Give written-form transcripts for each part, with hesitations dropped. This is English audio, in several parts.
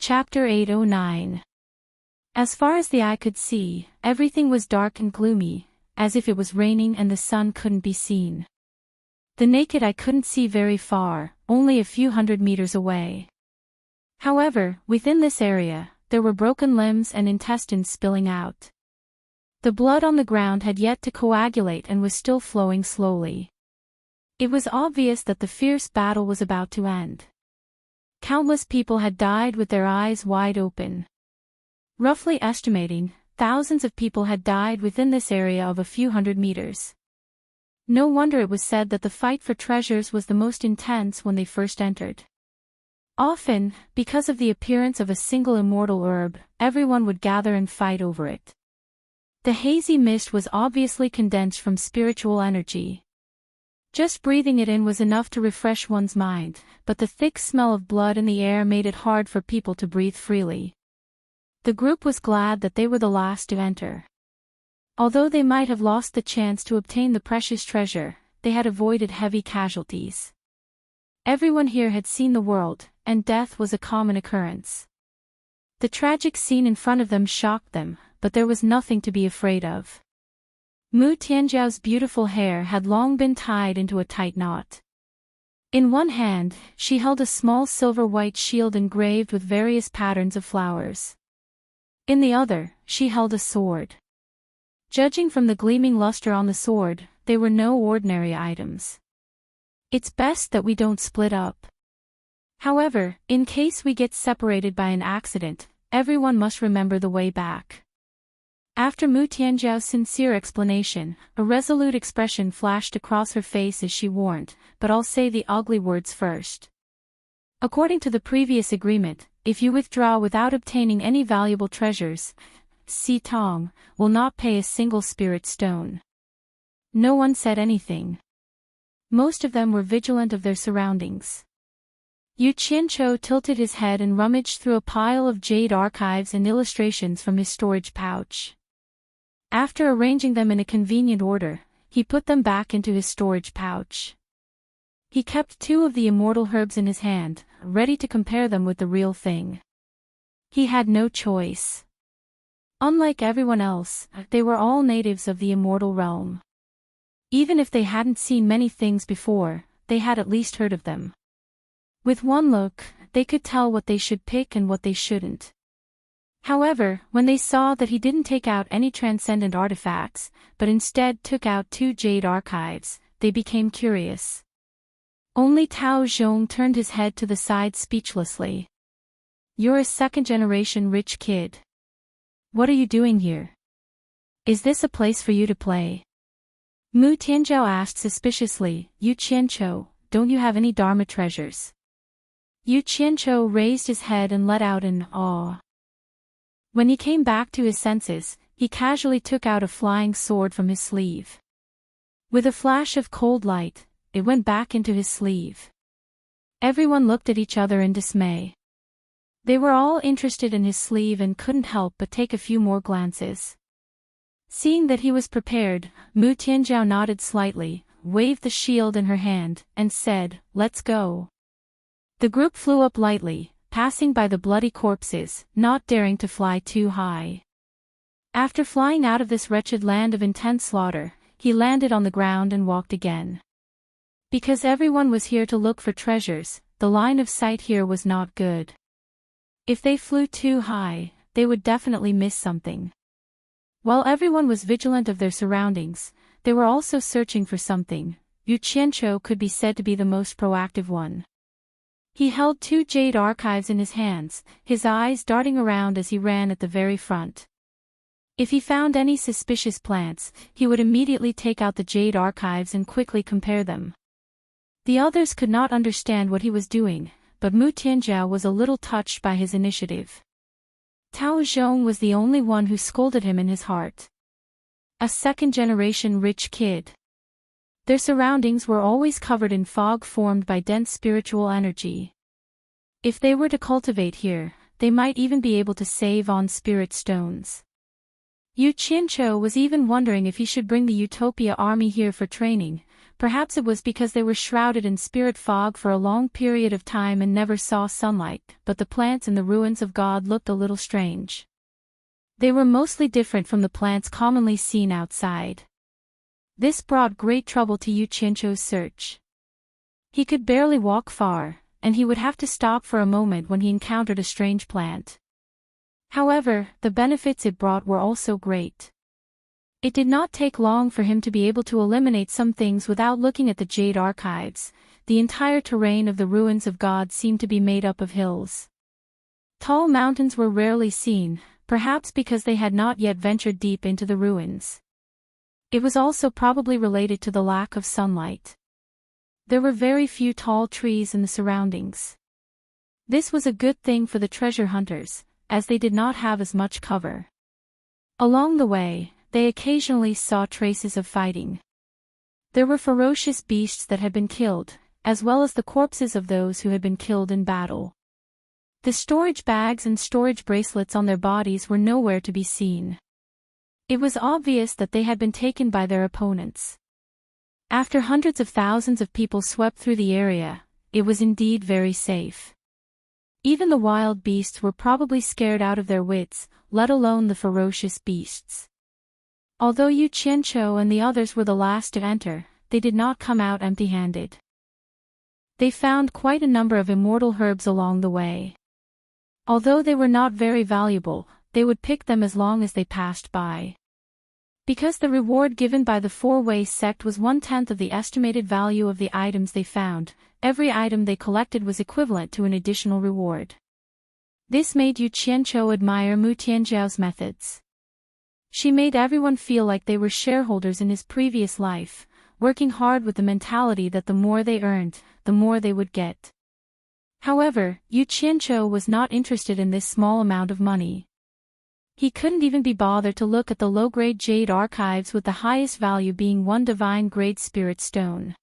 Chapter 809. As far as the eye could see, everything was dark and gloomy, as if it was raining and the sun couldn't be seen. The naked eye couldn't see very far, only a few hundred meters away. However, within this area, there were broken limbs and intestines spilling out. The blood on the ground had yet to coagulate and was still flowing slowly. It was obvious that the fierce battle was about to end. Countless people had died with their eyes wide open. Roughly estimating, thousands of people had died within this area of a few hundred meters. No wonder it was said that the fight for treasures was the most intense when they first entered. Often, because of the appearance of a single immortal herb, everyone would gather and fight over it. The hazy mist was obviously condensed from spiritual energy. Just breathing it in was enough to refresh one's mind, but the thick smell of blood in the air made it hard for people to breathe freely. The group was glad that they were the last to enter. Although they might have lost the chance to obtain the precious treasure, they had avoided heavy casualties. Everyone here had seen the world, and death was a common occurrence. The tragic scene in front of them shocked them, but there was nothing to be afraid of. Mu Tianzhao's beautiful hair had long been tied into a tight knot. In one hand, she held a small silver-white shield engraved with various patterns of flowers. In the other, she held a sword. Judging from the gleaming luster on the sword, they were no ordinary items. It's best that we don't split up. However, in case we get separated by an accident, everyone must remember the way back. After Mu Tianzhao's sincere explanation, a resolute expression flashed across her face as she warned, but I'll say the ugly words first. According to the previous agreement, if you withdraw without obtaining any valuable treasures, Si Tong will not pay a single spirit stone. No one said anything. Most of them were vigilant of their surroundings. Yu Qianqiu tilted his head and rummaged through a pile of jade archives and illustrations from his storage pouch. After arranging them in a convenient order, he put them back into his storage pouch. He kept 2 of the immortal herbs in his hand, ready to compare them with the real thing. He had no choice. Unlike everyone else, they were all natives of the immortal realm. Even if they hadn't seen many things before, they had at least heard of them. With one look, they could tell what they should pick and what they shouldn't. However, when they saw that he didn't take out any transcendent artifacts, but instead took out 2 jade archives, they became curious. Only Tao Zhong turned his head to the side speechlessly. You're a second-generation rich kid. What are you doing here? Is this a place for you to play? Mu Tianzhao asked suspiciously. Yu Qianqiu, don't you have any Dharma treasures? Yu Qianqiu raised his head and let out an awe. When he came back to his senses, he casually took out a flying sword from his sleeve. With a flash of cold light, it went back into his sleeve. Everyone looked at each other in dismay. They were all interested in his sleeve and couldn't help but take a few more glances. Seeing that he was prepared, Mu Tianzhao nodded slightly, waved the shield in her hand, and said, "Let's go." The group flew up lightly, passing by the bloody corpses, not daring to fly too high. After flying out of this wretched land of intense slaughter, he landed on the ground and walked again. Because everyone was here to look for treasures, the line of sight here was not good. If they flew too high, they would definitely miss something. While everyone was vigilant of their surroundings, they were also searching for something. Yu Qianqiu could be said to be the most proactive one. He held 2 jade archives in his hands, his eyes darting around as he ran at the very front. If he found any suspicious plants, he would immediately take out the jade archives and quickly compare them. The others could not understand what he was doing, but Mu Tianzhao was a little touched by his initiative. Tao Zhong was the only one who scolded him in his heart. A second-generation rich kid. Their surroundings were always covered in fog formed by dense spiritual energy. If they were to cultivate here, they might even be able to save on spirit stones. Yu Qianqiu was even wondering if he should bring the Utopia army here for training, Perhaps it was because they were shrouded in spirit fog for a long period of time and never saw sunlight, but the plants in the ruins of God looked a little strange. They were mostly different from the plants commonly seen outside. This brought great trouble to Yu Qianqiu's search. He could barely walk far, and he would have to stop for a moment when he encountered a strange plant. However, the benefits it brought were also great. It did not take long for him to be able to eliminate some things without looking at the jade archives. The entire terrain of the ruins of God seemed to be made up of hills. Tall mountains were rarely seen, perhaps because they had not yet ventured deep into the ruins. It was also probably related to the lack of sunlight. There were very few tall trees in the surroundings. This was a good thing for the treasure hunters, as they did not have as much cover. Along the way, they occasionally saw traces of fighting. There were ferocious beasts that had been killed, as well as the corpses of those who had been killed in battle. The storage bags and storage bracelets on their bodies were nowhere to be seen. It was obvious that they had been taken by their opponents. After hundreds of thousands of people swept through the area, it was indeed very safe. Even the wild beasts were probably scared out of their wits, let alone the ferocious beasts. Although Yu Qianqiu and the others were the last to enter, they did not come out empty-handed. They found quite a number of immortal herbs along the way. Although they were not very valuable, they would pick them as long as they passed by. Because the reward given by the four-way sect was 1/10 of the estimated value of the items they found, every item they collected was equivalent to an additional reward. This made Yu Qianqiu admire Mu Tianjiao's methods. She made everyone feel like they were shareholders in his previous life, working hard with the mentality that the more they earned, the more they would get. However, Yu Qianqiu was not interested in this small amount of money. He couldn't even be bothered to look at the low-grade jade archives with the highest value being 1 divine-grade spirit stone.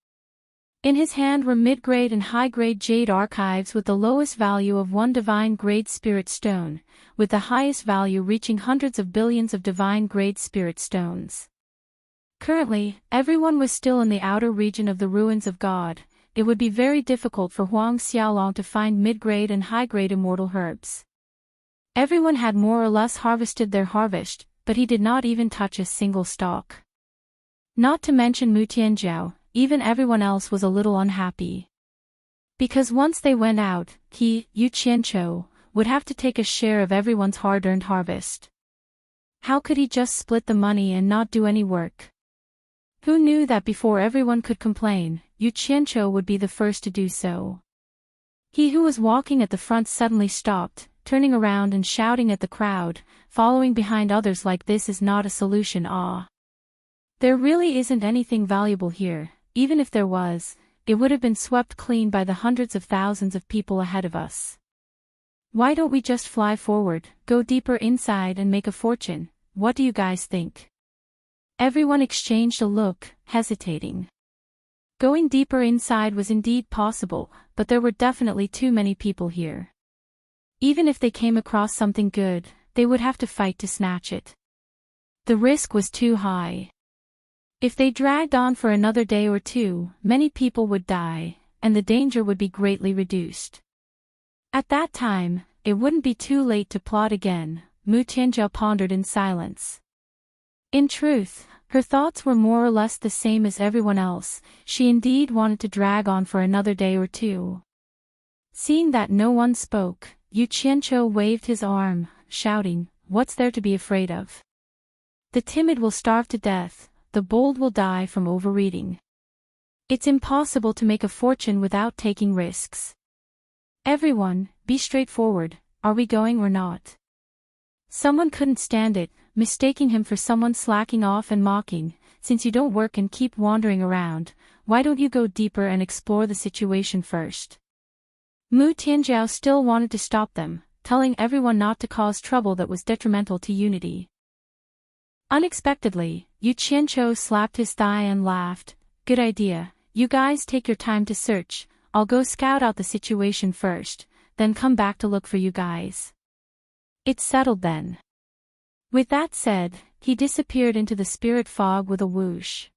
In his hand were mid-grade and high-grade jade archives with the lowest value of 1 divine-grade spirit stone, with the highest value reaching hundreds of billions of divine-grade spirit stones. Currently, everyone was still in the outer region of the ruins of God. It would be very difficult for Huang Xiaolong to find mid-grade and high-grade immortal herbs. Everyone had more or less harvested their harvest, but he did not even touch a single stalk. Not to mention Mu Tianjiao, even everyone else was a little unhappy. Because once they went out, he, Yu Qianqiu, would have to take a share of everyone's hard-earned harvest. How could he just split the money and not do any work? Who knew that before everyone could complain, Yu Qianqiu would be the first to do so? He who was walking at the front suddenly stopped, turning around and shouting at the crowd, following behind others like this is not a solution. There really isn't anything valuable here. Even if there was, it would have been swept clean by the hundreds of thousands of people ahead of us. Why don't we just fly forward, go deeper inside and make a fortune? What do you guys think? Everyone exchanged a look, hesitating. Going deeper inside was indeed possible, but there were definitely too many people here. Even if they came across something good, they would have to fight to snatch it. The risk was too high. If they dragged on for another day or two, many people would die, and the danger would be greatly reduced. At that time, it wouldn't be too late to plot again. Mu Tianjiao pondered in silence. In truth, her thoughts were more or less the same as everyone else. She indeed wanted to drag on for another day or two. Seeing that no one spoke, Yu Qianqiu waved his arm, shouting, "What's there to be afraid of? The timid will starve to death. The bold will die from overeating. It's impossible to make a fortune without taking risks. Everyone, be straightforward, are we going or not?" Someone couldn't stand it, mistaking him for someone slacking off and mocking, "Since you don't work and keep wandering around, why don't you go deeper and explore the situation first?" Mu Tianjiao still wanted to stop them, telling everyone not to cause trouble that was detrimental to unity. Unexpectedly, Yu Qianqiu slapped his thigh and laughed. "Good idea, you guys take your time to search, I'll go scout out the situation first, then come back to look for you guys. It's settled then." With that said, he disappeared into the spirit fog with a whoosh.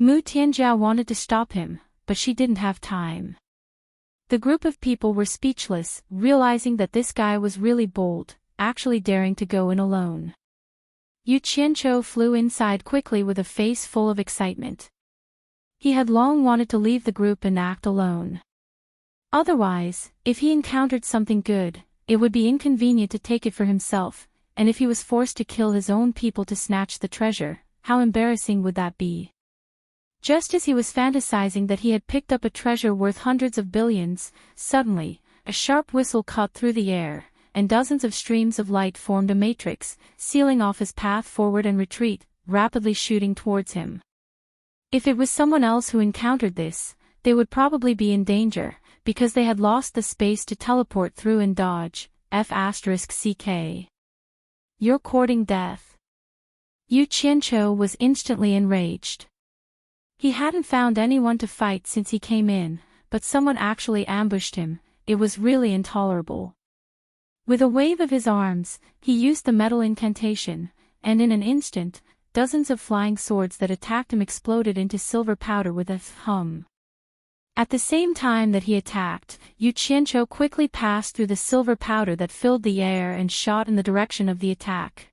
Mu Tianjiao wanted to stop him, but she didn't have time. The group of people were speechless, realizing that this guy was really bold, actually daring to go in alone. Yu Qianqiu flew inside quickly with a face full of excitement. He had long wanted to leave the group and act alone. Otherwise, if he encountered something good, it would be inconvenient to take it for himself, and if he was forced to kill his own people to snatch the treasure, how embarrassing would that be? Just as he was fantasizing that he had picked up a treasure worth hundreds of billions, suddenly, a sharp whistle cut through the air, and dozens of streams of light formed a matrix, sealing off his path forward and retreat, rapidly shooting towards him. If it was someone else who encountered this, they would probably be in danger, because they had lost the space to teleport through and dodge. F***ck. You're courting death. Yu Qianqiu was instantly enraged. He hadn't found anyone to fight since he came in, but someone actually ambushed him. It was really intolerable. With a wave of his arms, he used the metal incantation, and in an instant, dozens of flying swords that attacked him exploded into silver powder with a hum. At the same time that he attacked, Yu Qianqiu quickly passed through the silver powder that filled the air and shot in the direction of the attack.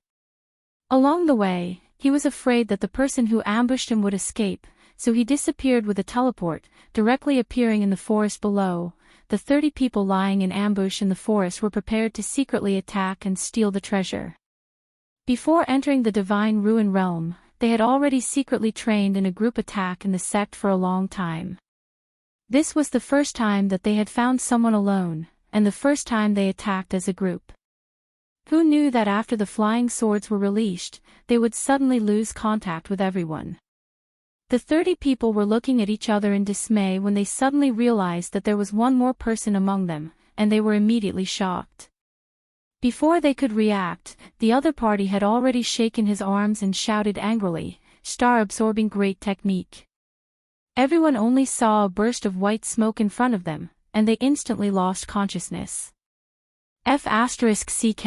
Along the way, he was afraid that the person who ambushed him would escape, so he disappeared with a teleport, directly appearing in the forest below. The 30 people lying in ambush in the forest were prepared to secretly attack and steal the treasure. Before entering the Divine Ruin Realm, they had already secretly trained in a group attack in the sect for a long time. This was the first time that they had found someone alone, and the first time they attacked as a group. Who knew that after the flying swords were released, they would suddenly lose contact with everyone? The 30 people were looking at each other in dismay when they suddenly realized that there was one more person among them, and they were immediately shocked. Before they could react, the other party had already shaken his arms and shouted angrily, "Star-absorbing great technique." Everyone only saw a burst of white smoke in front of them, and they instantly lost consciousness. F***ck.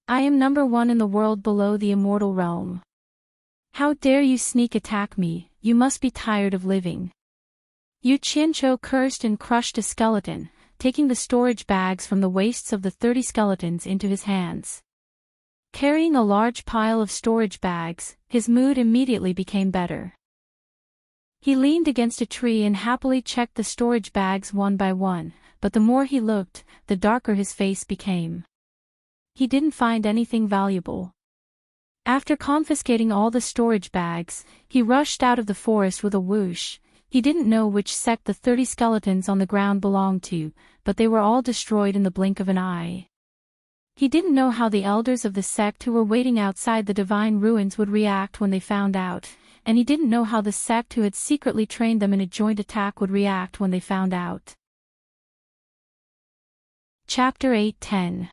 I am number one in the world below the immortal realm. How dare you sneak attack me, you must be tired of living. Yu Qianqiu cursed and crushed a skeleton, taking the storage bags from the waists of the 30 skeletons into his hands. Carrying a large pile of storage bags, his mood immediately became better. He leaned against a tree and happily checked the storage bags one by one, but the more he looked, the darker his face became. He didn't find anything valuable. After confiscating all the storage bags, he rushed out of the forest with a whoosh. He didn't know which sect the 30 skeletons on the ground belonged to, but they were all destroyed in the blink of an eye. He didn't know how the elders of the sect who were waiting outside the divine ruins would react when they found out, and he didn't know how the sect who had secretly trained them in a joint attack would react when they found out. Chapter 8:10.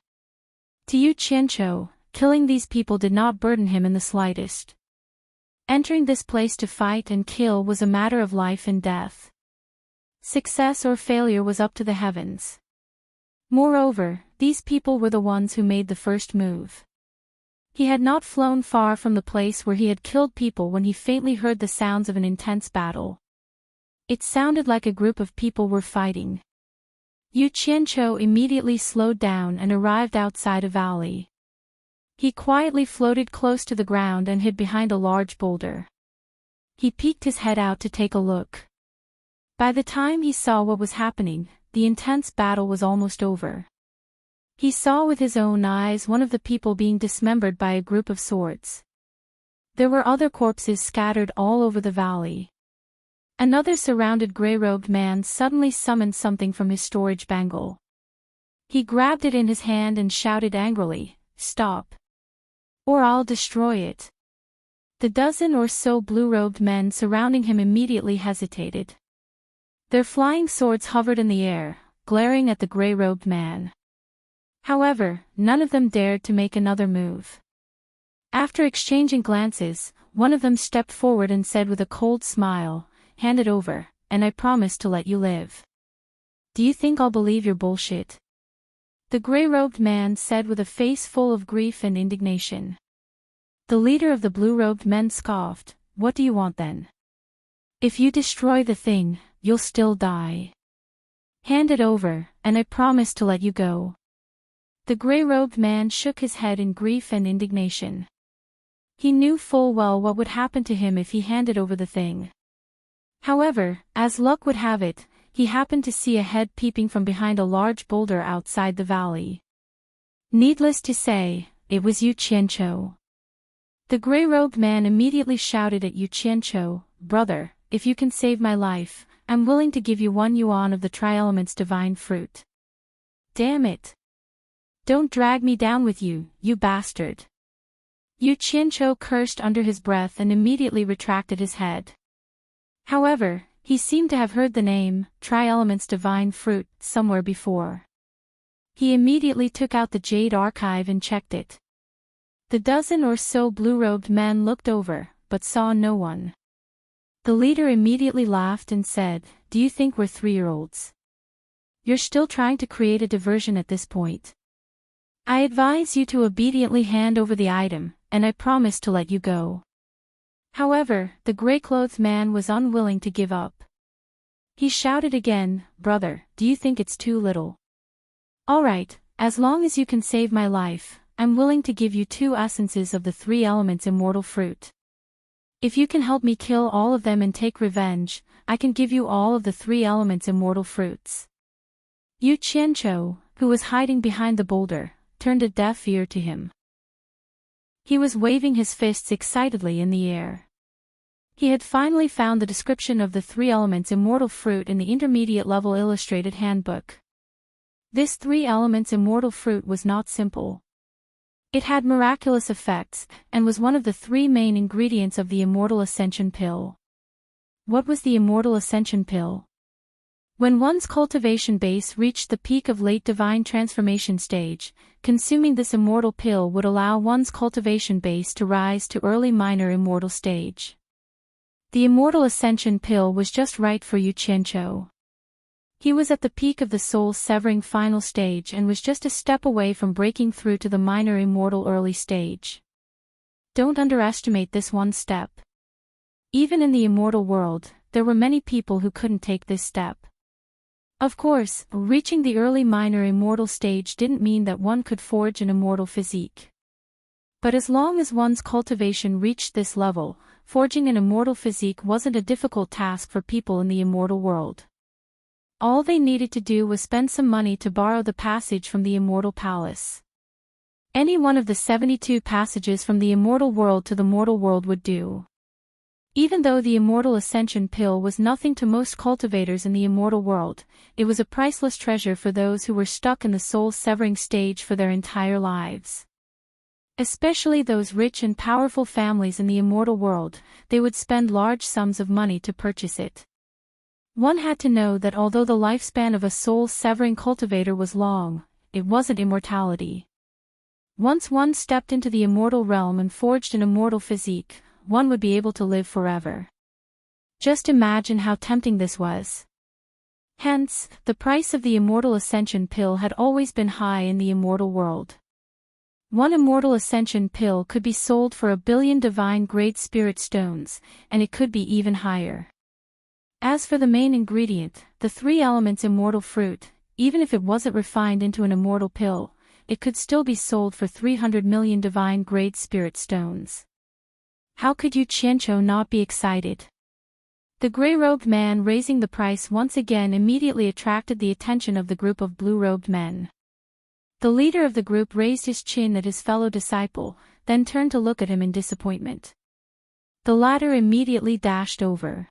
To Yu Qianqiu, killing these people did not burden him in the slightest. Entering this place to fight and kill was a matter of life and death. Success or failure was up to the heavens. Moreover, these people were the ones who made the first move. He had not flown far from the place where he had killed people when he faintly heard the sounds of an intense battle. It sounded like a group of people were fighting. Yu Qianqiu immediately slowed down and arrived outside a valley. He quietly floated close to the ground and hid behind a large boulder. He peeked his head out to take a look. By the time he saw what was happening, the intense battle was almost over. He saw with his own eyes one of the people being dismembered by a group of swords. There were other corpses scattered all over the valley. Another surrounded gray-robed man suddenly summoned something from his storage bangle. He grabbed it in his hand and shouted angrily, "Stop! Or I'll destroy it." The dozen or so blue-robed men surrounding him immediately hesitated. Their flying swords hovered in the air, glaring at the gray-robed man. However, none of them dared to make another move. After exchanging glances, one of them stepped forward and said with a cold smile, "Hand it over, and I promise to let you live." "Do you think I'll believe your bullshit?" the gray-robed man said with a face full of grief and indignation. The leader of the blue-robed men scoffed, "What do you want then? If you destroy the thing, you'll still die. Hand it over, and I promise to let you go." The gray-robed man shook his head in grief and indignation. He knew full well what would happen to him if he handed over the thing. However, as luck would have it, he happened to see a head peeping from behind a large boulder outside the valley. Needless to say, it was Yu Qianqiu. The gray-robed man immediately shouted at Yu Qianqiu, "Brother, if you can save my life, I'm willing to give you 1 yuan of the Tri-Elements divine fruit." "Damn it! Don't drag me down with you, you bastard." Yu Qianqiu cursed under his breath and immediately retracted his head. However, he seemed to have heard the name, Tri-Elements divine fruit, somewhere before. He immediately took out the Jade Archive and checked it. The dozen or so blue-robed men looked over, but saw no one. The leader immediately laughed and said, "Do you think we're 3-year-olds? You're still trying to create a diversion at this point. I advise you to obediently hand over the item, and I promise to let you go." However, the gray-clothed man was unwilling to give up. He shouted again, "Brother, do you think it's too little? All right, as long as you can save my life, I'm willing to give you 2 essences of the 3 elements immortal fruit. If you can help me kill all of them and take revenge, I can give you all of the 3 elements immortal fruits." Yu Qianqiu, who was hiding behind the boulder, turned a deaf ear to him. He was waving his fists excitedly in the air. He had finally found the description of the 3 elements immortal fruit in the intermediate level illustrated handbook. This 3 elements immortal fruit was not simple. It had miraculous effects, and was one of the 3 main ingredients of the Immortal Ascension Pill. What was the Immortal Ascension Pill? When one's cultivation base reached the peak of late divine transformation stage, consuming this immortal pill would allow one's cultivation base to rise to early minor immortal stage. The Immortal Ascension Pill was just right for Yu Qianqiu. He was at the peak of the soul-severing final stage and was just a step away from breaking through to the minor immortal early stage. Don't underestimate this one step. Even in the immortal world, there were many people who couldn't take this step. Of course, reaching the early minor immortal stage didn't mean that one could forge an immortal physique. But as long as one's cultivation reached this level, forging an immortal physique wasn't a difficult task for people in the immortal world. All they needed to do was spend some money to borrow the passage from the Immortal Palace. Any one of the 72 passages from the immortal world to the mortal world would do. Even though the Immortal Ascension Pill was nothing to most cultivators in the immortal world, it was a priceless treasure for those who were stuck in the soul-severing stage for their entire lives. Especially those rich and powerful families in the immortal world, they would spend large sums of money to purchase it. One had to know that although the lifespan of a soul-severing cultivator was long, it wasn't immortality. Once one stepped into the immortal realm and forged an immortal physique, one would be able to live forever. Just imagine how tempting this was. Hence, the price of the Immortal Ascension Pill had always been high in the immortal world. One Immortal Ascension Pill could be sold for 1 billion divine-grade spirit stones, and it could be even higher. As for the main ingredient, the 3 elements immortal fruit, even if it wasn't refined into an immortal pill, it could still be sold for 300 million divine-grade spirit stones. How could Yu Qianqiu not be excited? The gray-robed man raising the price once again immediately attracted the attention of the group of blue-robed men. The leader of the group raised his chin at his fellow disciple, then turned to look at him in disappointment. The latter immediately dashed over.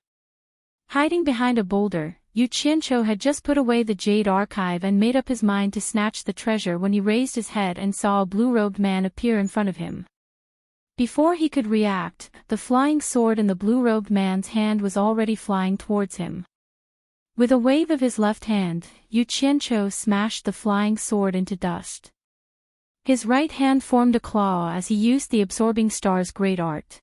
Hiding behind a boulder, Yu Qianqiu had just put away the Jade Archive and made up his mind to snatch the treasure when he raised his head and saw a blue-robed man appear in front of him. Before he could react, the flying sword in the blue-robed man's hand was already flying towards him. With a wave of his left hand, Yu Qianqiu smashed the flying sword into dust. His right hand formed a claw as he used the Absorbing Star's great art.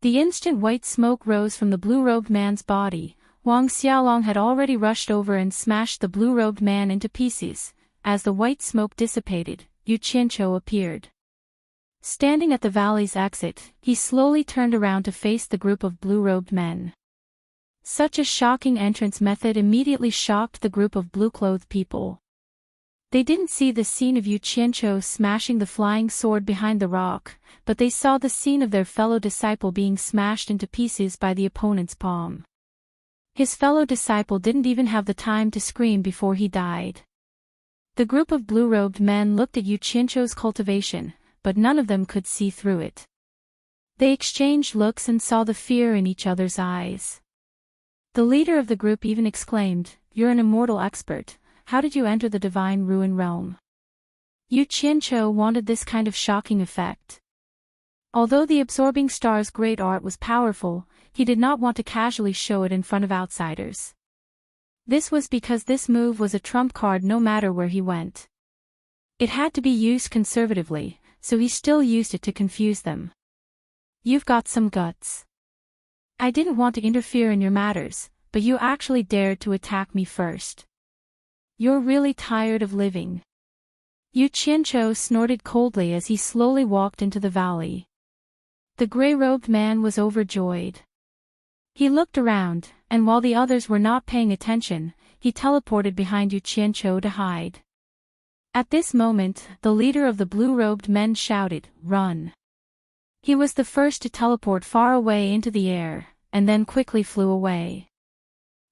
The instant white smoke rose from the blue-robed man's body, Wang Xiaolong had already rushed over and smashed the blue-robed man into pieces. As the white smoke dissipated, Yu Qianqiu appeared. Standing at the valley's exit, he slowly turned around to face the group of blue-robed men. Such a shocking entrance method immediately shocked the group of blue-clothed people. They didn't see the scene of Yu Qianqiu smashing the flying sword behind the rock, but they saw the scene of their fellow disciple being smashed into pieces by the opponent's palm. His fellow disciple didn't even have the time to scream before he died. The group of blue-robed men looked at Yu Qianqiu's cultivation, but none of them could see through it. They exchanged looks and saw the fear in each other's eyes. The leader of the group even exclaimed, "You're an immortal expert. How did you enter the divine ruin realm?" Yu Qianqiu wanted this kind of shocking effect. Although the absorbing star's great art was powerful, he did not want to casually show it in front of outsiders. This was because this move was a trump card no matter where he went. It had to be used conservatively, so he still used it to confuse them. "You've got some guts. I didn't want to interfere in your matters, but you actually dared to attack me first. You're really tired of living." Yu Qianqiu snorted coldly as he slowly walked into the valley. The gray-robed man was overjoyed. He looked around, and while the others were not paying attention, he teleported behind Yu Qianqiu to hide. At this moment, the leader of the blue-robed men shouted, "Run!" He was the first to teleport far away into the air, and then quickly flew away.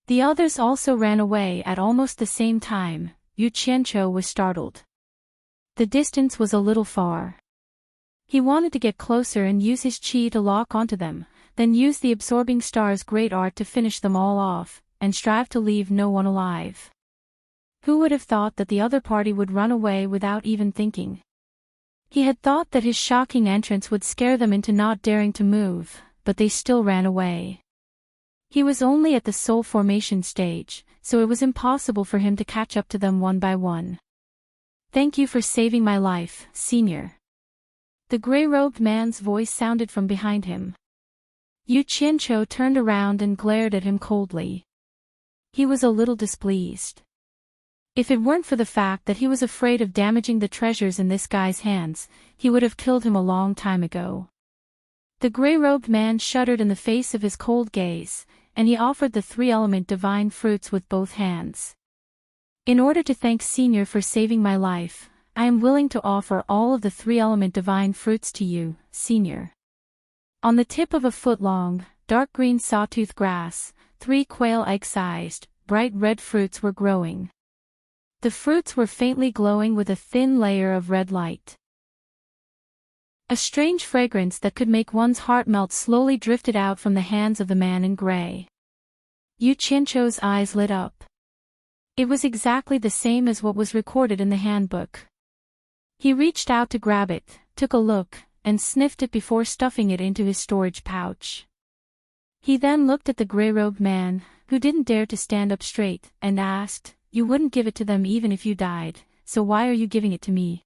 The others also ran away at almost the same time. Yu Qianqiu was startled. The distance was a little far. He wanted to get closer and use his qi to lock onto them, then use the absorbing star's great art to finish them all off, and strive to leave no one alive. Who would have thought that the other party would run away without even thinking? He had thought that his shocking entrance would scare them into not daring to move, but they still ran away. He was only at the soul formation stage, so it was impossible for him to catch up to them one by one. "Thank you for saving my life, Senior." The gray-robed man's voice sounded from behind him. Yu Qianqiu turned around and glared at him coldly. He was a little displeased. If it weren't for the fact that he was afraid of damaging the treasures in this guy's hands, he would have killed him a long time ago. The gray-robed man shuddered in the face of his cold gaze, and he offered the three-element divine fruits with both hands. "In order to thank Senior for saving my life, I am willing to offer all of the three-element divine fruits to you, Senior." On the tip of a foot-long, dark green sawtooth grass, 3 quail egg-sized, bright red fruits were growing. The fruits were faintly glowing with a thin layer of red light. A strange fragrance that could make one's heart melt slowly drifted out from the hands of the man in gray. Yu Qianqiu's eyes lit up. It was exactly the same as what was recorded in the handbook. He reached out to grab it, took a look, and sniffed it before stuffing it into his storage pouch. He then looked at the gray-robed man, who didn't dare to stand up straight, and asked, "You wouldn't give it to them even if you died, so why are you giving it to me?"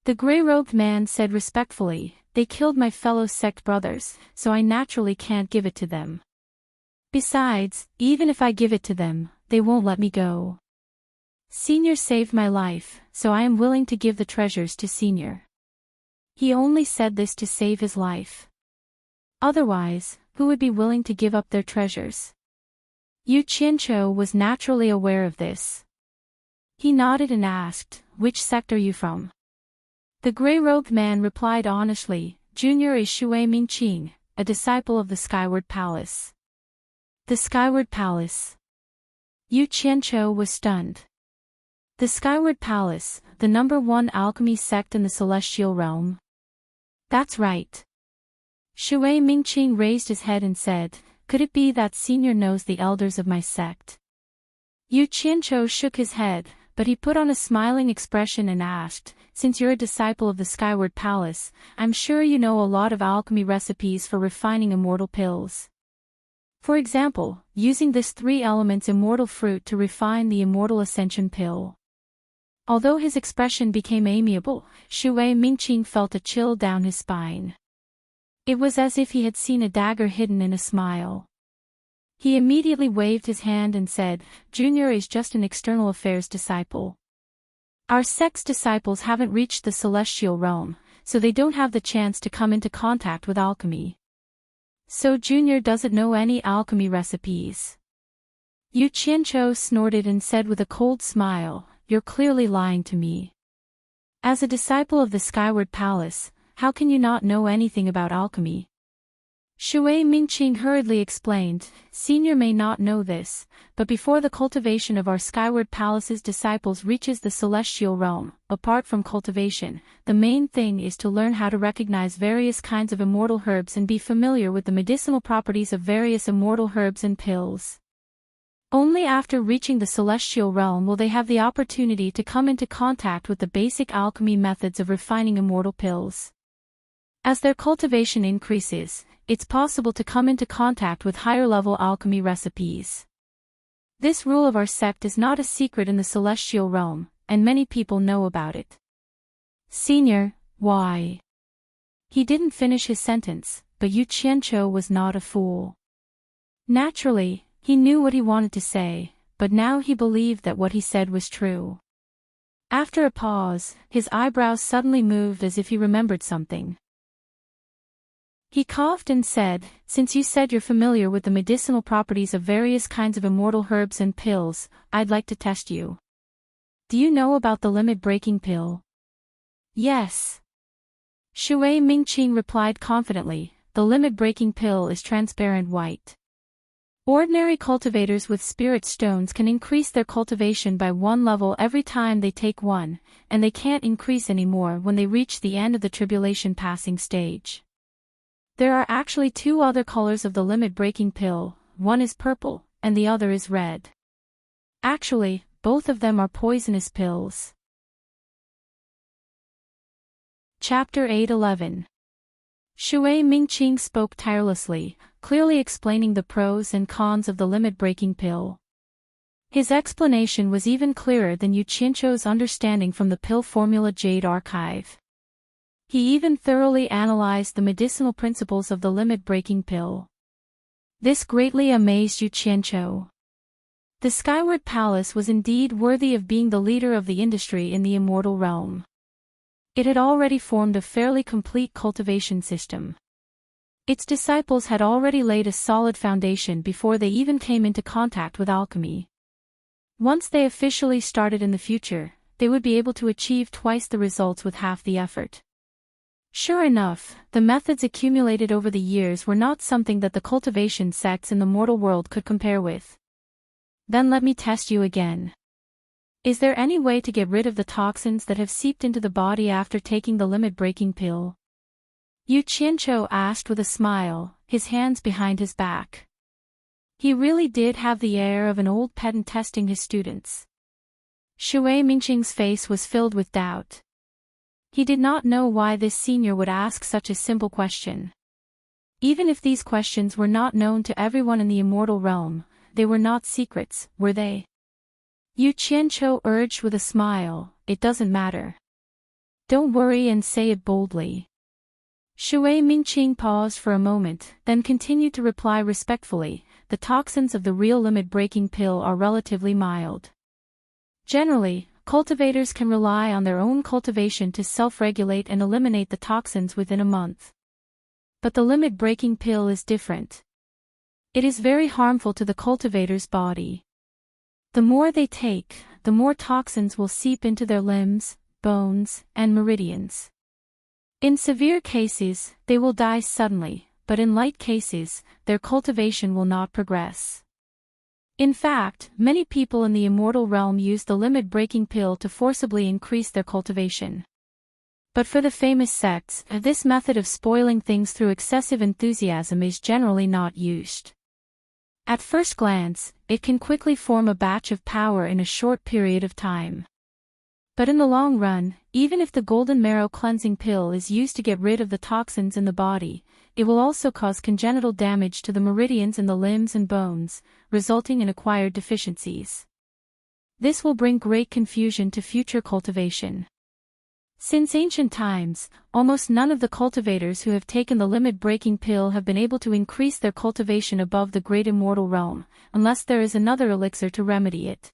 The gray-robed man said respectfully, "They killed my fellow sect brothers, so I naturally can't give it to them. Besides, even if I give it to them, they won't let me go. Senior saved my life, so I am willing to give the treasures to Senior." He only said this to save his life. Otherwise, who would be willing to give up their treasures? Yu Qianqiu was naturally aware of this. He nodded and asked, "Which sect are you from?" The gray-robed man replied honestly, "Junior is Shui Mingqing, a disciple of the Skyward Palace." The Skyward Palace. Yu Qianqiu was stunned. The Skyward Palace, the #1 alchemy sect in the celestial realm. That's right. Shui Mingqing raised his head and said, "Could it be that Senior knows the elders of my sect?" Yu Qianqiu shook his head, but he put on a smiling expression and asked, "Since you're a disciple of the Skyward Palace, I'm sure you know a lot of alchemy recipes for refining immortal pills. For example, using this 3 elements immortal fruit to refine the immortal ascension pill." Although his expression became amiable, Shui Mingqing felt a chill down his spine. It was as if he had seen a dagger hidden in a smile. He immediately waved his hand and said, "Junior is just an external affairs disciple. Our sect's disciples haven't reached the celestial realm, so they don't have the chance to come into contact with alchemy. So Junior doesn't know any alchemy recipes. Yu Qianzhou snorted and said with a cold smile, "You're clearly lying to me. As a disciple of the Skyward Palace, how can you not know anything about alchemy?" Shui Mingqing hurriedly explained, "Senior may not know this, but before the cultivation of our Skyward Palace's disciples reaches the celestial realm, apart from cultivation, the main thing is to learn how to recognize various kinds of immortal herbs and be familiar with the medicinal properties of various immortal herbs and pills. Only after reaching the celestial realm will they have the opportunity to come into contact with the basic alchemy methods of refining immortal pills. As their cultivation increases, it's possible to come into contact with higher-level alchemy recipes. This rule of our sect is not a secret in the celestial realm, and many people know about it." "Senior, why?" He didn't finish his sentence, but Yu Qianzhou was not a fool. Naturally, he knew what he wanted to say, but now he believed that what he said was true. After a pause, his eyebrows suddenly moved as if he remembered something. He coughed and said, "Since you said you're familiar with the medicinal properties of various kinds of immortal herbs and pills, I'd like to test you. Do you know about the limit-breaking pill?" "Yes." Shui Mingqing replied confidently, "The limit-breaking pill is transparent white. Ordinary cultivators with spirit stones can increase their cultivation by 1 level every time they take one, and they can't increase any more when they reach the end of the tribulation passing stage. There are actually 2 other colors of the limit-breaking pill, one is purple, and the other is red. Actually, both of them are poisonous pills." Chapter 8:11. Shui Mingqing spoke tirelessly, clearly explaining the pros and cons of the limit-breaking pill. His explanation was even clearer than Yu Qianzhou's understanding from the pill formula Jade Archive. He even thoroughly analyzed the medicinal principles of the limit-breaking pill. This greatly amazed Yu Qianzhou. The Skyward Palace was indeed worthy of being the leader of the industry in the immortal realm. It had already formed a fairly complete cultivation system. Its disciples had already laid a solid foundation before they even came into contact with alchemy. Once they officially started in the future, they would be able to achieve twice the results with half the effort. Sure enough, the methods accumulated over the years were not something that the cultivation sects in the mortal world could compare with. "Then let me test you again. Is there any way to get rid of the toxins that have seeped into the body after taking the limit-breaking pill?" Yu Qianzhou asked with a smile, his hands behind his back. He really did have the air of an old pedant testing his students. Shui Mingqing's face was filled with doubt. He did not know why this senior would ask such a simple question. Even if these questions were not known to everyone in the immortal realm, they were not secrets, were they? Yu Qianzhou urged with a smile, "It doesn't matter. Don't worry and say it boldly." Shui Mingqing paused for a moment, then continued to reply respectfully, "The toxins of the real limit-breaking pill are relatively mild. Generally, cultivators can rely on their own cultivation to self-regulate and eliminate the toxins within a month. But the limit-breaking pill is different. It is very harmful to the cultivator's body. The more they take, the more toxins will seep into their limbs, bones, and meridians. In severe cases, they will die suddenly, but in light cases, their cultivation will not progress. In fact, many people in the immortal realm use the limit-breaking pill to forcibly increase their cultivation. But for the famous sects, this method of spoiling things through excessive enthusiasm is generally not used. At first glance, it can quickly form a batch of power in a short period of time. But in the long run, even if the golden marrow cleansing pill is used to get rid of the toxins in the body, it will also cause congenital damage to the meridians in the limbs and bones, resulting in acquired deficiencies. This will bring great confusion to future cultivation. Since ancient times, almost none of the cultivators who have taken the limit-breaking pill have been able to increase their cultivation above the great immortal realm, unless there is another elixir to remedy it.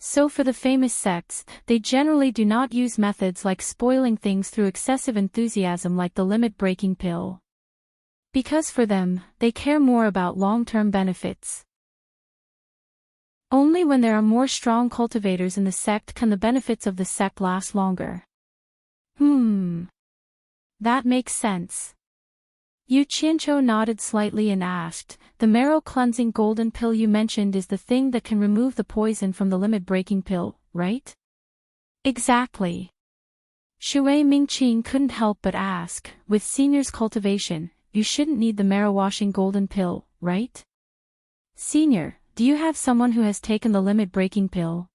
So for the famous sects, they generally do not use methods like spoiling things through excessive enthusiasm like the limit-breaking pill. Because for them, they care more about long-term benefits. Only when there are more strong cultivators in the sect can the benefits of the sect last longer. That makes sense. Yu Qianqiu nodded slightly and asked, the marrow-cleansing golden pill you mentioned is the thing that can remove the poison from the limit-breaking pill, right? Exactly. Shui Mingqing couldn't help but ask, with Senior's cultivation, you shouldn't need the marrow-washing golden pill, right? Senior, do you have someone who has taken the limit-breaking pill?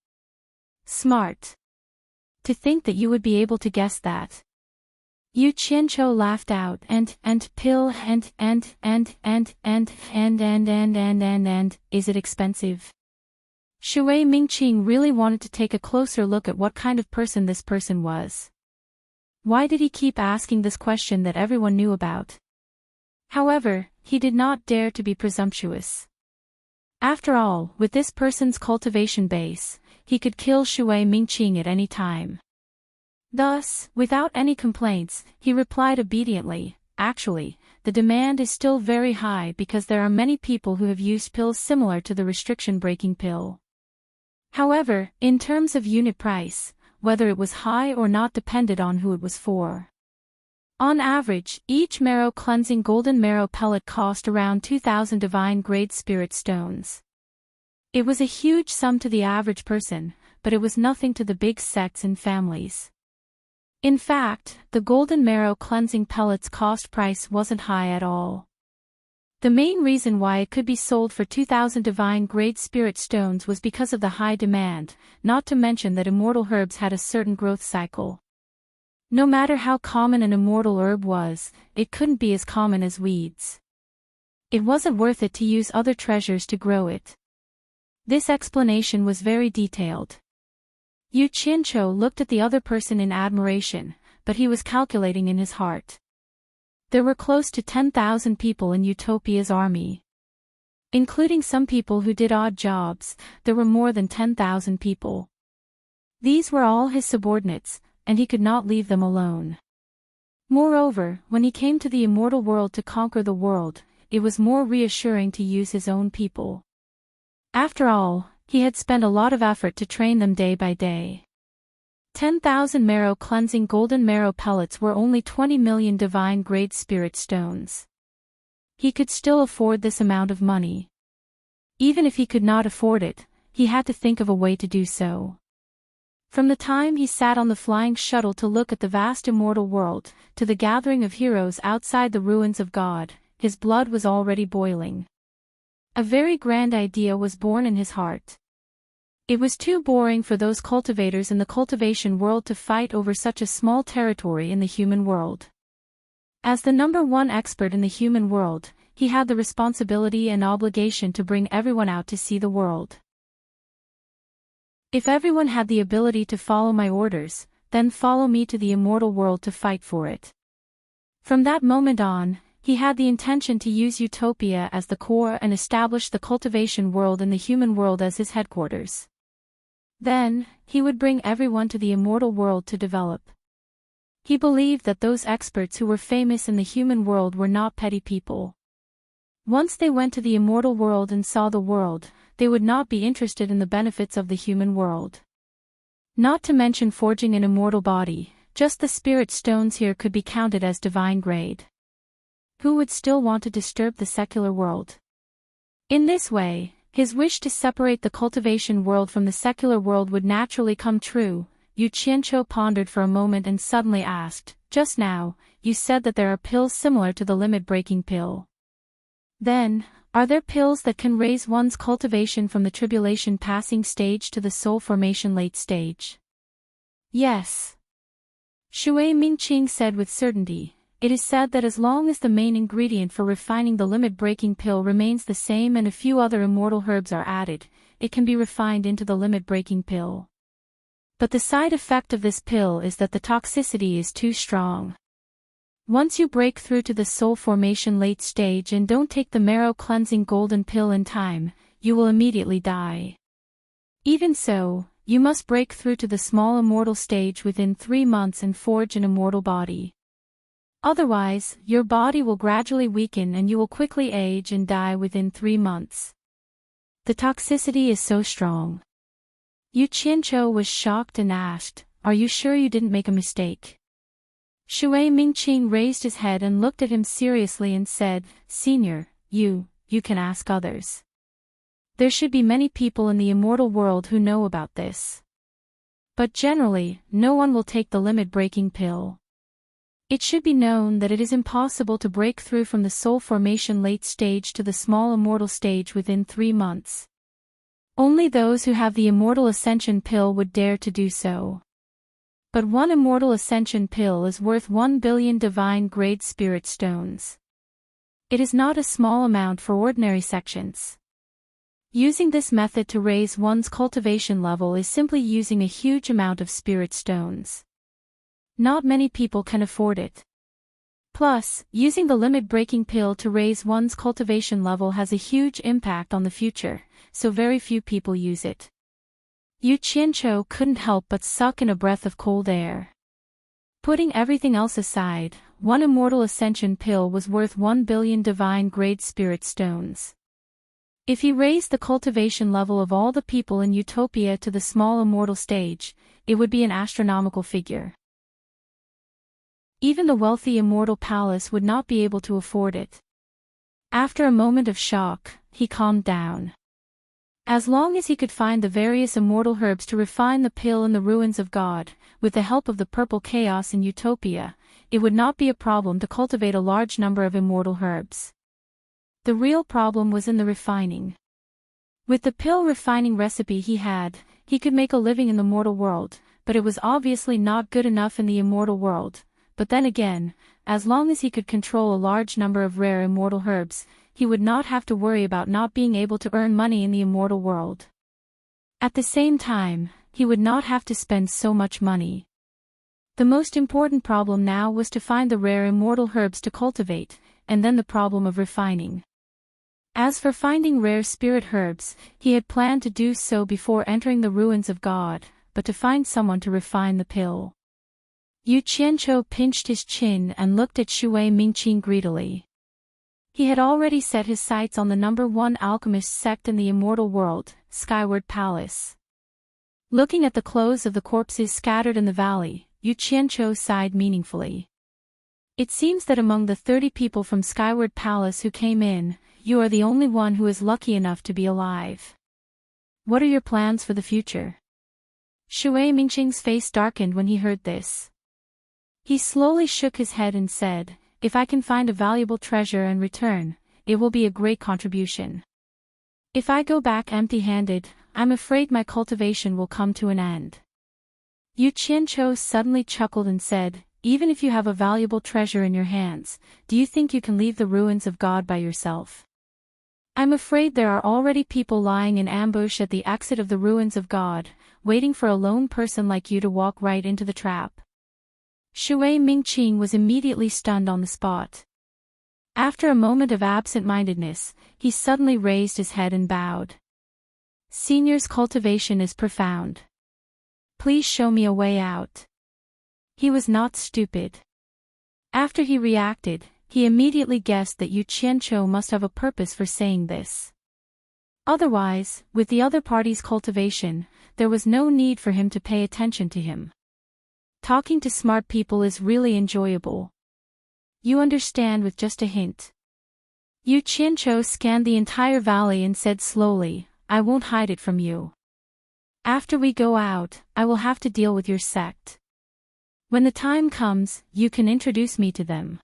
Smart. To think that you would be able to guess that. Yu Qianqiu laughed out and pill and is it expensive? Shui Mingqing really wanted to take a closer look at what kind of person this person was. Why did he keep asking this question that everyone knew about? However, he did not dare to be presumptuous. After all, with this person's cultivation base, he could kill Shui Mingqing at any time. Thus, without any complaints, he replied obediently, actually, the demand is still very high because there are many people who have used pills similar to the restriction-breaking pill. However, in terms of unit price, whether it was high or not depended on who it was for. On average, each marrow-cleansing golden marrow pellet cost around 2,000 divine-grade spirit stones. It was a huge sum to the average person, but it was nothing to the big sects and families. In fact, the golden marrow cleansing pellets cost price wasn't high at all. The main reason why it could be sold for 2,000 divine-grade spirit stones was because of the high demand, not to mention that immortal herbs had a certain growth cycle. No matter how common an immortal herb was, it couldn't be as common as weeds. It wasn't worth it to use other treasures to grow it. This explanation was very detailed. Yu Qianqiu looked at the other person in admiration, but he was calculating in his heart. There were close to 10,000 people in Utopia's army. Including some people who did odd jobs, there were more than 10,000 people. These were all his subordinates, and he could not leave them alone. Moreover, when he came to the immortal world to conquer the world, it was more reassuring to use his own people. After all, he had spent a lot of effort to train them day by day. 10,000 marrow-cleansing golden marrow pellets were only 20 million divine-grade spirit stones. He could still afford this amount of money. Even if he could not afford it, he had to think of a way to do so. From the time he sat on the flying shuttle to look at the vast immortal world, to the gathering of heroes outside the ruins of God, his blood was already boiling. A very grand idea was born in his heart. It was too boring for those cultivators in the cultivation world to fight over such a small territory in the human world. As the #1 expert in the human world, he had the responsibility and obligation to bring everyone out to see the world. If everyone had the ability to follow my orders, then follow me to the immortal world to fight for it. From that moment on, he had the intention to use Utopia as the core and establish the cultivation world and the human world as his headquarters. Then, he would bring everyone to the immortal world to develop. He believed that those experts who were famous in the human world were not petty people. Once they went to the immortal world and saw the world, they would not be interested in the benefits of the human world. Not to mention forging an immortal body, just the spirit stones here could be counted as divine grade. Who would still want to disturb the secular world? In this way, his wish to separate the cultivation world from the secular world would naturally come true. Yu Qianqiu pondered for a moment and suddenly asked, just now, you said that there are pills similar to the limit-breaking pill. Then, are there pills that can raise one's cultivation from the tribulation passing stage to the soul formation late stage? Yes. Shui Mingqing said with certainty. It is said that as long as the main ingredient for refining the limit-breaking pill remains the same and a few other immortal herbs are added, it can be refined into the limit-breaking pill. But the side effect of this pill is that the toxicity is too strong. Once you break through to the soul formation late stage and don't take the marrow-cleansing golden pill in time, you will immediately die. Even so, you must break through to the small immortal stage within 3 months and forge an immortal body. Otherwise, your body will gradually weaken and you will quickly age and die within 3 months. The toxicity is so strong. Yu Qianqiu was shocked and asked, "Are you sure you didn't make a mistake?" Shui Mingqing raised his head and looked at him seriously and said, "Senior, you can ask others. There should be many people in the immortal world who know about this. But generally, no one will take the limit-breaking pill. It should be known that it is impossible to break through from the soul formation late stage to the small immortal stage within 3 months. Only those who have the immortal ascension pill would dare to do so. But one immortal ascension pill is worth 1 billion divine grade spirit stones. It is not a small amount for ordinary sections. Using this method to raise one's cultivation level is simply using a huge amount of spirit stones. Not many people can afford it. Plus, using the limit-breaking pill to raise one's cultivation level has a huge impact on the future, so very few people use it. Yu Qianqiu couldn't help but suck in a breath of cold air. Putting everything else aside, one immortal ascension pill was worth 1 billion divine grade spirit stones. If he raised the cultivation level of all the people in Utopia to the small immortal stage, it would be an astronomical figure. Even the wealthy immortal palace would not be able to afford it. After a moment of shock, he calmed down. As long as he could find the various immortal herbs to refine the pill in the ruins of God, with the help of the purple chaos in Utopia, it would not be a problem to cultivate a large number of immortal herbs. The real problem was in the refining. With the pill refining recipe he could make a living in the mortal world, but it was obviously not good enough in the immortal world. But then again, as long as he could control a large number of rare immortal herbs, he would not have to worry about not being able to earn money in the immortal world. At the same time, he would not have to spend so much money. The most important problem now was to find the rare immortal herbs to cultivate, and then the problem of refining. As for finding rare spirit herbs, he had planned to do so before entering the ruins of God, but to find someone to refine the pill. Yu Qianqiu pinched his chin and looked at Shui Mingqing greedily. He had already set his sights on the number 1 alchemist sect in the immortal world, Skyward Palace. Looking at the clothes of the corpses scattered in the valley, Yu Qianqiu sighed meaningfully. It seems that among the 30 people from Skyward Palace who came in, you are the only one who is lucky enough to be alive. What are your plans for the future? Shui Mingqing's face darkened when he heard this. He slowly shook his head and said, "If I can find a valuable treasure and return, it will be a great contribution. If I go back empty-handed, I'm afraid my cultivation will come to an end." Yu Qianqiu suddenly chuckled and said, "Even if you have a valuable treasure in your hands, do you think you can leave the ruins of God by yourself? I'm afraid there are already people lying in ambush at the exit of the ruins of God, waiting for a lone person like you to walk right into the trap." Shui Mingqing was immediately stunned on the spot. After a moment of absent-mindedness, he suddenly raised his head and bowed. "Senior's cultivation is profound. Please show me a way out." He was not stupid. After he reacted, he immediately guessed that Yu Qianqiu must have a purpose for saying this. Otherwise, with the other party's cultivation, there was no need for him to pay attention to him. Talking to smart people is really enjoyable. You understand with just a hint. Yu Qianqiu scanned the entire valley and said slowly, "I won't hide it from you. After we go out, I will have to deal with your sect. When the time comes, you can introduce me to them.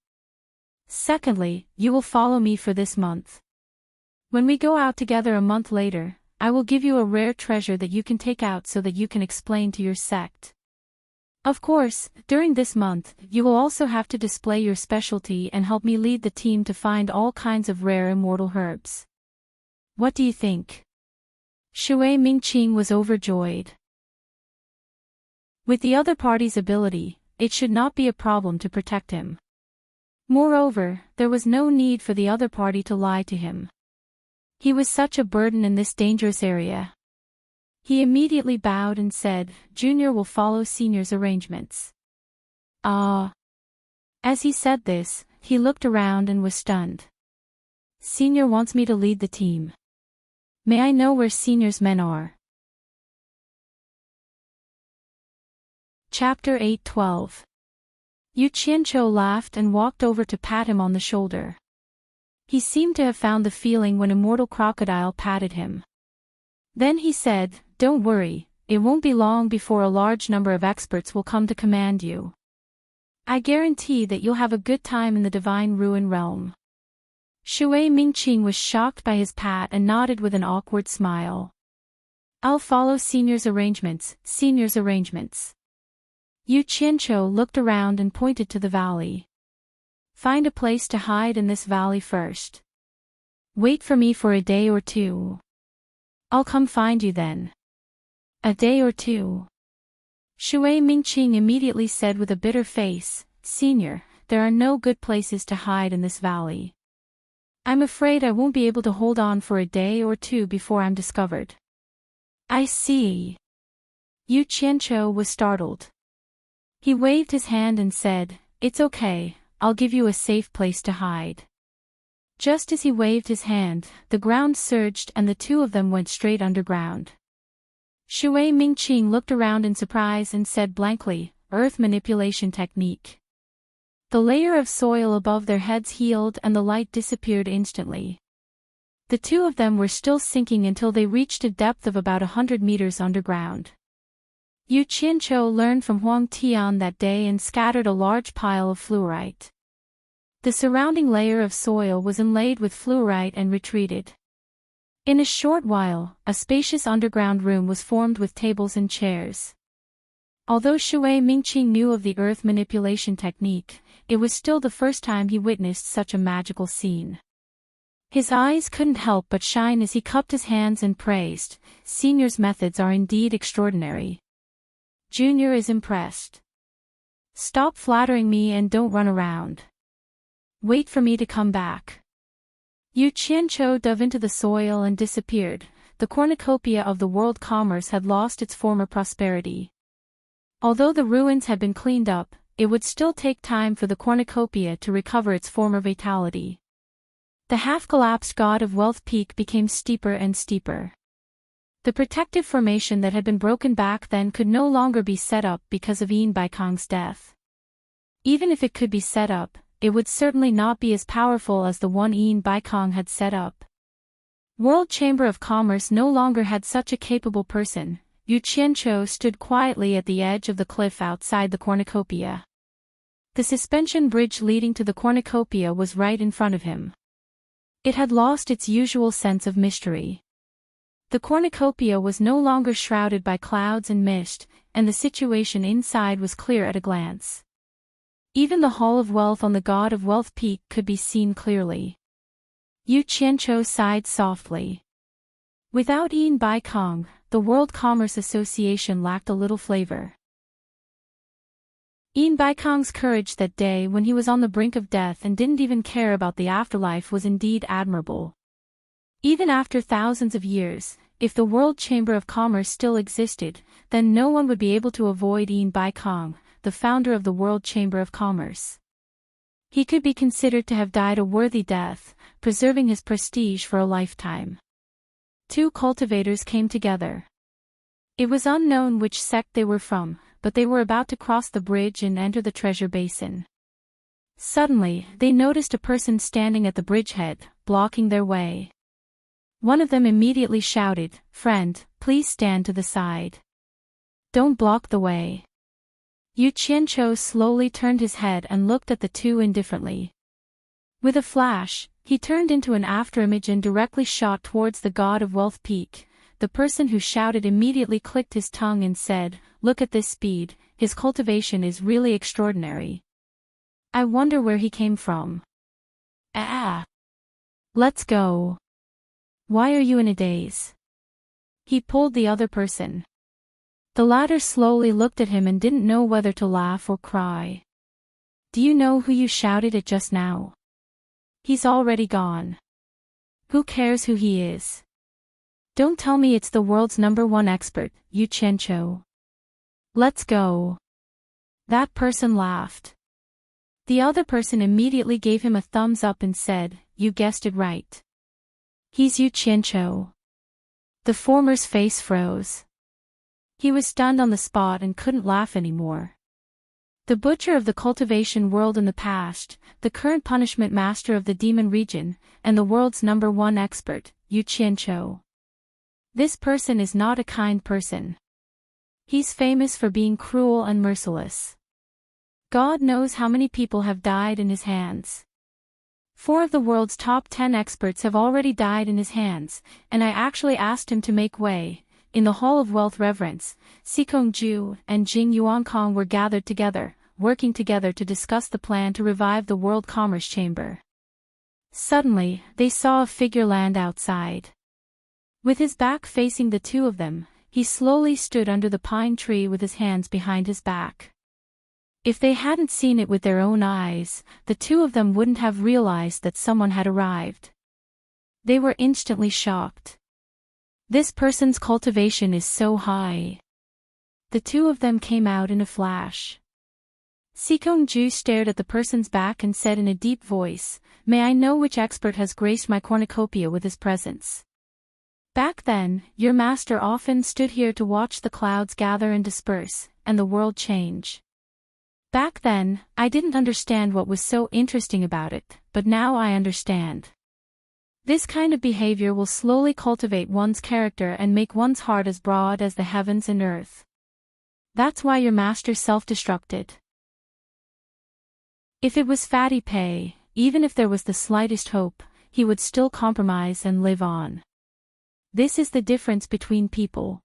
Secondly, you will follow me for this month. When we go out together a month later, I will give you a rare treasure that you can take out so that you can explain to your sect. Of course, during this month, you will also have to display your specialty and help me lead the team to find all kinds of rare immortal herbs. What do you think?" Shui Mingqing was overjoyed. With the other party's ability, it should not be a problem to protect him. Moreover, there was no need for the other party to lie to him. He was such a burden in this dangerous area. He immediately bowed and said, Junior will follow Senior's arrangements. Ah. As he said this, he looked around and was stunned. Senior wants me to lead the team. May I know where Senior's men are? Chapter 8:12. Yu Qianqiu laughed and walked over to pat him on the shoulder. He seemed to have found the feeling when Immortal Crocodile patted him. Then he said, Don't worry, it won't be long before a large number of experts will come to command you. I guarantee that you'll have a good time in the Divine Ruin Realm. Shui Mingqing was shocked by his pat and nodded with an awkward smile. I'll follow Senior's arrangements, Senior's arrangements. Yu Qianqiu looked around and pointed to the valley. Find a place to hide in this valley first. Wait for me for a day or two. I'll come find you then. A day or two. Shui Mingqing immediately said with a bitter face, Senior, there are no good places to hide in this valley. I'm afraid I won't be able to hold on for a day or two before I'm discovered. I see. Yu Qianqiu was startled. He waved his hand and said, It's okay, I'll give you a safe place to hide. Just as he waved his hand, the ground surged and the two of them went straight underground. Shui Mingqing looked around in surprise and said blankly, Earth manipulation technique. The layer of soil above their heads healed and the light disappeared instantly. The two of them were still sinking until they reached a depth of about 100 meters underground. Yu Qianqiu learned from Huang Tian that day and scattered a large pile of fluorite. The surrounding layer of soil was inlaid with fluorite and retreated. In a short while, a spacious underground room was formed with tables and chairs. Although Shui Mingqing knew of the earth manipulation technique, it was still the first time he witnessed such a magical scene. His eyes couldn't help but shine as he cupped his hands and praised, Senior's methods are indeed extraordinary. Junior is impressed. Stop flattering me and don't run around. Wait for me to come back. Yu Qianqiu dove into the soil and disappeared. The cornucopia of the world commerce had lost its former prosperity. Although the ruins had been cleaned up, it would still take time for the cornucopia to recover its former vitality. The half-collapsed god of wealth peak became steeper and steeper. The protective formation that had been broken back then could no longer be set up because of Yin Baikong's death. Even if it could be set up, it would certainly not be as powerful as the one Yin Baikong had set up. World Chamber of Commerce no longer had such a capable person. Yu Qianqiu stood quietly at the edge of the cliff outside the cornucopia. The suspension bridge leading to the cornucopia was right in front of him. It had lost its usual sense of mystery. The cornucopia was no longer shrouded by clouds and mist, and the situation inside was clear at a glance. Even the Hall of Wealth on the God of Wealth Peak could be seen clearly. Yu Qianqiu sighed softly. Without Yin Baikong, the World Commerce Association lacked a little flavor. Yin Baikong's courage that day when he was on the brink of death and didn't even care about the afterlife was indeed admirable. Even after thousands of years, if the World Chamber of Commerce still existed, then no one would be able to avoid Yin Baikong, the founder of the World Chamber of Commerce. He could be considered to have died a worthy death, preserving his prestige for a lifetime. Two cultivators came together. It was unknown which sect they were from, but they were about to cross the bridge and enter the treasure basin. Suddenly, they noticed a person standing at the bridgehead, blocking their way. One of them immediately shouted, "Friend, please stand to the side. Don't block the way." Yu Qianqiu slowly turned his head and looked at the two indifferently. With a flash, he turned into an afterimage and directly shot towards the God of Wealth Peak. The person who shouted immediately clicked his tongue and said, "Look at this speed, his cultivation is really extraordinary. I wonder where he came from. Let's go. Why are you in a daze?" He pulled the other person. The latter slowly looked at him and didn't know whether to laugh or cry. "Do you know who you shouted at just now? He's already gone. Who cares who he is? Don't tell me it's the world's #1 expert, Yu Qianqiu. Let's go. That person laughed. The other person immediately gave him a thumbs up and said, you guessed it right. He's Yu Qianqiu. The former's face froze. He was stunned on the spot and couldn't laugh anymore. The butcher of the cultivation world in the past, the current punishment master of the demon region, and the world's #1 expert, Yu Qianqiu. This person is not a kind person. He's famous for being cruel and merciless. God knows how many people have died in his hands. 4 of the world's top 10 experts have already died in his hands, and I actually asked him to make way. In the Hall of Wealth Reverence, Sikongju and Jing Yuankong were gathered together, working together to discuss the plan to revive the World Commerce Chamber. Suddenly, they saw a figure land outside. With his back facing the two of them, he slowly stood under the pine tree with his hands behind his back. If they hadn't seen it with their own eyes, the two of them wouldn't have realized that someone had arrived. They were instantly shocked. This person's cultivation is so high. The two of them came out in a flash. Sikongju stared at the person's back and said in a deep voice, "May I know which expert has graced my cornucopia with his presence?" Back then, your master often stood here to watch the clouds gather and disperse, and the world change. Back then, I didn't understand what was so interesting about it, but now I understand. This kind of behavior will slowly cultivate one's character and make one's heart as broad as the heavens and earth. That's why your master self-destructed. If it was Fatty Pei, even if there was the slightest hope, he would still compromise and live on. This is the difference between people.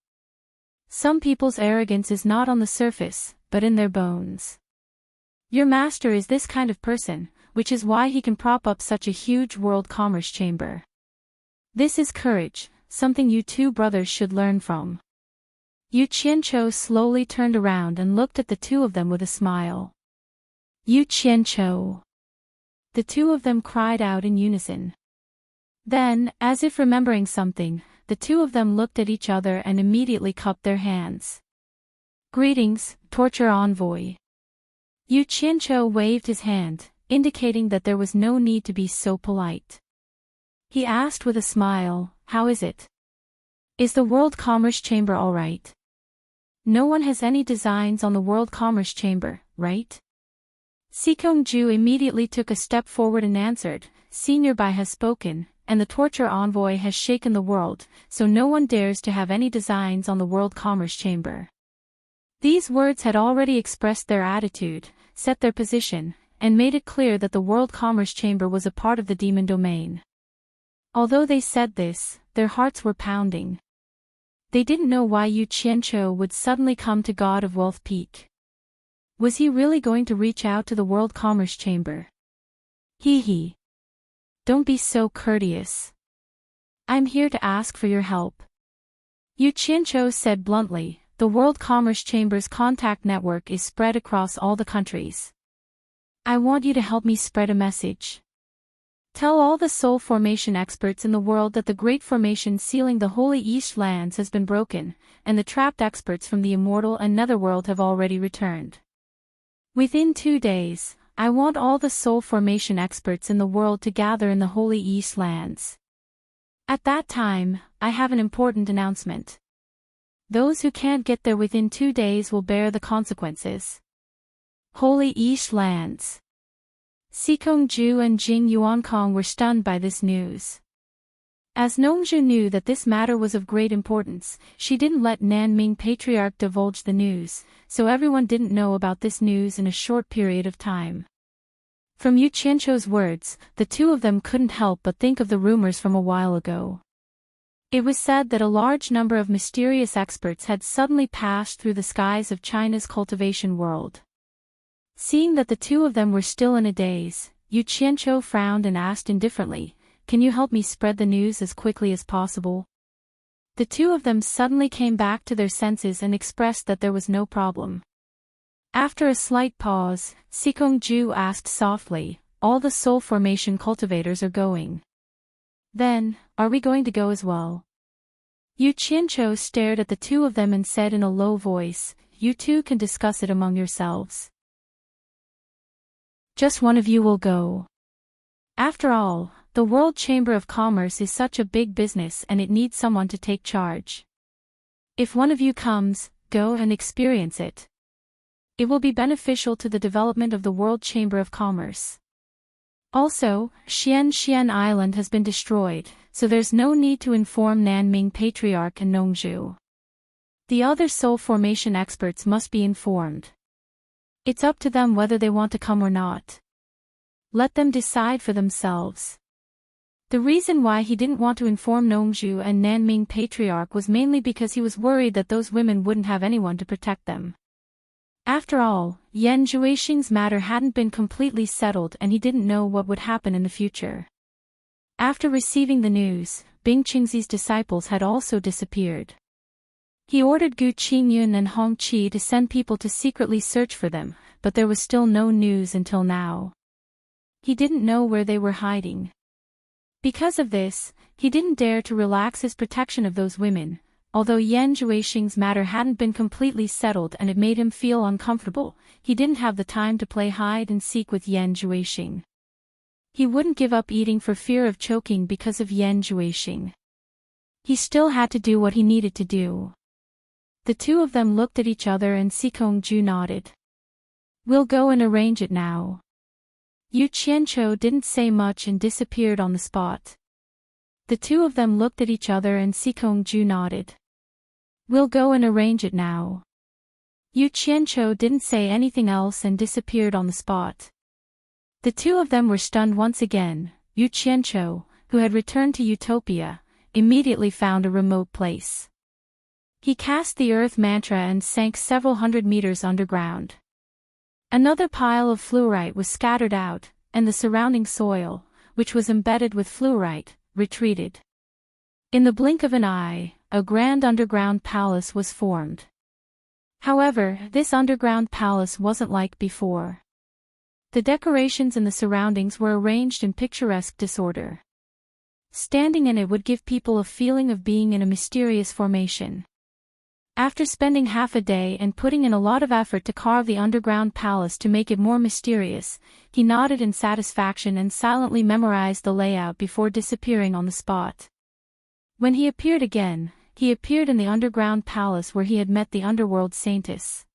Some people's arrogance is not on the surface, but in their bones. Your master is this kind of person, which is why he can prop up such a huge world commerce chamber. This is courage, something you two brothers should learn from. Yu Qianqiu slowly turned around and looked at the two of them with a smile. Yu Qianqiu. The two of them cried out in unison. Then, as if remembering something, the two of them looked at each other and immediately cupped their hands. Greetings, torture envoy. Yu Qianqiu waved his hand, indicating that there was no need to be so polite. He asked with a smile, "How is it? Is the World Commerce Chamber all right? No one has any designs on the World Commerce Chamber, right?" Sikongju immediately took a step forward and answered, "Senior Bai has spoken, and the torture envoy has shaken the world, so no one dares to have any designs on the World Commerce Chamber." These words had already expressed their attitude, set their position, and made it clear that the World Commerce Chamber was a part of the demon domain. Although they said this, their hearts were pounding. They didn't know why Yu Qianqiu would suddenly come to God of Wealth Peak. Was he really going to reach out to the World Commerce Chamber? Hee. Don't be so courteous. I'm here to ask for your help. Yu Qianqiu said bluntly, the World Commerce Chamber's contact network is spread across all the countries. I want you to help me spread a message. Tell all the soul formation experts in the world that the great formation sealing the Holy East lands has been broken, and the trapped experts from the immortal and netherworld have already returned. Within 2 days, I want all the soul formation experts in the world to gather in the Holy East lands. At that time, I have an important announcement. Those who can't get there within 2 days will bear the consequences. Holy East lands. Sikongju and Jing Yuankong were stunned by this news. As Nongzhu knew that this matter was of great importance, she didn't let Nanming Patriarch divulge the news, so everyone didn't know about this news in a short period of time. From Yu Qianqiu's words, the two of them couldn't help but think of the rumors from a while ago. It was said that a large number of mysterious experts had suddenly passed through the skies of China's cultivation world. Seeing that the two of them were still in a daze, Yu Qianqiu frowned and asked indifferently, "Can you help me spread the news as quickly as possible?" The two of them suddenly came back to their senses and expressed that there was no problem. After a slight pause, Sikongju asked softly, "All the soul formation cultivators are going. Then, are we going to go as well?" Yu Qianqiu stared at the two of them and said in a low voice, "You two can discuss it among yourselves. Just one of you will go. After all, the World Chamber of Commerce is such a big business and it needs someone to take charge. If one of you comes, go and experience it. It will be beneficial to the development of the World Chamber of Commerce. Also, Xian Island has been destroyed, so there's no need to inform Nanming Patriarch and Nongzhu. The other soul formation experts must be informed. It's up to them whether they want to come or not. Let them decide for themselves." The reason why he didn't want to inform Nongzhu and Nanming Patriarch was mainly because he was worried that those women wouldn't have anyone to protect them. After all, Yan Zhuixing's matter hadn't been completely settled and he didn't know what would happen in the future. After receiving the news, Bing Qingzi's disciples had also disappeared. He ordered Gu Qingyun and Hong Qi to send people to secretly search for them, but there was still no news until now. He didn't know where they were hiding. Because of this, he didn't dare to relax his protection of those women. Although Yan Zhuixing's matter hadn't been completely settled and it made him feel uncomfortable, he didn't have the time to play hide and seek with Yan Zhuixing. He wouldn't give up eating for fear of choking because of Yan Zhuixing. He still had to do what he needed to do. The two of them looked at each other and Sikongju nodded. "We'll go and arrange it now." Yu Qianqiu didn't say much and disappeared on the spot. The two of them looked at each other and Sikongju nodded. "We'll go and arrange it now." Yu Qianqiu didn't say anything else and disappeared on the spot. The two of them were stunned once again. Yu Qianqiu, who had returned to Utopia, immediately found a remote place. He cast the earth mantra and sank several hundred meters underground. Another pile of fluorite was scattered out, and the surrounding soil, which was embedded with fluorite, retreated. In the blink of an eye, a grand underground palace was formed. However, this underground palace wasn't like before. The decorations and the surroundings were arranged in picturesque disorder. Standing in it would give people a feeling of being in a mysterious formation. After spending half a day and putting in a lot of effort to carve the underground palace to make it more mysterious, he nodded in satisfaction and silently memorized the layout before disappearing on the spot. When he appeared again, he appeared in the underground palace where he had met the underworld saintess.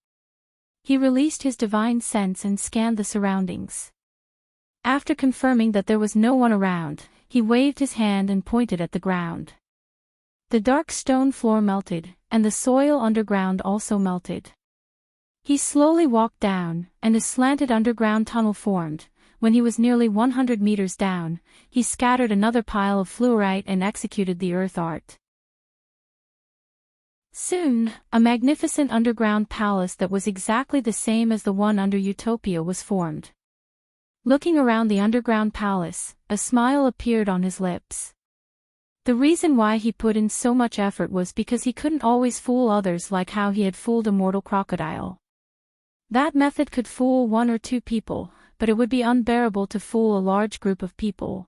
He released his divine sense and scanned the surroundings. After confirming that there was no one around, he waved his hand and pointed at the ground. The dark stone floor melted, and the soil underground also melted. He slowly walked down, and a slanted underground tunnel formed. When he was nearly 100 meters down, he scattered another pile of fluorite and executed the earth art. Soon, a magnificent underground palace that was exactly the same as the one under Utopia was formed. Looking around the underground palace, a smile appeared on his lips. The reason why he put in so much effort was because he couldn't always fool others like how he had fooled a mortal crocodile. That method could fool one or two people, but it would be unbearable to fool a large group of people.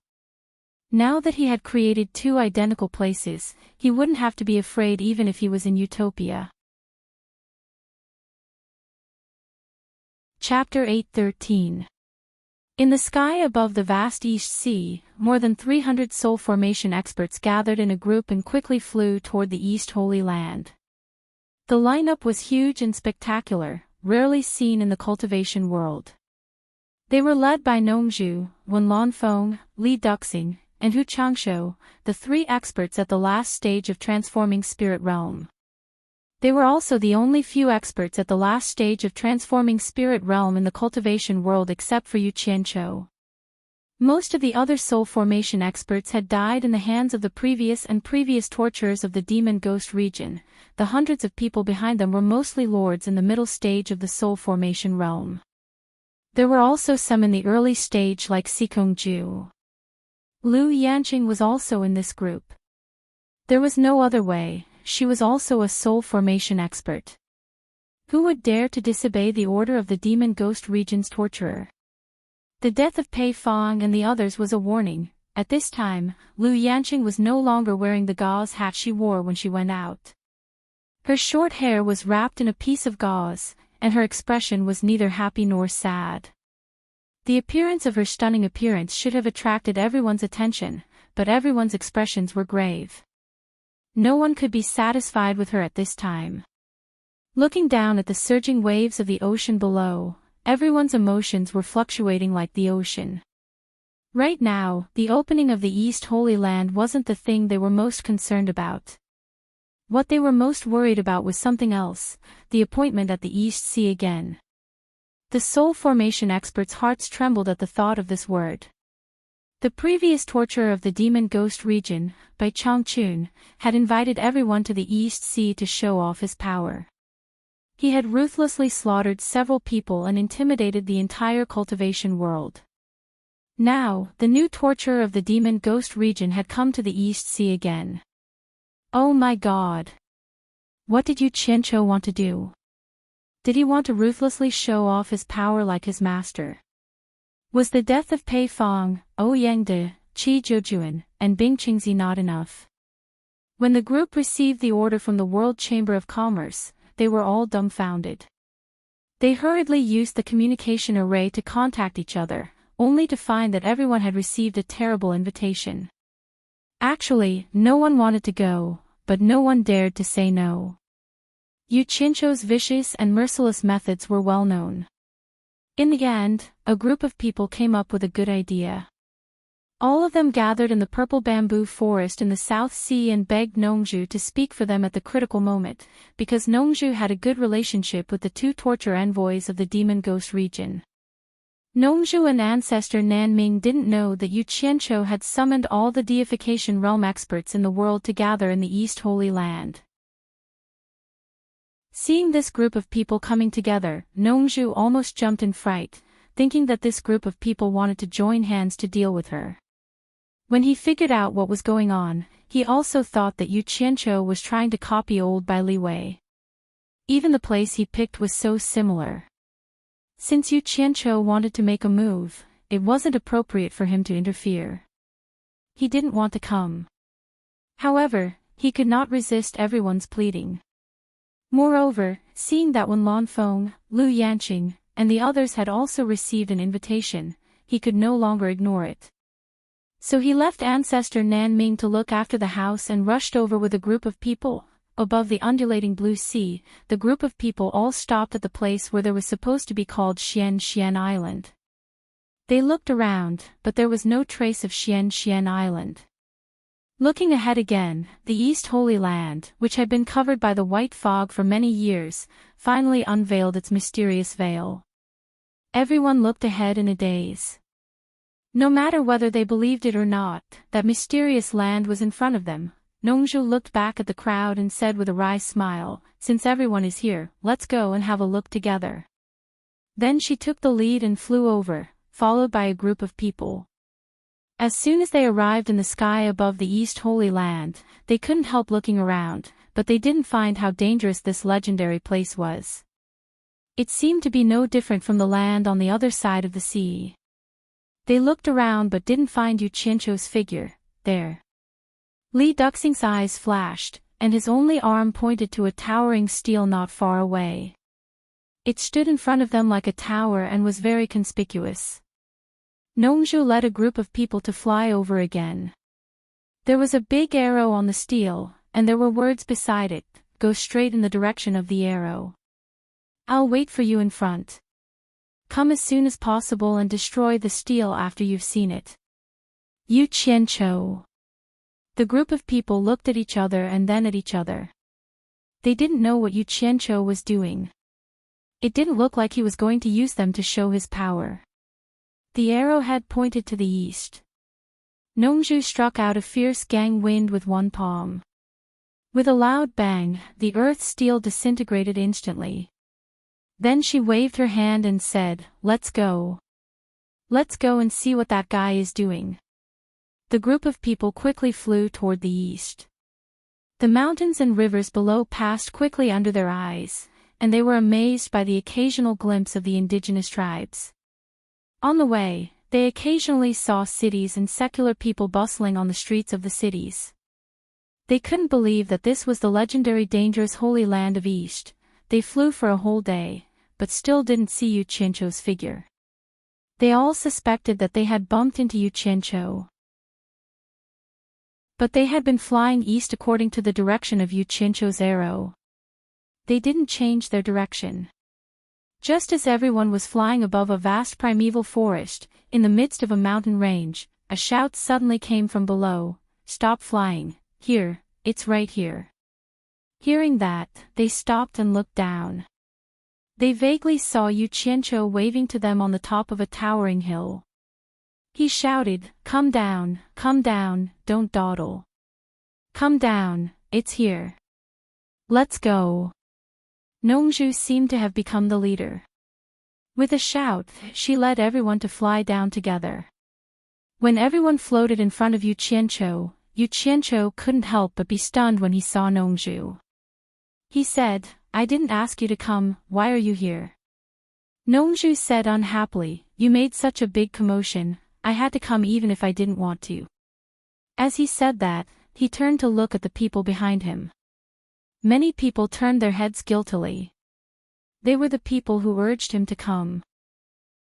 Now that he had created two identical places, he wouldn't have to be afraid even if he was in Utopia. Chapter 8:13. In the sky above the vast East Sea, more than 300 soul formation experts gathered in a group and quickly flew toward the East Holy Land. The lineup was huge and spectacular, rarely seen in the cultivation world. They were led by Nongzhu, Wen Lanfeng, Li Duxing, and Hu Changshou, the three experts at the last stage of transforming spirit realm. They were also the only few experts at the last stage of transforming spirit realm in the cultivation world except for Yu Qianqiu. Most of the other soul formation experts had died in the hands of the previous torturers of the demon ghost region. The hundreds of people behind them were mostly lords in the middle stage of the soul formation realm. There were also some in the early stage like Sikongju. Lu Yanqing was also in this group. There was no other way. She was also a soul formation expert. Who would dare to disobey the order of the demon ghost region's torturer? The death of Pei Fang and the others was a warning, At this time, Lu Yanqing was no longer wearing the gauze hat she wore when she went out. Her short hair was wrapped in a piece of gauze, and her expression was neither happy nor sad. The appearance of her stunning appearance should have attracted everyone's attention, but everyone's expressions were grave. No one could be satisfied with her at this time. Looking down at the surging waves of the ocean below, everyone's emotions were fluctuating like the ocean. Right now, the opening of the East Holy Land wasn't the thing they were most concerned about. What they were most worried about was something else, the appointment at the East Sea again. The soul formation experts' hearts trembled at the thought of this word. The previous torturer of the demon ghost region, Bai Changchun, had invited everyone to the East Sea to show off his power. He had ruthlessly slaughtered several people and intimidated the entire cultivation world. Now, the new torturer of the demon ghost region had come to the East Sea again. Oh my God! What did Yu Qianqiu want to do? Did he want to ruthlessly show off his power like his master? Was the death of Pei Fong, Ouyangde, Qi Zhoujuan, and Bing Qingzi not enough? When the group received the order from the World Chamber of Commerce, they were all dumbfounded. They hurriedly used the communication array to contact each other, only to find that everyone had received a terrible invitation. Actually, no one wanted to go, but no one dared to say no. Yu Qianqiu's vicious and merciless methods were well known. In the end, a group of people came up with a good idea. All of them gathered in the purple bamboo forest in the South Sea and begged Nongzhu to speak for them at the critical moment, because Nongzhu had a good relationship with the two torture envoys of the demon ghost region. Nongzhu and ancestor Nanming didn't know that Yu Qianqiu had summoned all the deification realm experts in the world to gather in the East Holy Land. Seeing this group of people coming together, Nongzhu almost jumped in fright, thinking that this group of people wanted to join hands to deal with her. When he figured out what was going on, he also thought that Yu Qianqiu was trying to copy old Bai Li Wei. Even the place he picked was so similar. Since Yu Qianqiu wanted to make a move, it wasn't appropriate for him to interfere. He didn't want to come. However, he could not resist everyone's pleading. Moreover, seeing that Wen Lanfeng, Lu Yanqing, and the others had also received an invitation, he could no longer ignore it. So he left ancestor Nanming to look after the house and rushed over with a group of people. Above the undulating blue sea, the group of people all stopped at the place where there was supposed to be called Xian Island. They looked around, but there was no trace of Xian Island. Looking ahead again, the East Holy Land, which had been covered by the white fog for many years, finally unveiled its mysterious veil. Everyone looked ahead in a daze. No matter whether they believed it or not, that mysterious land was in front of them. Nongzhu looked back at the crowd and said with a wry smile, "Since everyone is here, let's go and have a look together." Then she took the lead and flew over, followed by a group of people. As soon as they arrived in the sky above the East Holy Land, they couldn't help looking around, but they didn't find how dangerous this legendary place was. It seemed to be no different from the land on the other side of the sea. They looked around but didn't find Yu Qianqiu's figure there. Li Duxing's eyes flashed, and his only arm pointed to a towering stele not far away. It stood in front of them like a tower and was very conspicuous. Nongzhu led a group of people to fly over again. There was a big arrow on the stele, and there were words beside it, "Go straight in the direction of the arrow. I'll wait for you in front. Come as soon as possible and destroy the stele after you've seen it. Yu Qianqiu." The group of people looked at each other and then at each other. They didn't know what Yu Qianqiu was doing. It didn't look like he was going to use them to show his power. The arrowhead pointed to the east. Nongzhu struck out a fierce gang wind with one palm. With a loud bang, the earth stele disintegrated instantly. Then she waved her hand and said, "Let's go. Let's go and see what that guy is doing." The group of people quickly flew toward the east. The mountains and rivers below passed quickly under their eyes, and they were amazed by the occasional glimpse of the indigenous tribes. On the way, They occasionally saw cities and secular people bustling on the streets of the cities. They couldn't believe that this was the legendary dangerous Holy Land of East. They flew for a whole day, but still didn't see Yuchencho's figure. They all suspected that they had bumped into Yuchencho. But they had been flying east according to the direction of Yuchencho's arrow. They didn't change their direction. Just as everyone was flying above a vast primeval forest, in the midst of a mountain range, a shout suddenly came from below, "Stop flying, here, it's right here." Hearing that, they stopped and looked down. They vaguely saw Yuchencho waving to them on the top of a towering hill. He shouted, come down, don't dawdle. Come down, it's here. Let's go." Nongju seemed to have become the leader. With a shout, she led everyone to fly down together. When everyone floated in front of Yuchencho, Yuchencho couldn't help but be stunned when he saw Nongju. He said, "I didn't ask you to come, why are you here?" Nongju said unhappily, "You made such a big commotion, I had to come even if I didn't want to." As he said that, he turned to look at the people behind him. Many people turned their heads guiltily. They were the people who urged him to come.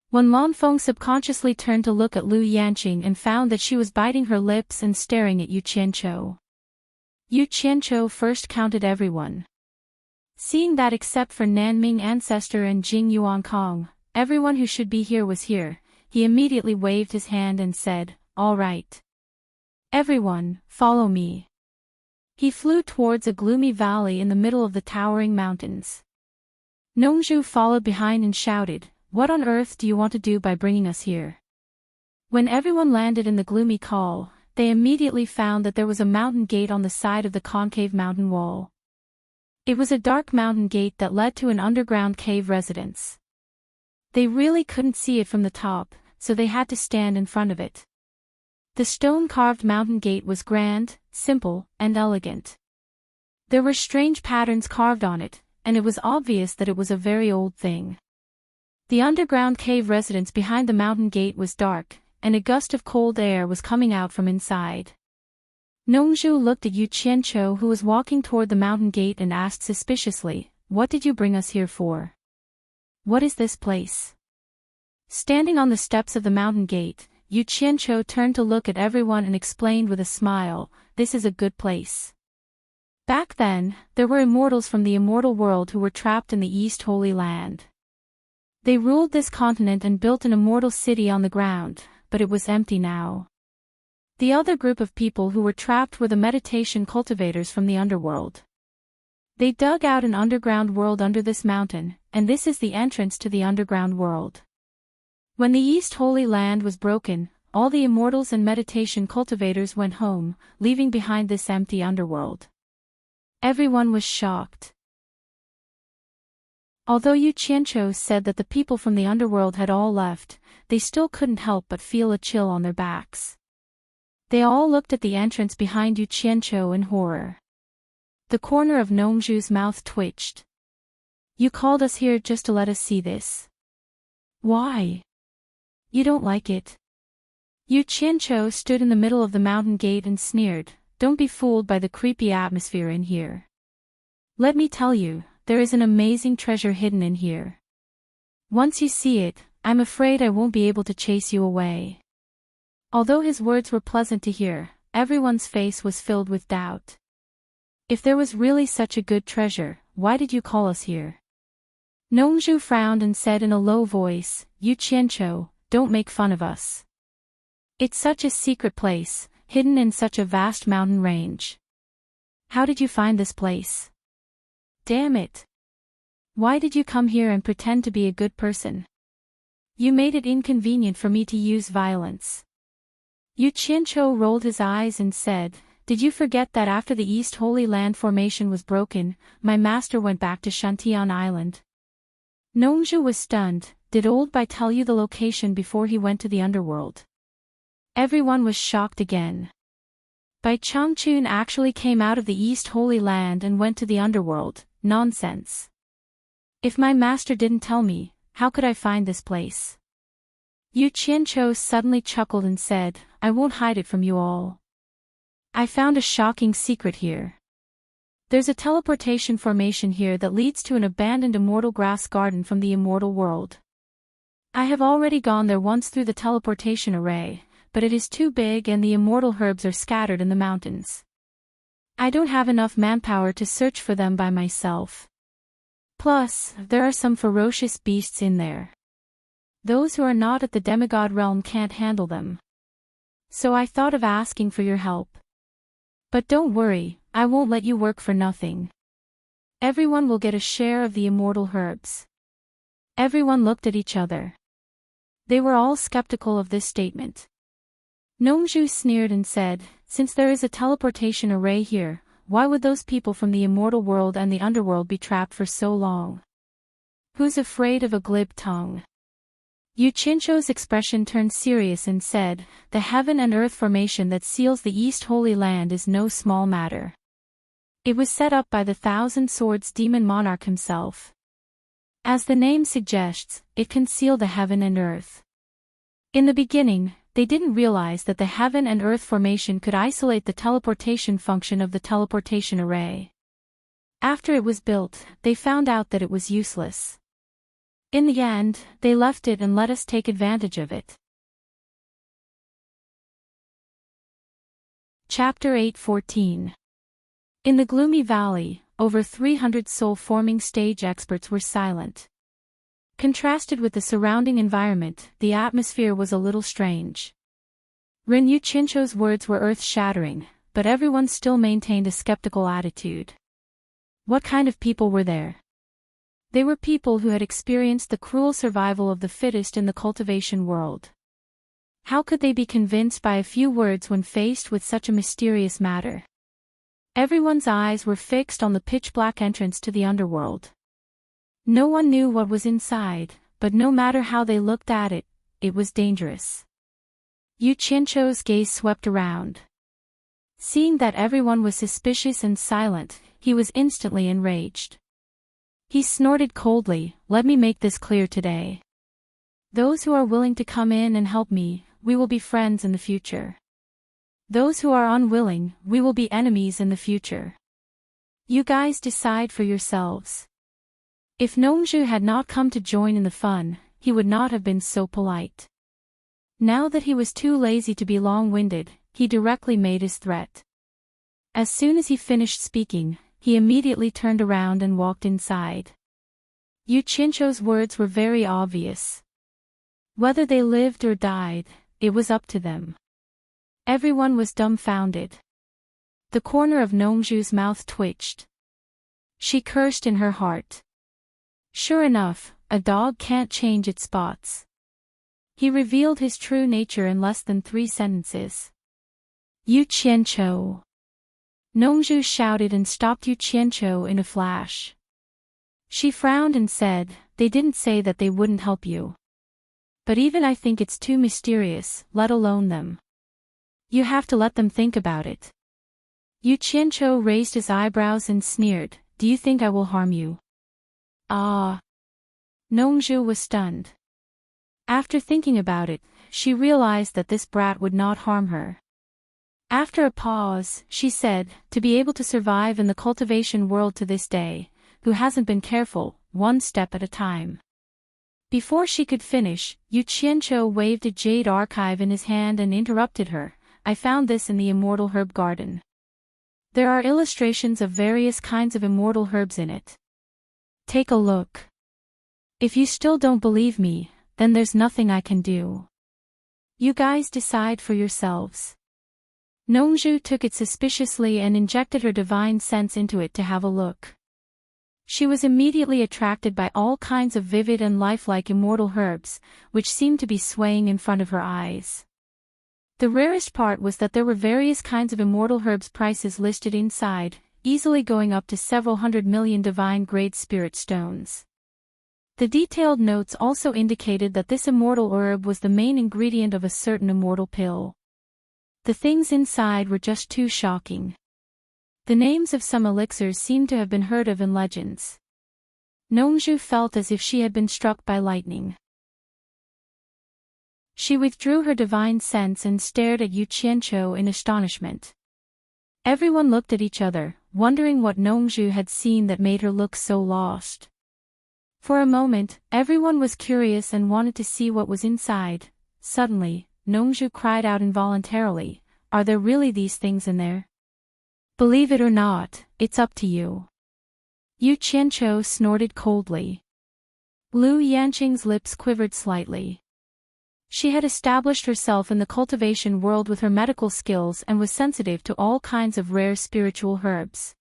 When Lanfeng subconsciously turned to look at Lu Yanqing and found that she was biting her lips and staring at Yuchencho. Yuchencho first counted everyone. Seeing that except for Nanming Ancestor and Jing Yuankong, everyone who should be here was here, he immediately waved his hand and said, "All right. Everyone, follow me." He flew towards a gloomy valley in the middle of the towering mountains. Nongju followed behind and shouted, "What on earth do you want to do by bringing us here?" When everyone landed in the gloomy call, they immediately found that there was a mountain gate on the side of the concave mountain wall. It was a dark mountain gate that led to an underground cave residence. They really couldn't see it from the top, so they had to stand in front of it. The stone-carved mountain gate was grand, simple, and elegant. There were strange patterns carved on it, and it was obvious that it was a very old thing. The underground cave residence behind the mountain gate was dark, and a gust of cold air was coming out from inside. Nongju looked at Yuchencho who was walking toward the mountain gate and asked suspiciously, "What did you bring us here for? What is this place?" Standing on the steps of the mountain gate, Yuchencho turned to look at everyone and explained with a smile, "This is a good place." Back then, there were immortals from the immortal world who were trapped in the East Holy Land. They ruled this continent and built an immortal city on the ground, but it was empty now. The other group of people who were trapped were the meditation cultivators from the underworld. They dug out an underground world under this mountain, and this is the entrance to the underground world. When the East Holy Land was broken, all the immortals and meditation cultivators went home, leaving behind this empty underworld. Everyone was shocked. Although Yuchencho said that the people from the underworld had all left, they still couldn't help but feel a chill on their backs. They all looked at the entrance behind Yuchencho in horror. The corner of Nongju's mouth twitched. "You called us here just to let us see this? Why? You don't like it?" Yuchencho stood in the middle of the mountain gate and sneered, "Don't be fooled by the creepy atmosphere in here. Let me tell you, there is an amazing treasure hidden in here. Once you see it, I'm afraid I won't be able to chase you away." Although his words were pleasant to hear, everyone's face was filled with doubt. If there was really such a good treasure, why did you call us here? Nongju frowned and said in a low voice, "Yuchencho, don't make fun of us. It's such a secret place, hidden in such a vast mountain range. How did you find this place? Damn it. Why did you come here and pretend to be a good person? You made it inconvenient for me to use violence." Yuchencho rolled his eyes and said, "Did you forget that after the East Holy Land formation was broken, my master went back to Shantian Island?" Nongju was stunned. "Did Old Bai tell you the location before he went to the underworld?" Everyone was shocked again. Bai Changchun actually came out of the East Holy Land and went to the underworld. Nonsense. If my master didn't tell me, how could I find this place? Yu Qianqiu suddenly chuckled and said, I won't hide it from you all. I found a shocking secret here. There's a teleportation formation here that leads to an abandoned immortal grass garden from the immortal world. I have already gone there once through the teleportation array, but it is too big and the immortal herbs are scattered in the mountains. I don't have enough manpower to search for them by myself. Plus, there are some ferocious beasts in there. Those who are not at the demigod realm can't handle them. So I thought of asking for your help. But don't worry, I won't let you work for nothing. Everyone will get a share of the immortal herbs. Everyone looked at each other. They were all skeptical of this statement. Nongzhu sneered and said, since there is a teleportation array here, why would those people from the immortal world and the underworld be trapped for so long? Who's afraid of a glib tongue? Yu Qianqiu's expression turned serious and said, the heaven and earth formation that seals the East Holy Land is no small matter. It was set up by the Thousand Swords demon monarch himself. As the name suggests, it can seal the heaven and earth. In the beginning, they didn't realize that the heaven and earth formation could isolate the teleportation function of the teleportation array. After it was built, they found out that it was useless. In the end, they left it and let us take advantage of it. Chapter 8:14. In the gloomy valley, over 300 soul-forming stage experts were silent. Contrasted with the surrounding environment, the atmosphere was a little strange. Ren Yu Qianqiu's words were earth-shattering, but everyone still maintained a skeptical attitude. What kind of people were there? They were people who had experienced the cruel survival of the fittest in the cultivation world. How could they be convinced by a few words when faced with such a mysterious matter? Everyone's eyes were fixed on the pitch-black entrance to the underworld. No one knew what was inside, but no matter how they looked at it, it was dangerous. Yu Qianqiu's gaze swept around. Seeing that everyone was suspicious and silent, he was instantly enraged. He snorted coldly, let me make this clear today. Those who are willing to come in and help me, we will be friends in the future. Those who are unwilling, we will be enemies in the future. You guys decide for yourselves. If Nongzhu had not come to join in the fun, he would not have been so polite. Now that he was too lazy to be long-winded, he directly made his threat. As soon as he finished speaking, he immediately turned around and walked inside. Yu Qianqiu's words were very obvious. Whether they lived or died, it was up to them. Everyone was dumbfounded. The corner of Nongzhu's mouth twitched. She cursed in her heart. Sure enough, a dog can't change its spots. He revealed his true nature in less than 3 sentences. Yu Qianqiu. Nongzhu shouted and stopped Yu Qianqiu in a flash. She frowned and said, they didn't say that they wouldn't help you. But even I think it's too mysterious, let alone them. You have to let them think about it. Yu Qianqiu raised his eyebrows and sneered, do you think I will harm you? Ah. Nongzhu was stunned. After thinking about it, she realized that this brat would not harm her. After a pause, she said, to be able to survive in the cultivation world to this day, who hasn't been careful, one step at a time. Before she could finish, Yu Qianqiu waved a jade archive in his hand and interrupted her, I found this in the immortal herb garden. There are illustrations of various kinds of immortal herbs in it. Take a look. If you still don't believe me, then there's nothing I can do. You guys decide for yourselves. Nongzhu took it suspiciously and injected her divine sense into it to have a look. She was immediately attracted by all kinds of vivid and lifelike immortal herbs, which seemed to be swaying in front of her eyes. The rarest part was that there were various kinds of immortal herbs prices listed inside, easily going up to several 100 million divine-grade spirit stones. The detailed notes also indicated that this immortal herb was the main ingredient of a certain immortal pill. The things inside were just too shocking. The names of some elixirs seemed to have been heard of in legends. Nongzhu felt as if she had been struck by lightning. She withdrew her divine sense and stared at Yu Qianqiu in astonishment. Everyone looked at each other, wondering what Nongzhu had seen that made her look so lost. For a moment, everyone was curious and wanted to see what was inside. Suddenly, Nongzhu cried out involuntarily, "Are there really these things in there?" "Believe it or not, it's up to you." Yu Qianqiu snorted coldly. Lu Yanqing's lips quivered slightly. She had established herself in the cultivation world with her medical skills and was sensitive to all kinds of rare spiritual herbs.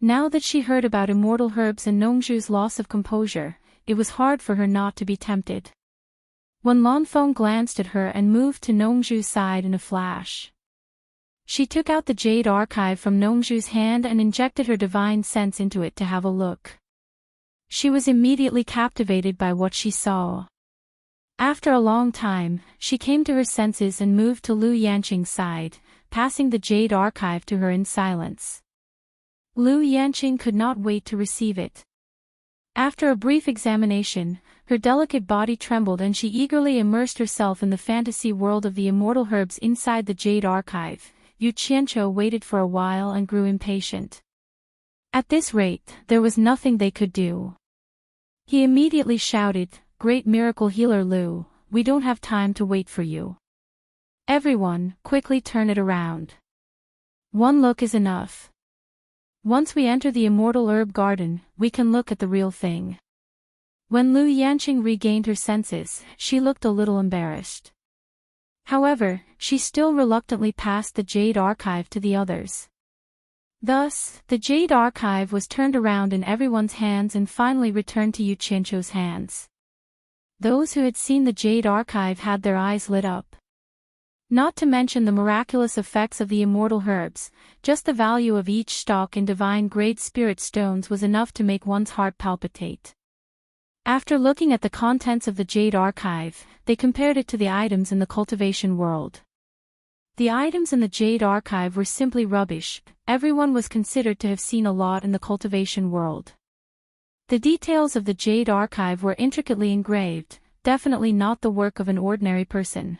Now that she heard about immortal herbs and Nongzhu's loss of composure, it was hard for her not to be tempted. When Lanfeng glanced at her and moved to Nongzhu's side in a flash. She took out the jade archive from Nongzhu's hand and injected her divine sense into it to have a look. She was immediately captivated by what she saw. After a long time, she came to her senses and moved to Lu Yanqing's side, passing the jade archive to her in silence. Lu Yanqing could not wait to receive it. After a brief examination, her delicate body trembled and she eagerly immersed herself in the fantasy world of the immortal herbs inside the jade archive. Yu Qianqiu waited for a while and grew impatient. At this rate, there was nothing they could do. He immediately shouted, "Great miracle healer Lu, we don't have time to wait for you. Everyone, quickly turn it around. One look is enough. Once we enter the immortal herb garden, we can look at the real thing." When Lu Yanqing regained her senses, she looked a little embarrassed. However, she still reluctantly passed the jade archive to the others. Thus, the jade archive was turned around in everyone's hands and finally returned to Yu Qianqiu's hands. Those who had seen the jade archive had their eyes lit up. Not to mention the miraculous effects of the immortal herbs, just the value of each stalk in divine-grade spirit stones was enough to make one's heart palpitate. After looking at the contents of the jade archive, they compared it to the items in the cultivation world. The items in the jade archive were simply rubbish. Everyone was considered to have seen a lot in the cultivation world. The details of the jade archive were intricately engraved, definitely not the work of an ordinary person.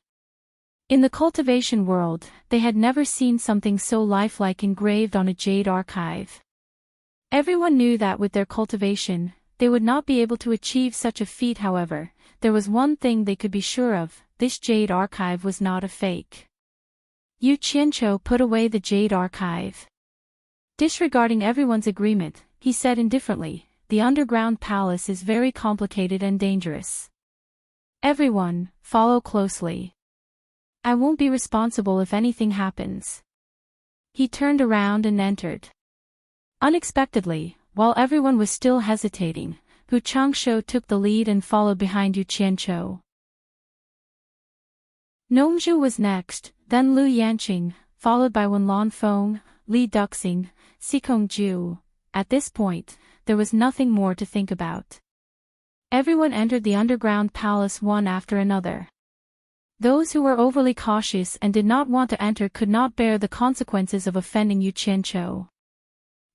In the cultivation world, they had never seen something so lifelike engraved on a jade archive. Everyone knew that with their cultivation, they would not be able to achieve such a feat. However, there was one thing they could be sure of: this jade archive was not a fake. Yu Qianqiu put away the jade archive. Disregarding everyone's agreement, he said indifferently, "The underground palace is very complicated and dangerous. Everyone, follow closely. I won't be responsible if anything happens." He turned around and entered. Unexpectedly, while everyone was still hesitating, Hu Changshou took the lead and followed behind Yu Qianqiu. Nongzhu was next, then Lu Yanqing, followed by Wen Lanfeng, Li Duxing, Sikongju. At this point, there was nothing more to think about. Everyone entered the underground palace one after another. Those who were overly cautious and did not want to enter could not bear the consequences of offending Yu Qianqiu.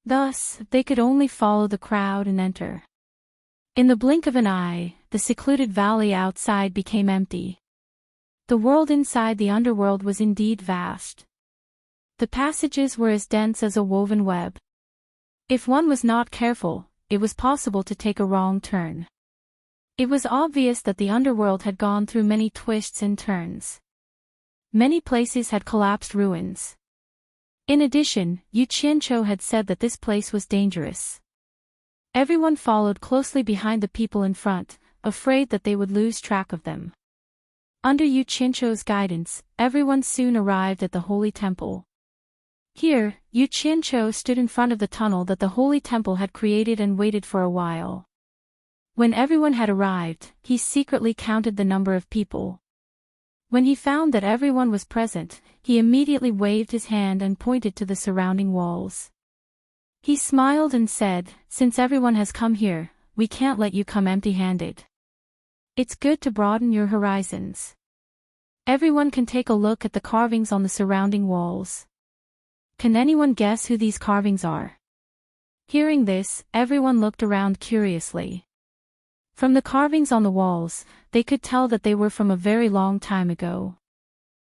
Thus, they could only follow the crowd and enter. In the blink of an eye, the secluded valley outside became empty. The world inside the underworld was indeed vast. The passages were as dense as a woven web. If one was not careful, it was possible to take a wrong turn. It was obvious that the underworld had gone through many twists and turns. Many places had collapsed ruins. In addition, Yu Qianqiu had said that this place was dangerous. Everyone followed closely behind the people in front, afraid that they would lose track of them. Under Yu Qianqiu's guidance, everyone soon arrived at the Holy Temple. Here, Yu Qianqiu stood in front of the tunnel that the Holy Temple had created and waited for a while. When everyone had arrived, he secretly counted the number of people. When he found that everyone was present, he immediately waved his hand and pointed to the surrounding walls. He smiled and said, "Since everyone has come here, we can't let you come empty-handed. It's good to broaden your horizons. Everyone can take a look at the carvings on the surrounding walls. Can anyone guess who these carvings are?" Hearing this, everyone looked around curiously. From the carvings on the walls, they could tell that they were from a very long time ago.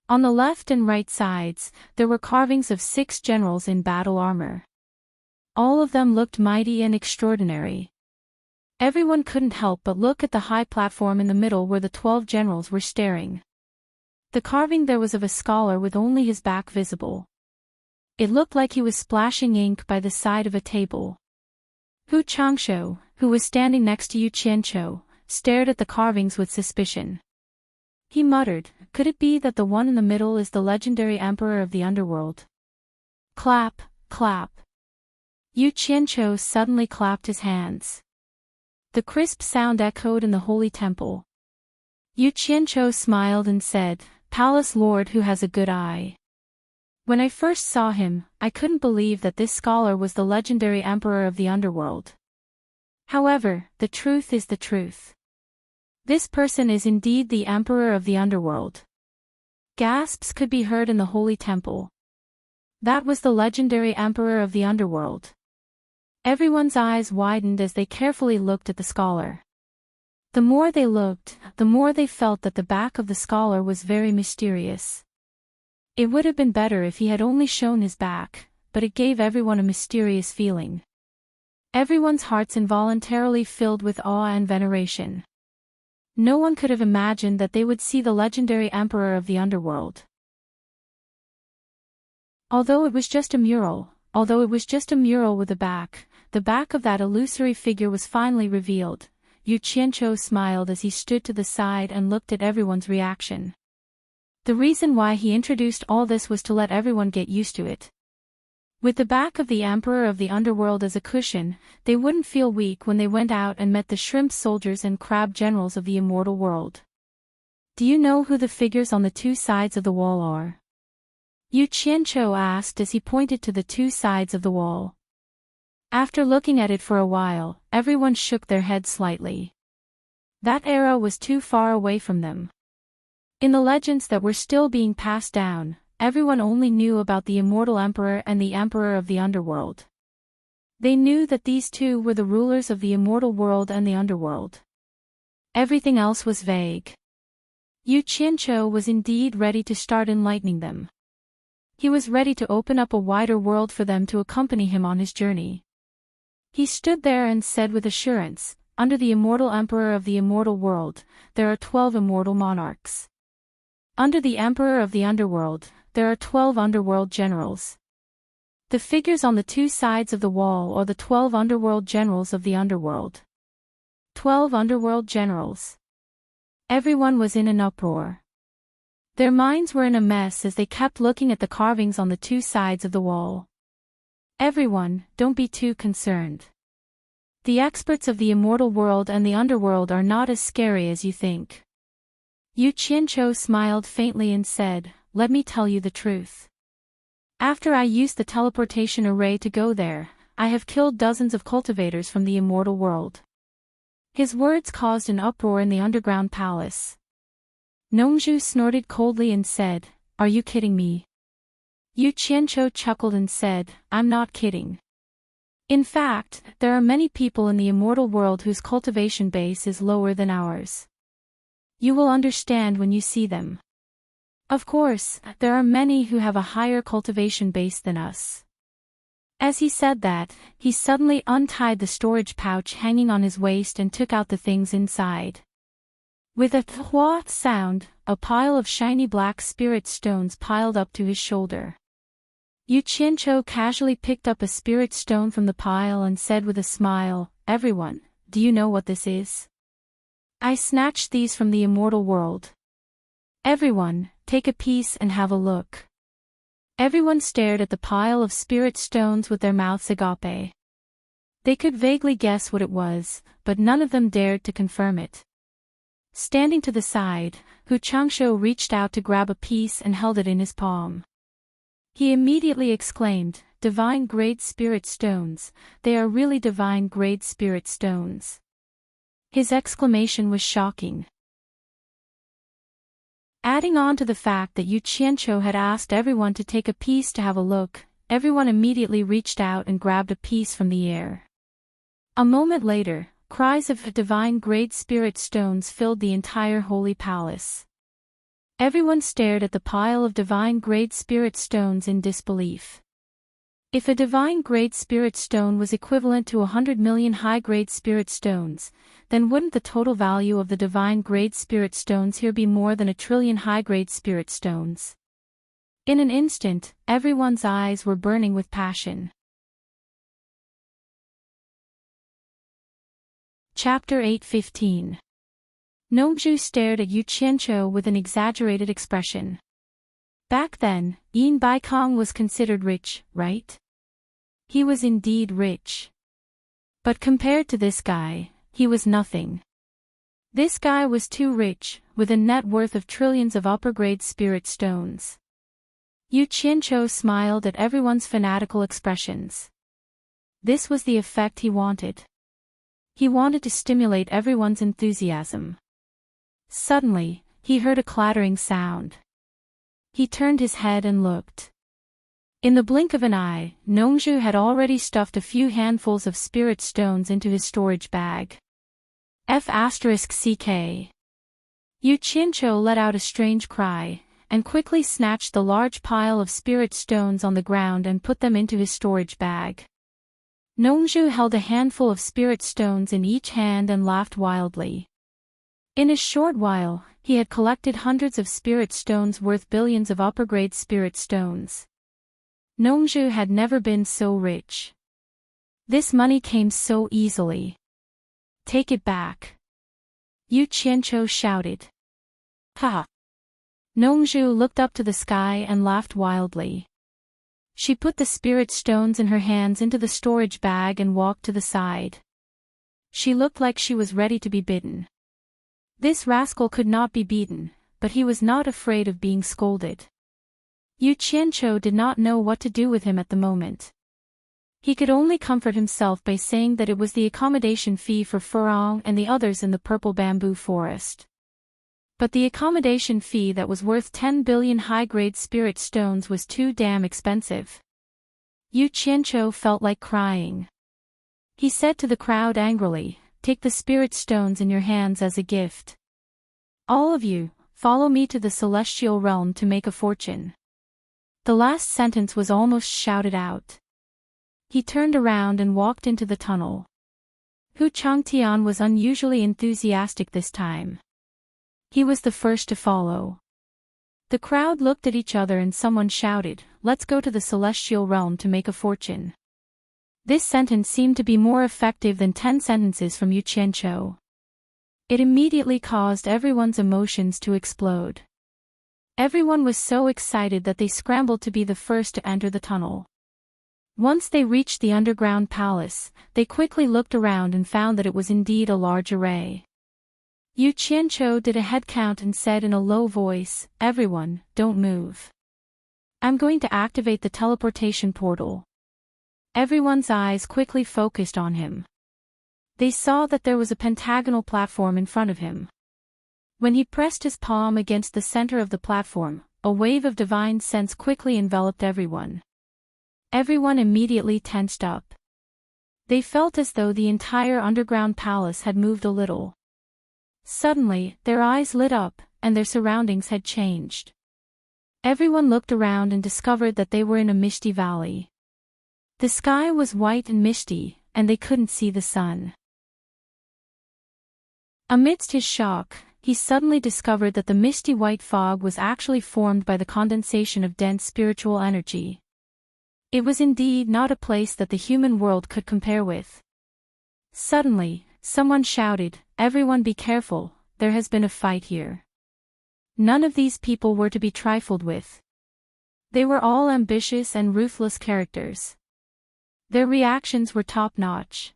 On the left and right sides, there were carvings of 6 generals in battle armor. All of them looked mighty and extraordinary. Everyone couldn't help but look at the high platform in the middle where the 12 generals were staring. The carving there was of a scholar with only his back visible. It looked like he was splashing ink by the side of a table. Hu Changsho, who was standing next to Yu Qianqiu, stared at the carvings with suspicion. He muttered, "Could it be that the one in the middle is the legendary emperor of the underworld?" Clap, clap. Yu Qianqiu suddenly clapped his hands. The crisp sound echoed in the holy temple. Yu Qianqiu smiled and said, "Palace Lord who has a good eye. When I first saw him, I couldn't believe that this scholar was the legendary emperor of the underworld. However, the truth is the truth. This person is indeed the emperor of the underworld." Gasps could be heard in the holy temple. That was the legendary emperor of the underworld. Everyone's eyes widened as they carefully looked at the scholar. The more they looked, the more they felt that the back of the scholar was very mysterious. It would have been better if he had only shown his back, but it gave everyone a mysterious feeling. Everyone's hearts involuntarily filled with awe and veneration. No one could have imagined that they would see the legendary emperor of the underworld. Although it was just a mural with a back, the back of that illusory figure was finally revealed. Yu Qianqiu smiled as he stood to the side and looked at everyone's reaction. The reason why he introduced all this was to let everyone get used to it. With the back of the emperor of the underworld as a cushion, they wouldn't feel weak when they went out and met the shrimp soldiers and crab generals of the immortal world. "Do you know who the figures on the 2 sides of the wall are?" Yu Qianqiu asked as he pointed to the 2 sides of the wall. After looking at it for a while, everyone shook their heads slightly. That era was too far away from them. In the legends that were still being passed down, everyone only knew about the immortal emperor and the emperor of the underworld. They knew that these 2 were the rulers of the immortal world and the underworld. Everything else was vague. Yu Qianqiu was indeed ready to start enlightening them. He was ready to open up a wider world for them to accompany him on his journey. He stood there and said with assurance, "Under the immortal emperor of the immortal world, there are 12 immortal monarchs. Under the emperor of the underworld, there are 12 underworld generals. The figures on the 2 sides of the wall are the 12 underworld generals of the underworld." 12 underworld generals. Everyone was in an uproar. Their minds were in a mess as they kept looking at the carvings on the 2 sides of the wall. "Everyone, don't be too concerned. The experts of the immortal world and the underworld are not as scary as you think." Yu Qianqiu smiled faintly and said, "Let me tell you the truth. After I used the teleportation array to go there, I have killed dozens of cultivators from the immortal world." His words caused an uproar in the underground palace. Nongzhu snorted coldly and said, "Are you kidding me?" Yu Qianqiu chuckled and said, "I'm not kidding. In fact, there are many people in the immortal world whose cultivation base is lower than ours. You will understand when you see them. Of course, there are many who have a higher cultivation base than us." As he said that, he suddenly untied the storage pouch hanging on his waist and took out the things inside. With a thwah sound, a pile of shiny black spirit stones piled up to his shoulder. Yu Qianqiu casually picked up a spirit stone from the pile and said with a smile, "Everyone, do you know what this is? I snatched these from the immortal world. Everyone, take a piece and have a look." Everyone stared at the pile of spirit stones with their mouths agape. They could vaguely guess what it was, but none of them dared to confirm it. Standing to the side, Hu Changshu reached out to grab a piece and held it in his palm. He immediately exclaimed, "Divine grade spirit stones, they are really divine grade spirit stones." His exclamation was shocking. Adding on to the fact that Yu Qianqiu had asked everyone to take a piece to have a look, everyone immediately reached out and grabbed a piece from the air. A moment later, cries of divine grade spirit stones filled the entire holy palace. Everyone stared at the pile of divine grade spirit stones in disbelief. If a divine grade spirit stone was equivalent to 100 million high-grade spirit stones, then wouldn't the total value of the divine grade spirit stones here be more than 1 trillion high-grade spirit stones? In an instant, everyone's eyes were burning with passion. Chapter 8:15. Nongju stared at Yu Qianqiu with an exaggerated expression. Back then, Yin Baikong was considered rich, right? He was indeed rich. But compared to this guy, he was nothing. This guy was too rich, with a net worth of trillions of upper-grade spirit stones. Yu Qianqiu smiled at everyone's fanatical expressions. This was the effect he wanted. He wanted to stimulate everyone's enthusiasm. Suddenly, he heard a clattering sound. He turned his head and looked. In the blink of an eye, Nongju had already stuffed a few handfuls of spirit stones into his storage bag. F***ck. Yu Qianqiu let out a strange cry, and quickly snatched the large pile of spirit stones on the ground and put them into his storage bag. Nongju held a handful of spirit stones in each hand and laughed wildly. In a short while, he had collected hundreds of spirit stones worth billions of upper-grade spirit stones. Nongju had never been so rich. This money came so easily. Take it back. Yu Qianqiu shouted. Ha! Nongju looked up to the sky and laughed wildly. She put the spirit stones in her hands into the storage bag and walked to the side. She looked like she was ready to be bitten. This rascal could not be beaten, but he was not afraid of being scolded. Yu Qianqiu did not know what to do with him at the moment. He could only comfort himself by saying that it was the accommodation fee for Furong and the others in the purple bamboo forest. But the accommodation fee that was worth 10 billion high-grade spirit stones was too damn expensive. Yu Qianqiu felt like crying. He said to the crowd angrily, "Take the spirit stones in your hands as a gift. All of you, follow me to the celestial realm to make a fortune." The last sentence was almost shouted out. He turned around and walked into the tunnel. Hu Changtian was unusually enthusiastic this time. He was the first to follow. The crowd looked at each other and someone shouted, "Let's go to the celestial realm to make a fortune." This sentence seemed to be more effective than 10 sentences from Yu Qianqiu. It immediately caused everyone's emotions to explode. Everyone was so excited that they scrambled to be the first to enter the tunnel. Once they reached the underground palace, they quickly looked around and found that it was indeed a large array. Yu Qianqiu did a head count and said in a low voice, "Everyone, don't move. I'm going to activate the teleportation portal." Everyone's eyes quickly focused on him. They saw that there was a pentagonal platform in front of him. When he pressed his palm against the center of the platform, a wave of divine sense quickly enveloped everyone. Everyone immediately tensed up. They felt as though the entire underground palace had moved a little. Suddenly, their eyes lit up, and their surroundings had changed. Everyone looked around and discovered that they were in a misty valley. The sky was white and misty, and they couldn't see the sun. Amidst his shock, he suddenly discovered that the misty white fog was actually formed by the condensation of dense spiritual energy. It was indeed not a place that the human world could compare with. Suddenly, someone shouted, "Everyone be careful, there has been a fight here." None of these people were to be trifled with. They were all ambitious and ruthless characters. Their reactions were top-notch.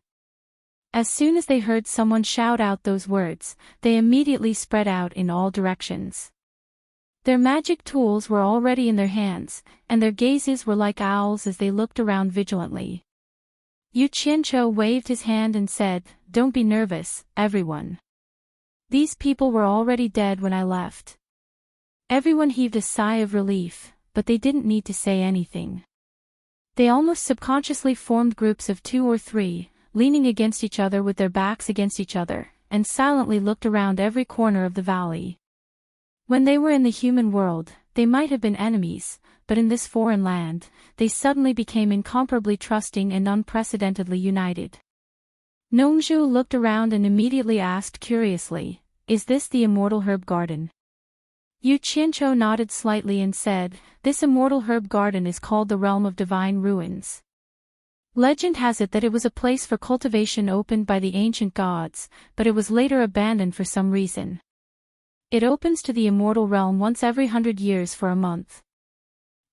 As soon as they heard someone shout out those words, they immediately spread out in all directions. Their magic tools were already in their hands, and their gazes were like owls as they looked around vigilantly. Yu Qianqiu waved his hand and said, "Don't be nervous, everyone. These people were already dead when I left." Everyone heaved a sigh of relief, but they didn't need to say anything. They almost subconsciously formed groups of 2 or 3, leaning against each other with their backs against each other, and silently looked around every corner of the valley. When they were in the human world, they might have been enemies, but in this foreign land, they suddenly became incomparably trusting and unprecedentedly united. Nongju looked around and immediately asked curiously, "Is this the immortal herb garden?" Yu Qianzhou nodded slightly and said, "This immortal herb garden is called the Realm of Divine Ruins. Legend has it that it was a place for cultivation opened by the ancient gods, but it was later abandoned for some reason. It opens to the immortal realm once every 100 years for a month.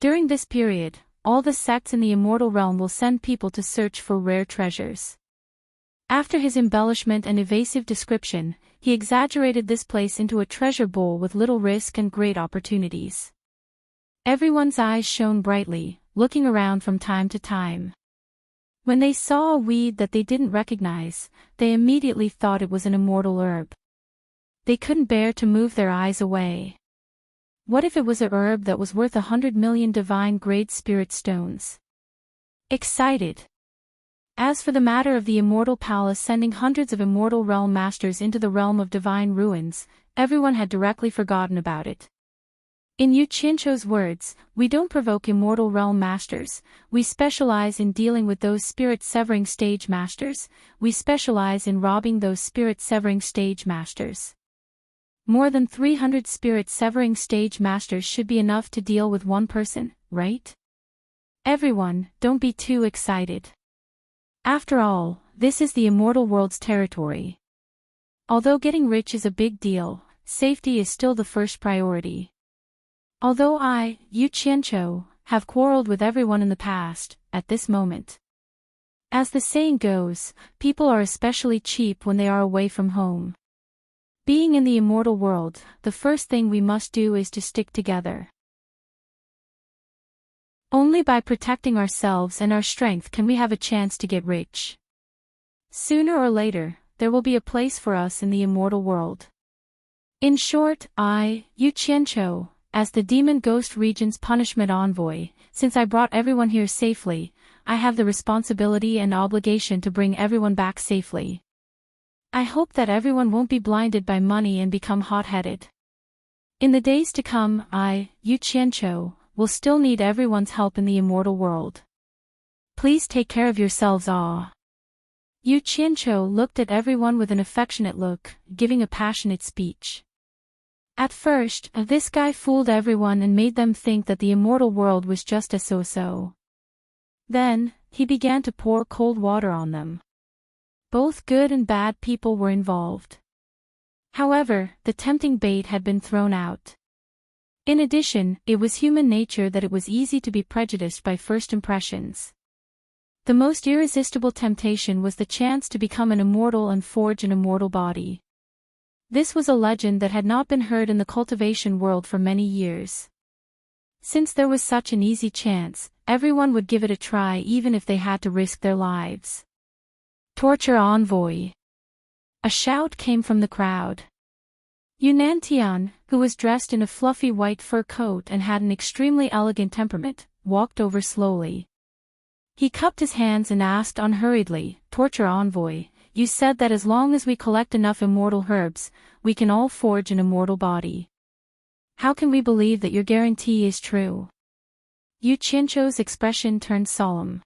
During this period, all the sects in the immortal realm will send people to search for rare treasures." After his embellishment and evasive description, he exaggerated this place into a treasure bowl with little risk and great opportunities. Everyone's eyes shone brightly, looking around from time to time. When they saw a weed that they didn't recognize, they immediately thought it was an immortal herb. They couldn't bear to move their eyes away. What if it was a herb that was worth 100 million divine-grade spirit stones? Excited. As for the matter of the immortal palace sending hundreds of immortal realm masters into the realm of divine ruins, everyone had directly forgotten about it. In Yu Qianzhou's words, "We don't provoke immortal realm masters, we specialize in dealing with those spirit-severing stage masters, we specialize in robbing those spirit-severing stage masters." More than 300 spirit-severing stage masters should be enough to deal with one person, right? Everyone, don't be too excited. After all, this is the immortal world's territory. Although getting rich is a big deal, safety is still the first priority. Although I, Yu Qianzhou, have quarreled with everyone in the past, at this moment. As the saying goes, people are especially cheap when they are away from home. Being in the immortal world, the first thing we must do is to stick together. Only by protecting ourselves and our strength can we have a chance to get rich. Sooner or later, there will be a place for us in the immortal world. In short, I, Yu Qianzhou, as the Demon Ghost Region's punishment envoy, since I brought everyone here safely, I have the responsibility and obligation to bring everyone back safely. I hope that everyone won't be blinded by money and become hot-headed. In the days to come, I, Yu Qianzhou, will still need everyone's help in the immortal world. Please take care of yourselves all. Yu Qianzhou looked at everyone with an affectionate look, giving a passionate speech. At first, this guy fooled everyone and made them think that the immortal world was just a so-so. Then, he began to pour cold water on them. Both good and bad people were involved. However, the tempting bait had been thrown out. In addition, it was human nature that it was easy to be prejudiced by first impressions. The most irresistible temptation was the chance to become an immortal and forge an immortal body. This was a legend that had not been heard in the cultivation world for many years. Since there was such an easy chance, everyone would give it a try even if they had to risk their lives. Torture envoy. A shout came from the crowd. Yunantian, who was dressed in a fluffy white fur coat and had an extremely elegant temperament, walked over slowly. He cupped his hands and asked unhurriedly, "Torture envoy, you said that as long as we collect enough immortal herbs, we can all forge an immortal body. How can we believe that your guarantee is true?" Yu Qianzhou's expression turned solemn.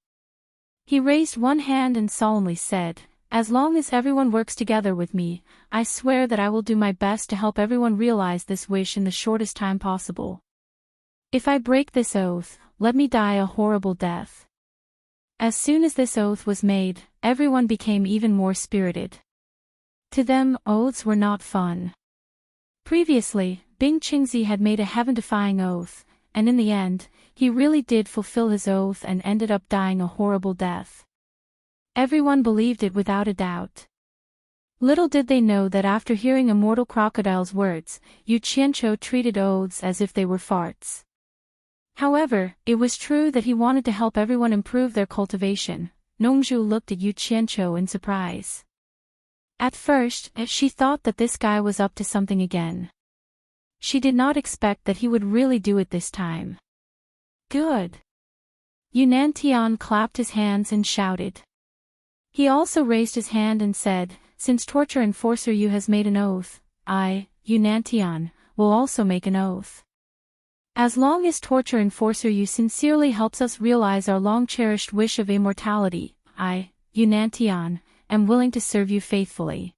He raised one hand and solemnly said, "As long as everyone works together with me, I swear that I will do my best to help everyone realize this wish in the shortest time possible. If I break this oath, let me die a horrible death." As soon as this oath was made, everyone became even more spirited. To them, oaths were not fun. Previously, Bing Qingzi had made a heaven-defying oath, and in the end, he really did fulfill his oath and ended up dying a horrible death. Everyone believed it without a doubt. Little did they know that after hearing Immortal Crocodile's words, Yu Qianzhou treated oaths as if they were farts. However, it was true that he wanted to help everyone improve their cultivation. Nongju looked at Yu Qianzhou in surprise. At first, she thought that this guy was up to something again. She did not expect that he would really do it this time. Good. Yunantian clapped his hands and shouted. He also raised his hand and said, "Since torture enforcer Yu has made an oath, I, Enchanting, will also make an oath. As long as torture enforcer Yu sincerely helps us realize our long-cherished wish of immortality, I, Enchanting, am willing to serve you faithfully.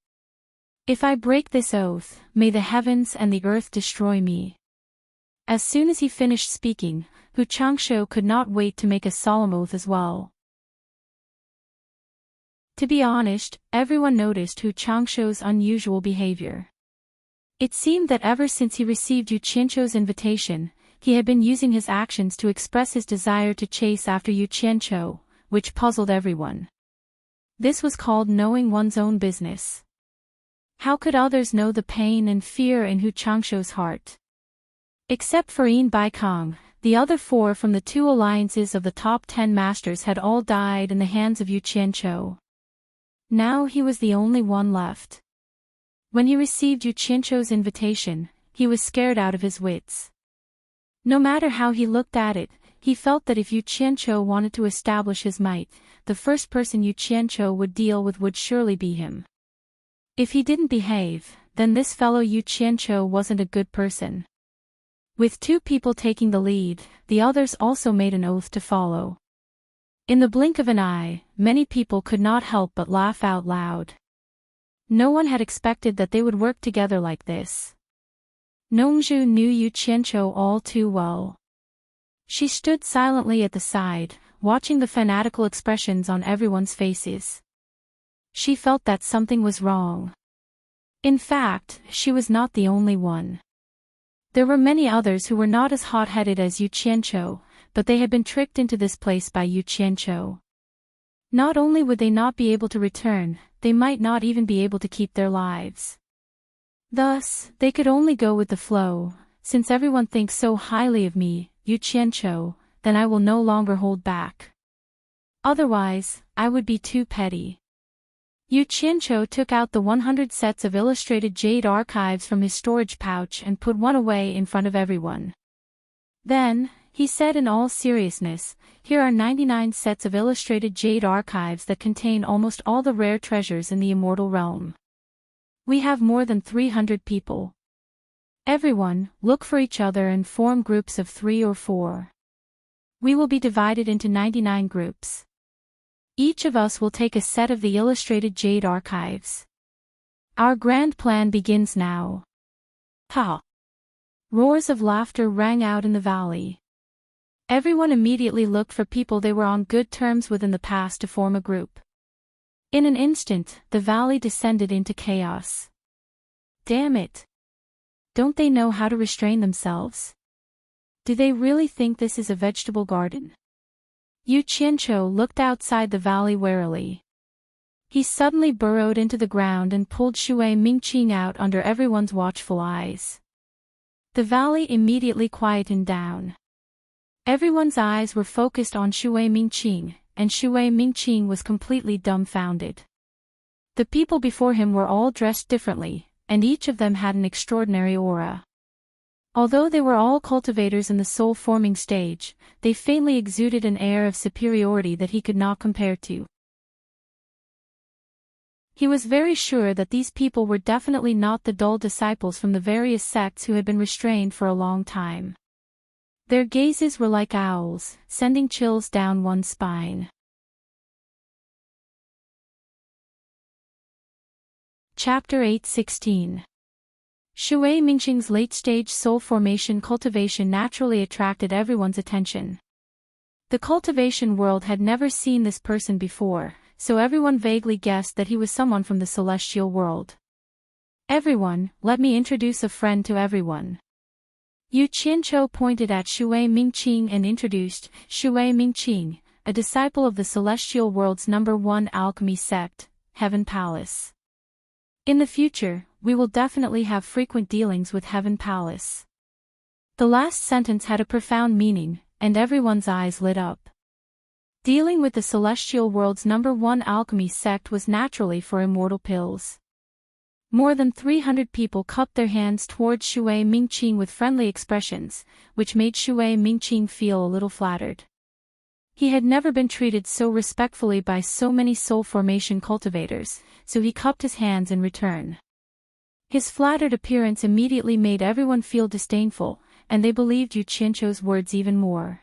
If I break this oath, may the heavens and the earth destroy me." As soon as he finished speaking, Hu Changshu could not wait to make a solemn oath as well. To be honest, everyone noticed Hu Changshu's unusual behavior. It seemed that ever since he received Yu Qianqiu's invitation, he had been using his actions to express his desire to chase after Yu Qianqiu, which puzzled everyone. This was called knowing one's own business. How could others know the pain and fear in Hu Changshu's heart? Except for Yin Baikong, the other 4 from the 2 alliances of the top 10 masters had all died in the hands of Yu Qianqiu. Now he was the only one left. When he received Yu Qianqiu's invitation, he was scared out of his wits. No matter how he looked at it, he felt that if Yu Qianqiu wanted to establish his might, the first person Yu Qianqiu would deal with would surely be him. If he didn't behave, then this fellow Yu Qianqiu wasn't a good person. With 2 people taking the lead, the others also made an oath to follow. In the blink of an eye, many people could not help but laugh out loud. No one had expected that they would work together like this. Nongzhu knew Yu Qianqiu all too well. She stood silently at the side, watching the fanatical expressions on everyone's faces. She felt that something was wrong. In fact, she was not the only one. There were many others who were not as hot-headed as Yu Qianqiu, but they had been tricked into this place by Yu Qianqiu. Not only would they not be able to return, they might not even be able to keep their lives. Thus, they could only go with the flow. Since everyone thinks so highly of me, Yu Qianqiu, then I will no longer hold back. Otherwise, I would be too petty. Yu Qianqiu took out the 100 sets of illustrated jade archives from his storage pouch and put one away in front of everyone. Then, he said in all seriousness, "Here are 99 sets of illustrated jade archives that contain almost all the rare treasures in the immortal realm. We have more than 300 people. Everyone, look for each other and form groups of 3 or 4. We will be divided into 99 groups. Each of us will take a set of the illustrated jade archives. Our grand plan begins now." Ha! Roars of laughter rang out in the valley. Everyone immediately looked for people they were on good terms with in the past to form a group. In an instant, the valley descended into chaos. Damn it! Don't they know how to restrain themselves? Do they really think this is a vegetable garden? Yu Qianqiu looked outside the valley warily. He suddenly burrowed into the ground and pulled Shui Mingqing out under everyone's watchful eyes. The valley immediately quietened down. Everyone's eyes were focused on Shui Mingqing, and Shui Mingqing was completely dumbfounded. The people before him were all dressed differently, and each of them had an extraordinary aura. Although they were all cultivators in the soul-forming stage, they faintly exuded an air of superiority that he could not compare to. He was very sure that these people were definitely not the dull disciples from the various sects who had been restrained for a long time. Their gazes were like owls, sending chills down one's spine. Chapter 8:16. Shui Mingqing's late-stage soul formation cultivation naturally attracted everyone's attention. The cultivation world had never seen this person before, so everyone vaguely guessed that he was someone from the celestial world. "Everyone, let me introduce a friend to everyone." Yu Qianqiu pointed at Shui Mingqing and introduced Shui Mingqing, a disciple of the celestial world's #1 alchemy sect, Heaven Palace. In the future, we will definitely have frequent dealings with Heaven Palace. The last sentence had a profound meaning, and everyone's eyes lit up. Dealing with the celestial world's #1 alchemy sect was naturally for immortal pills. More than 300 people cupped their hands towards Shui Mingqing with friendly expressions, which made Shui Mingqing feel a little flattered. He had never been treated so respectfully by so many soul formation cultivators, so he cupped his hands in return. His flattered appearance immediately made everyone feel disdainful, and they believed Yu Qianqiu's words even more.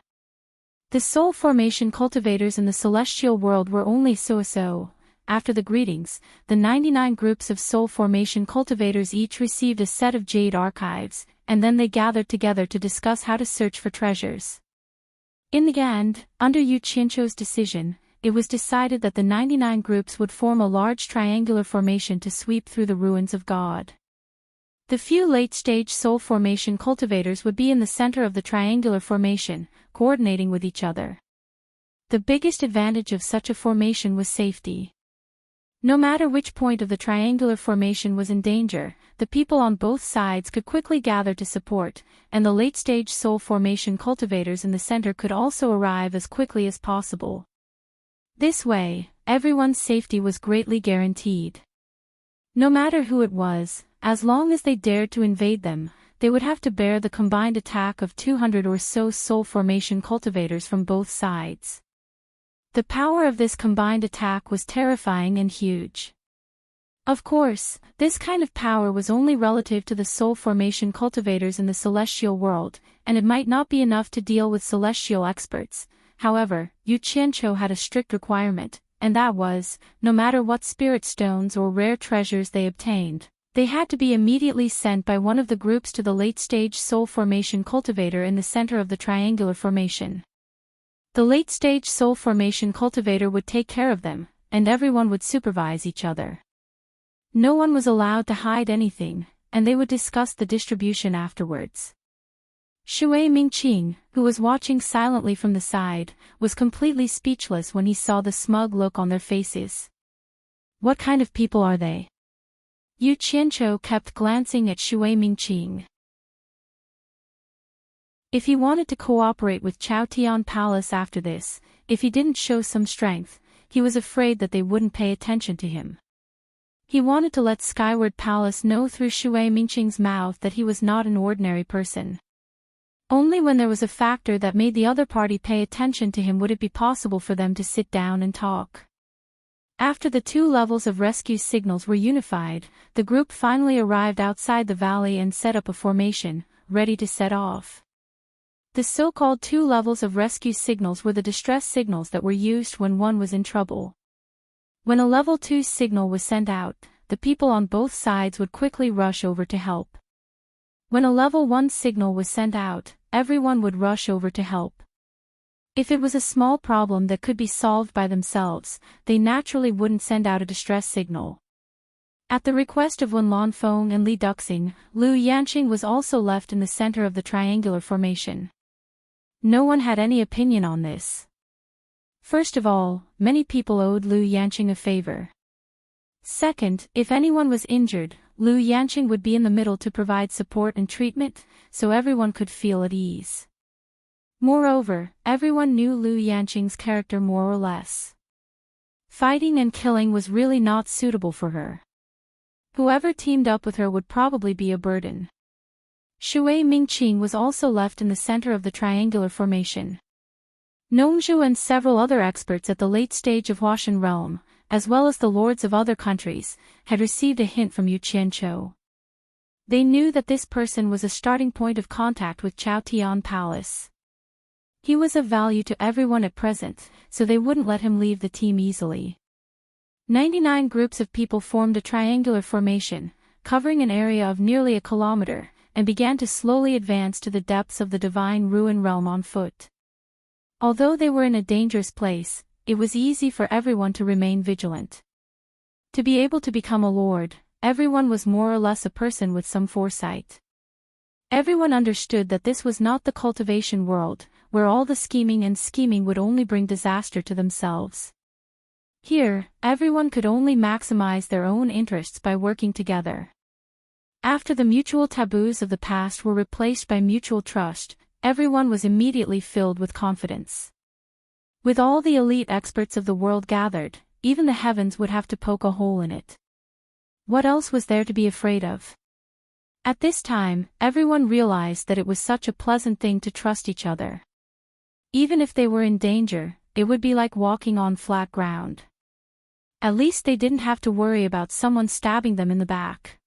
The soul formation cultivators in the celestial world were only so-so. After the greetings, the 99 groups of soul formation cultivators each received a set of jade archives, and then they gathered together to discuss how to search for treasures. In the end, under Yu Qianqiu's decision, it was decided that the 99 groups would form a large triangular formation to sweep through the ruins of God. The few late-stage soul formation cultivators would be in the center of the triangular formation, coordinating with each other. The biggest advantage of such a formation was safety. No matter which point of the triangular formation was in danger, the people on both sides could quickly gather to support, and the late-stage soul formation cultivators in the center could also arrive as quickly as possible. This way, everyone's safety was greatly guaranteed. No matter who it was, as long as they dared to invade them, they would have to bear the combined attack of 200 or so soul formation cultivators from both sides. The power of this combined attack was terrifying and huge. Of course, this kind of power was only relative to the soul formation cultivators in the celestial world, and it might not be enough to deal with celestial experts. However, Yu Qianqiu had a strict requirement, and that was, no matter what spirit stones or rare treasures they obtained, they had to be immediately sent by one of the groups to the late-stage soul formation cultivator in the center of the triangular formation. The late-stage soul formation cultivator would take care of them, and everyone would supervise each other. No one was allowed to hide anything, and they would discuss the distribution afterwards. Shui Mingqing, who was watching silently from the side, was completely speechless when he saw the smug look on their faces. What kind of people are they? Yu Qianqiu kept glancing at Shui Mingqing. If he wanted to cooperate with Chao Tian Palace after this, if he didn't show some strength, he was afraid that they wouldn't pay attention to him. He wanted to let Skyward Palace know through Shui Mingqing's mouth that he was not an ordinary person. Only when there was a factor that made the other party pay attention to him would it be possible for them to sit down and talk. After the two levels of rescue signals were unified, the group finally arrived outside the valley and set up a formation, ready to set off. The so-called two levels of rescue signals were the distress signals that were used when one was in trouble. When a level 2 signal was sent out, the people on both sides would quickly rush over to help. When a level 1 signal was sent out, everyone would rush over to help. If it was a small problem that could be solved by themselves, they naturally wouldn't send out a distress signal. At the request of Wen Lanfeng and Li Duxing, Lu Yanqing was also left in the center of the triangular formation. No one had any opinion on this. First of all, many people owed Lu Yanqing a favor. Second, if anyone was injured, Lu Yanqing would be in the middle to provide support and treatment, so everyone could feel at ease. Moreover, everyone knew Lu Yanqing's character more or less. Fighting and killing was really not suitable for her. Whoever teamed up with her would probably be a burden. Shui Mingqing was also left in the center of the triangular formation. Nongzhu and several other experts at the late stage of Huashan realm, as well as the lords of other countries, had received a hint from Yu Qianqiu. They knew that this person was a starting point of contact with Chao Tian Palace. He was of value to everyone at present, so they wouldn't let him leave the team easily. 99 groups of people formed a triangular formation, covering an area of nearly a kilometer, and began to slowly advance to the depths of the divine ruin realm on foot. Although they were in a dangerous place, it was easy for everyone to remain vigilant. To be able to become a lord, everyone was more or less a person with some foresight. Everyone understood that this was not the cultivation world, where all the scheming would only bring disaster to themselves. Here, everyone could only maximize their own interests by working together. After the mutual taboos of the past were replaced by mutual trust, everyone was immediately filled with confidence. With all the elite experts of the world gathered, even the heavens would have to poke a hole in it. What else was there to be afraid of? At this time, everyone realized that it was such a pleasant thing to trust each other. Even if they were in danger, it would be like walking on flat ground. At least they didn't have to worry about someone stabbing them in the back.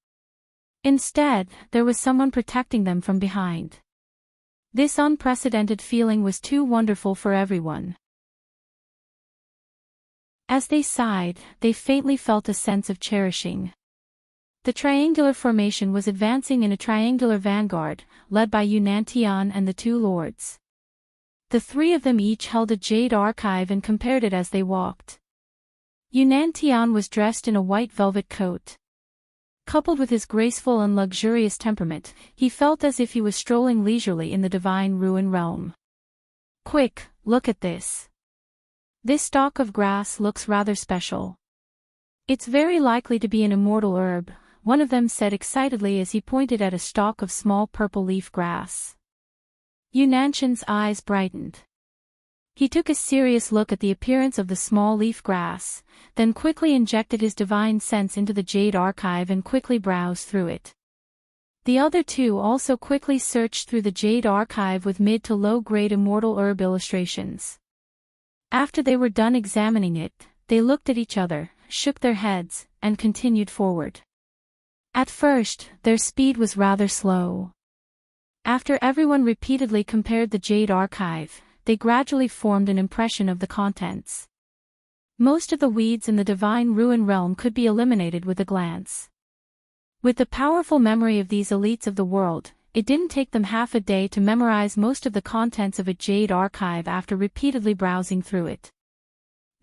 Instead, there was someone protecting them from behind. This unprecedented feeling was too wonderful for everyone. As they sighed, they faintly felt a sense of cherishing. The triangular formation was advancing in a triangular vanguard, led by Enchanting and the two lords. The three of them each held a jade archive and compared it as they walked. Enchanting was dressed in a white velvet coat. Coupled with his graceful and luxurious temperament, he felt as if he was strolling leisurely in the divine ruin realm. "Quick, look at this. This stalk of grass looks rather special. It's very likely to be an immortal herb," one of them said excitedly as he pointed at a stalk of small purple leaf grass. Enchanting's eyes brightened. He took a serious look at the appearance of the small leaf grass, then quickly injected his divine sense into the jade archive and quickly browsed through it. The other two also quickly searched through the jade archive with mid to low-grade immortal herb illustrations. After they were done examining it, they looked at each other, shook their heads, and continued forward. At first, their speed was rather slow. After everyone repeatedly compared the jade archive, they gradually formed an impression of the contents. Most of the weeds in the divine ruin realm could be eliminated with a glance. With the powerful memory of these elites of the world, it didn't take them half a day to memorize most of the contents of a jade archive after repeatedly browsing through it.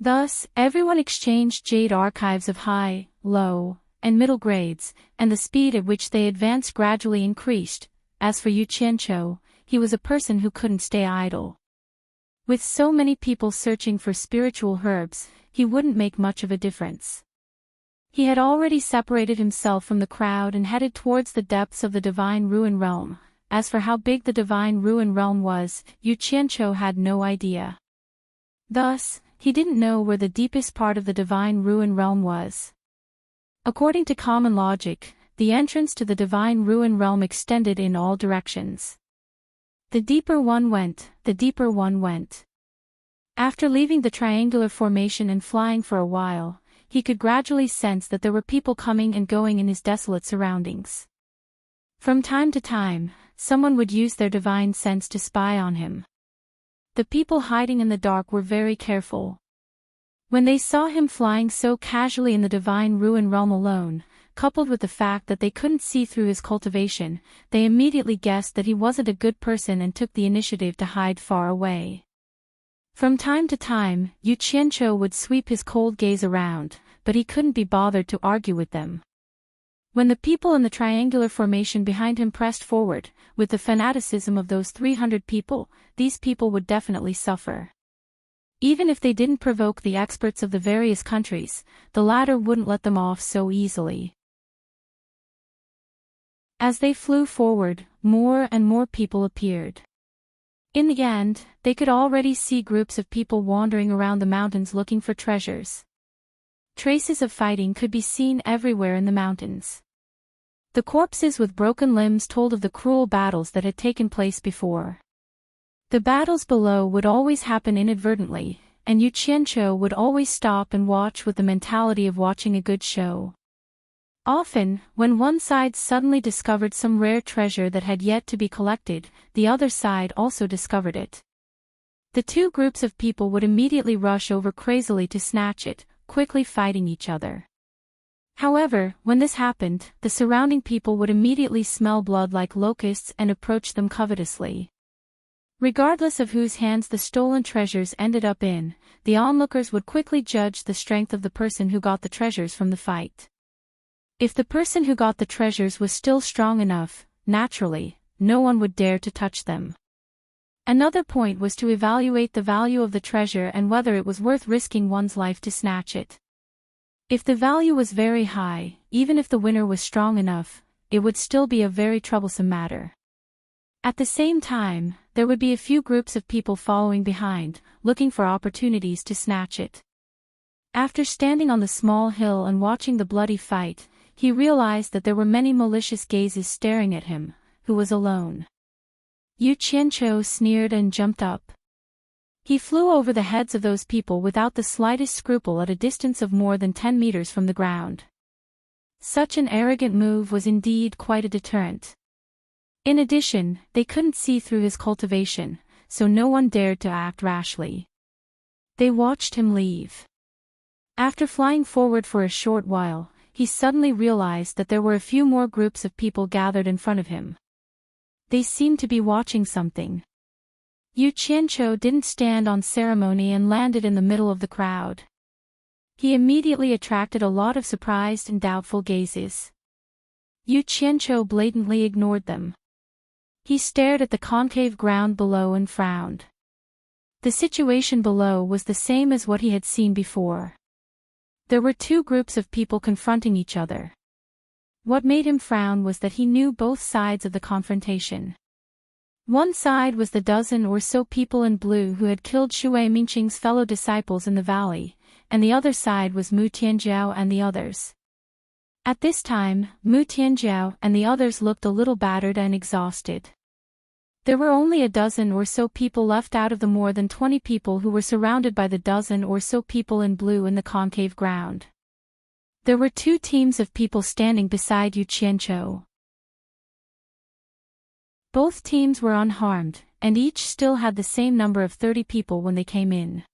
Thus, everyone exchanged jade archives of high, low, and middle grades, and the speed at which they advanced gradually increased. As for Enchanting, he was a person who couldn't stay idle. With so many people searching for spiritual herbs, he wouldn't make much of a difference. He had already separated himself from the crowd and headed towards the depths of the divine ruin realm. As for how big the divine ruin realm was, Enchanting had no idea. Thus, he didn't know where the deepest part of the divine ruin realm was. According to common logic, the entrance to the divine ruin realm extended in all directions. The deeper one went, the deeper one went. After leaving the triangular formation and flying for a while, he could gradually sense that there were people coming and going in his desolate surroundings. From time to time, someone would use their divine sense to spy on him. The people hiding in the dark were very careful. When they saw him flying so casually in the divine ruin realm alone, coupled with the fact that they couldn't see through his cultivation, they immediately guessed that he wasn't a good person and took the initiative to hide far away. From time to time, Enchanting would sweep his cold gaze around, but he couldn't be bothered to argue with them. When the people in the triangular formation behind him pressed forward, with the fanaticism of those 300 people, these people would definitely suffer. Even if they didn't provoke the experts of the various countries, the latter wouldn't let them off so easily. As they flew forward, more and more people appeared. In the end, they could already see groups of people wandering around the mountains looking for treasures. Traces of fighting could be seen everywhere in the mountains. The corpses with broken limbs told of the cruel battles that had taken place before. The battles below would always happen inadvertently, and Enchanting would always stop and watch with the mentality of watching a good show. Often, when one side suddenly discovered some rare treasure that had yet to be collected, the other side also discovered it. The two groups of people would immediately rush over crazily to snatch it, quickly fighting each other. However, when this happened, the surrounding people would immediately smell blood like locusts and approach them covetously. Regardless of whose hands the stolen treasures ended up in, the onlookers would quickly judge the strength of the person who got the treasures from the fight. If the person who got the treasures was still strong enough, naturally, no one would dare to touch them. Another point was to evaluate the value of the treasure and whether it was worth risking one's life to snatch it. If the value was very high, even if the winner was strong enough, it would still be a very troublesome matter. At the same time, there would be a few groups of people following behind, looking for opportunities to snatch it. After standing on the small hill and watching the bloody fight, he realized that there were many malicious gazes staring at him, who was alone. Enchanting sneered and jumped up. He flew over the heads of those people without the slightest scruple at a distance of more than 10 meters from the ground. Such an arrogant move was indeed quite a deterrent. In addition, they couldn't see through his cultivation, so no one dared to act rashly. They watched him leave. After flying forward for a short while, he suddenly realized that there were a few more groups of people gathered in front of him. They seemed to be watching something. Yu Qianqiu didn't stand on ceremony and landed in the middle of the crowd. He immediately attracted a lot of surprised and doubtful gazes. Yu Qianqiu blatantly ignored them. He stared at the concave ground below and frowned. The situation below was the same as what he had seen before. There were two groups of people confronting each other. What made him frown was that he knew both sides of the confrontation. One side was the dozen or so people in blue who had killed Shui Mingqing's fellow disciples in the valley, and the other side was Mu Tianjiao and the others. At this time, Mu Tianjiao and the others looked a little battered and exhausted. There were only a dozen or so people left out of the more than 20 people who were surrounded by the dozen or so people in blue in the concave ground. There were two teams of people standing beside Yu Qianqiu. Both teams were unharmed, and each still had the same number of 30 people when they came in.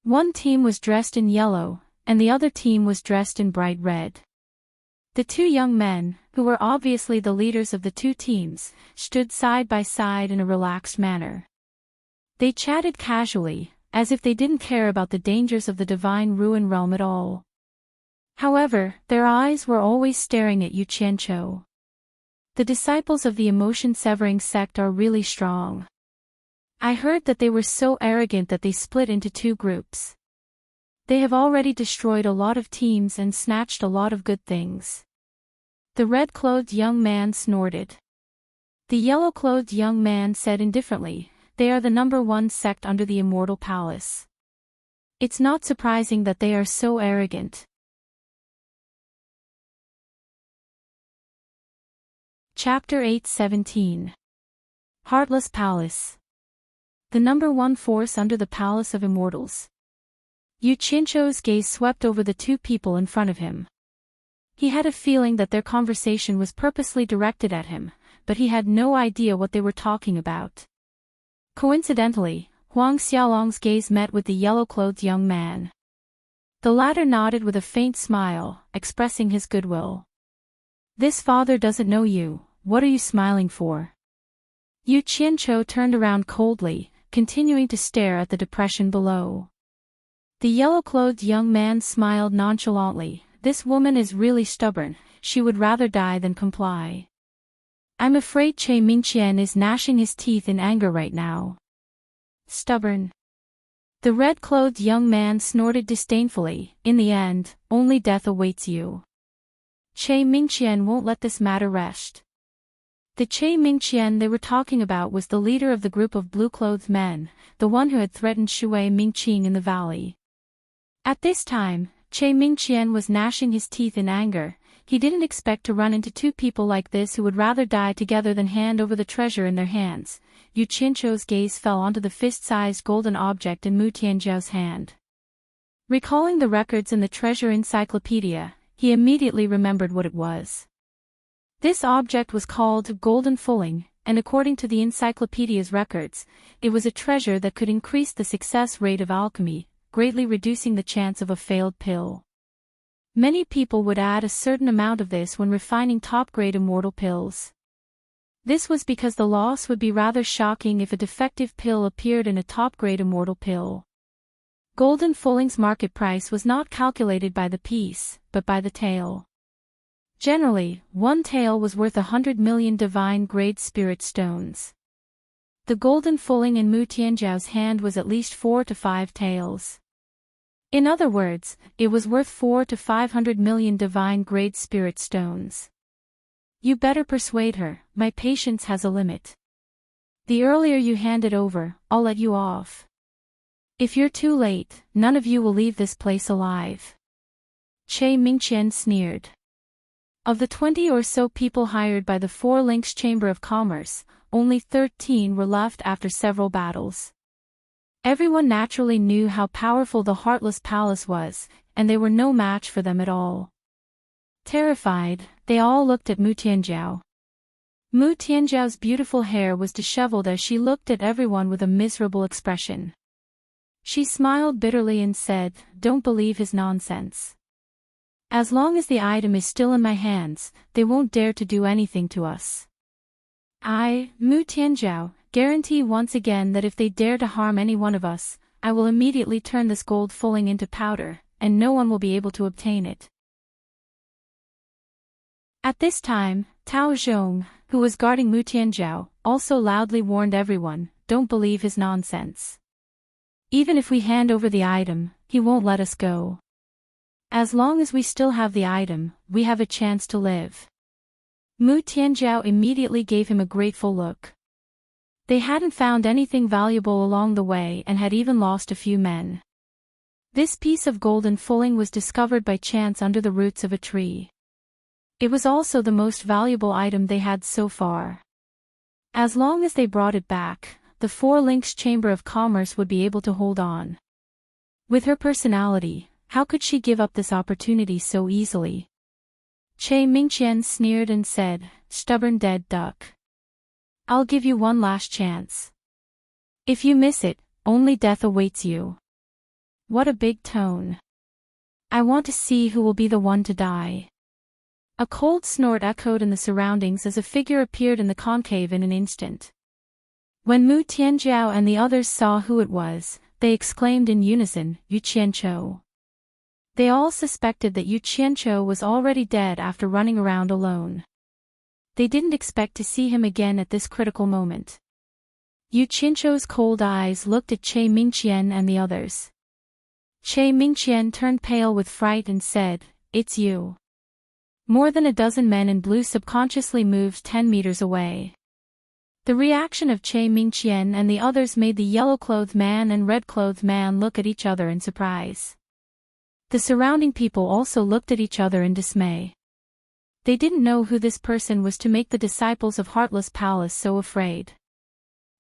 One team was dressed in yellow, and the other team was dressed in bright red. The two young men, who were obviously the leaders of the two teams, stood side by side in a relaxed manner. They chatted casually, as if they didn't care about the dangers of the Divine Ruin Realm at all. However, their eyes were always staring at Yu Qianqiu. The disciples of the emotion-severing sect are really strong. I heard that they were so arrogant that they split into two groups. They have already destroyed a lot of teams and snatched a lot of good things. The red-clothed young man snorted. The yellow-clothed young man said indifferently, "They are the #1 sect under the Immortal Palace. It's not surprising that they are so arrogant." Chapter 8:17. Heartless Palace. The #1 force under the Palace of Immortals. Yu Qianqiu's gaze swept over the two people in front of him. He had a feeling that their conversation was purposely directed at him, but he had no idea what they were talking about. Coincidentally, Huang Xiaolong's gaze met with the yellow-clothed young man. The latter nodded with a faint smile, expressing his goodwill. "This father doesn't know you, what are you smiling for?" Yu Qianqiu turned around coldly, continuing to stare at the depression below. The yellow-clothed young man smiled nonchalantly. "This woman is really stubborn, she would rather die than comply. I'm afraid Che Mingqian is gnashing his teeth in anger right now." Stubborn. The red-clothed young man snorted disdainfully. "In the end, only death awaits you. Che Mingqian won't let this matter rest." The Che Mingqian they were talking about was the leader of the group of blue-clothed men, the one who had threatened Shui Mingqing in the valley. At this time, Che Mingqian was gnashing his teeth in anger. He didn't expect to run into two people like this who would rather die together than hand over the treasure in their hands. Yu Qianqiu's gaze fell onto the fist-sized golden object in Mu Tianjiao's hand. Recalling the records in the treasure encyclopedia, he immediately remembered what it was. This object was called Golden Fulling, and according to the encyclopedia's records, it was a treasure that could increase the success rate of alchemy, greatly reducing the chance of a failed pill. Many people would add a certain amount of this when refining top-grade immortal pills. This was because the loss would be rather shocking if a defective pill appeared in a top-grade immortal pill. Golden Fulling's market price was not calculated by the piece, but by the tail. Generally, one tail was worth 100 million divine-grade spirit stones. The Golden Fulling in Mu Tianjiao's hand was at least 4 to 5 tails. In other words, it was worth 400 to 500 million divine-grade spirit stones. You better persuade her, my patience has a limit. The earlier you hand it over, I'll let you off. If you're too late, none of you will leave this place alive. Che Mingqian sneered. Of the 20 or so people hired by the Four Links Chamber of Commerce, only 13 were left after several battles. Everyone naturally knew how powerful the Heartless Palace was, and they were no match for them at all. Terrified, they all looked at Mu Tianjiao. Mu Tianjiao's beautiful hair was disheveled as she looked at everyone with a miserable expression. She smiled bitterly and said, "Don't believe his nonsense. As long as the item is still in my hands, they won't dare to do anything to us. I, Mu Tianjiao, guarantee once again that if they dare to harm any one of us, I will immediately turn this gold fulling into powder, and no one will be able to obtain it." At this time, Tao Zhong, who was guarding Mu Tianjiao, also loudly warned everyone, "Don't believe his nonsense. Even if we hand over the item, he won't let us go. As long as we still have the item, we have a chance to live." Mu Tianjiao immediately gave him a grateful look. They hadn't found anything valuable along the way and had even lost a few men. This piece of golden fulling was discovered by chance under the roots of a tree. It was also the most valuable item they had so far. As long as they brought it back, the Four Links Chamber of Commerce would be able to hold on. With her personality, how could she give up this opportunity so easily? Che Mingqian sneered and said, "Stubborn dead duck. I'll give you one last chance. If you miss it, only death awaits you." What a big tone. I want to see who will be the one to die. A cold snort echoed in the surroundings as a figure appeared in the concave in an instant. When Mu Tianjiao and the others saw who it was, they exclaimed in unison, "Yu Qianqiu." They all suspected that Yu Qianqiu was already dead after running around alone. They didn't expect to see him again at this critical moment. Yu Qianqiu's cold eyes looked at Che Mingqian and the others. Che Mingqian turned pale with fright and said, "It's you." More than a dozen men in blue subconsciously moved 10 meters away. The reaction of Che Mingqian and the others made the yellow-clothed man and red-clothed man look at each other in surprise. The surrounding people also looked at each other in dismay. They didn't know who this person was to make the disciples of Heartless Palace so afraid.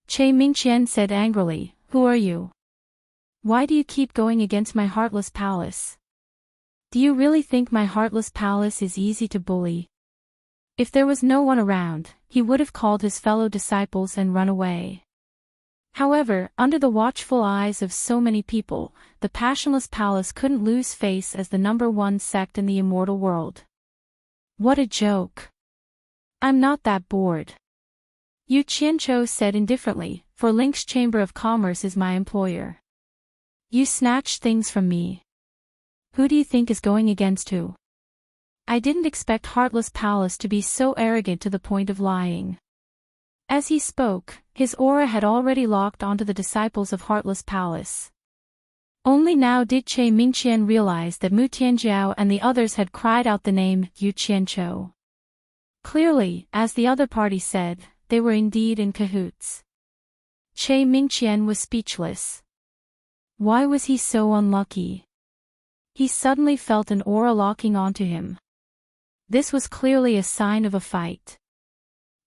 Che Mingqian said angrily, "Who are you? Why do you keep going against my Heartless Palace? Do you really think my Heartless Palace is easy to bully?" If there was no one around, he would have called his fellow disciples and run away. However, under the watchful eyes of so many people, the Passionless Palace couldn't lose face as the #1 sect in the immortal world. What a joke. I'm not that bored. Yu Qianqiu said indifferently, "For Link's Chamber of Commerce is my employer. You snatched things from me. Who do you think is going against who? I didn't expect Heartless Palace to be so arrogant to the point of lying." As he spoke, his aura had already locked onto the disciples of Heartless Palace. Only now did Che Mingqian realize that Mu Tianjiao and the others had cried out the name Yu Qianqiu. Clearly, as the other party said, they were indeed in cahoots. Che Mingqian was speechless. Why was he so unlucky? He suddenly felt an aura locking onto him. This was clearly a sign of a fight.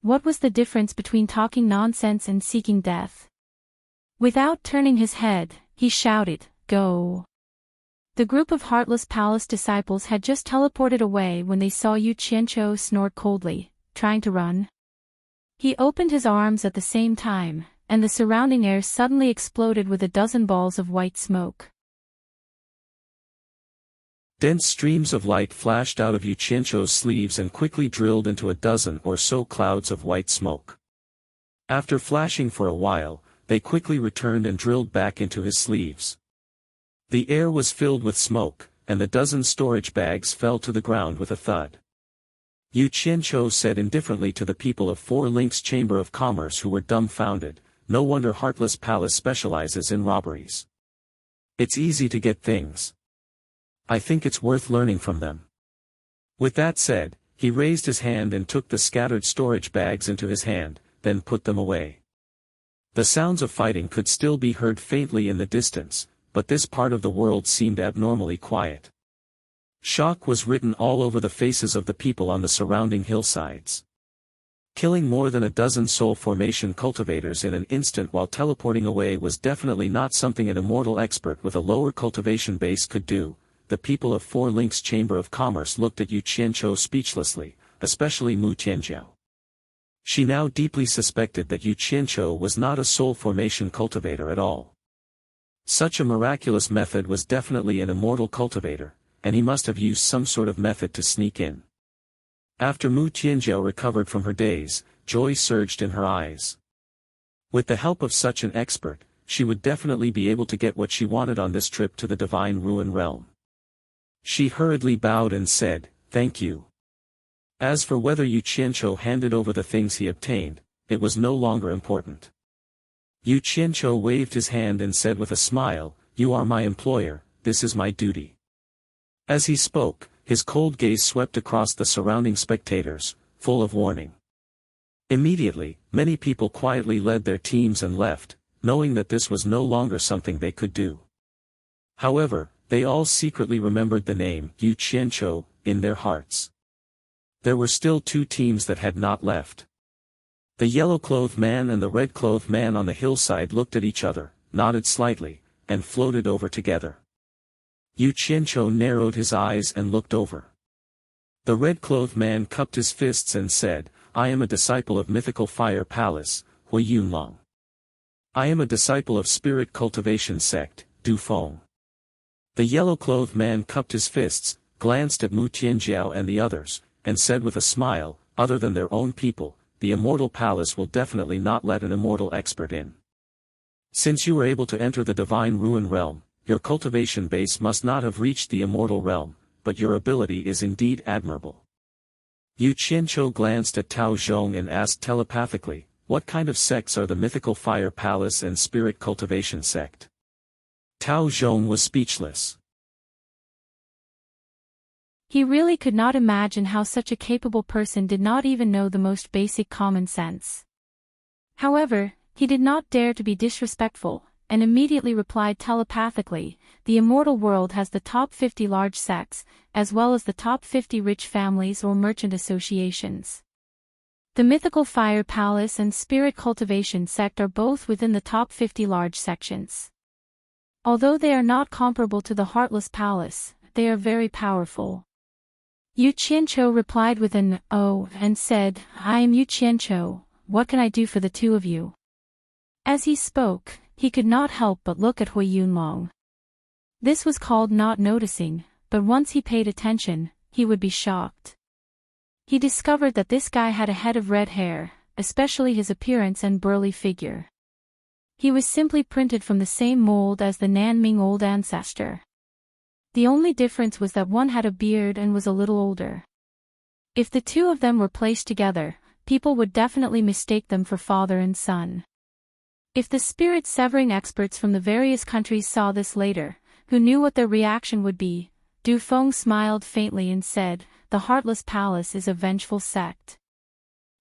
What was the difference between talking nonsense and seeking death? Without turning his head, he shouted, "Go!" The group of Heartless Palace disciples had just teleported away when they saw Yu Qianqiu snort coldly, trying to run. He opened his arms at the same time, and the surrounding air suddenly exploded with a dozen balls of white smoke. Dense streams of light flashed out of Yu Qianqiu's sleeves and quickly drilled into a dozen or so clouds of white smoke. After flashing for a while, they quickly returned and drilled back into his sleeves. The air was filled with smoke, and the dozen storage bags fell to the ground with a thud. Yu Qianqiu said indifferently to the people of Four Links Chamber of Commerce who were dumbfounded, "No wonder Heartless Palace specializes in robberies. It's easy to get things. I think it's worth learning from them." With that said, he raised his hand and took the scattered storage bags into his hand, then put them away. The sounds of fighting could still be heard faintly in the distance, but this part of the world seemed abnormally quiet. Shock was written all over the faces of the people on the surrounding hillsides. Killing more than a dozen soul formation cultivators in an instant while teleporting away was definitely not something an immortal expert with a lower cultivation base could do. The people of Four Links Chamber of Commerce looked at Yu Qianqiu speechlessly, especially Mu Tianjiao. She now deeply suspected that Yu Qianqiu was not a soul formation cultivator at all. Such a miraculous method was definitely an immortal cultivator, and he must have used some sort of method to sneak in. After Mu Tianjiao recovered from her daze, joy surged in her eyes. With the help of such an expert, she would definitely be able to get what she wanted on this trip to the Divine Ruin Realm. She hurriedly bowed and said, "Thank you." As for whether Yu Qianqiu handed over the things he obtained, it was no longer important. Yu Qianqiu waved his hand and said with a smile, "You are my employer, this is my duty." As he spoke, his cold gaze swept across the surrounding spectators, full of warning. Immediately, many people quietly led their teams and left, knowing that this was no longer something they could do. However, they all secretly remembered the name Yu Qianqiu in their hearts. There were still two teams that had not left. The yellow-clothed man and the red-clothed man on the hillside looked at each other, nodded slightly, and floated over together. Yu Qianqiu narrowed his eyes and looked over. The red-clothed man cupped his fists and said, "I am a disciple of mythical fire palace, Hui Yunlong. I am a disciple of spirit cultivation sect, Du Feng." The yellow-clothed man cupped his fists, glanced at Mu Tianjiao and the others, and said with a smile, "Other than their own people, the immortal palace will definitely not let an immortal expert in. Since you were able to enter the Divine Ruin Realm, your cultivation base must not have reached the immortal realm, but your ability is indeed admirable." Yu Qianqiu glanced at Tao Zhong and asked telepathically, "What kind of sects are the mythical fire palace and spirit cultivation sect?" Tao Zhong was speechless. He really could not imagine how such a capable person did not even know the most basic common sense. However, he did not dare to be disrespectful, and immediately replied telepathically, "The immortal world has the top 50 large sects, as well as the top 50 rich families or merchant associations. The mythical fire palace and spirit cultivation sect are both within the top 50 large sections. Although they are not comparable to the Heartless Palace, they are very powerful." Yu Qianqiu replied with an "Oh" and said, "I am Yu Qianqiu, what can I do for the two of you?" As he spoke, he could not help but look at Hui Yunlong. This was called not noticing, but once he paid attention, he would be shocked. He discovered that this guy had a head of red hair, especially his appearance and burly figure. He was simply printed from the same mold as the Nanming old ancestor. The only difference was that one had a beard and was a little older. If the two of them were placed together, people would definitely mistake them for father and son. If the spirit-severing experts from the various countries saw this later, who knew what their reaction would be? Du Feng smiled faintly and said, "The Heartless Palace is a vengeful sect.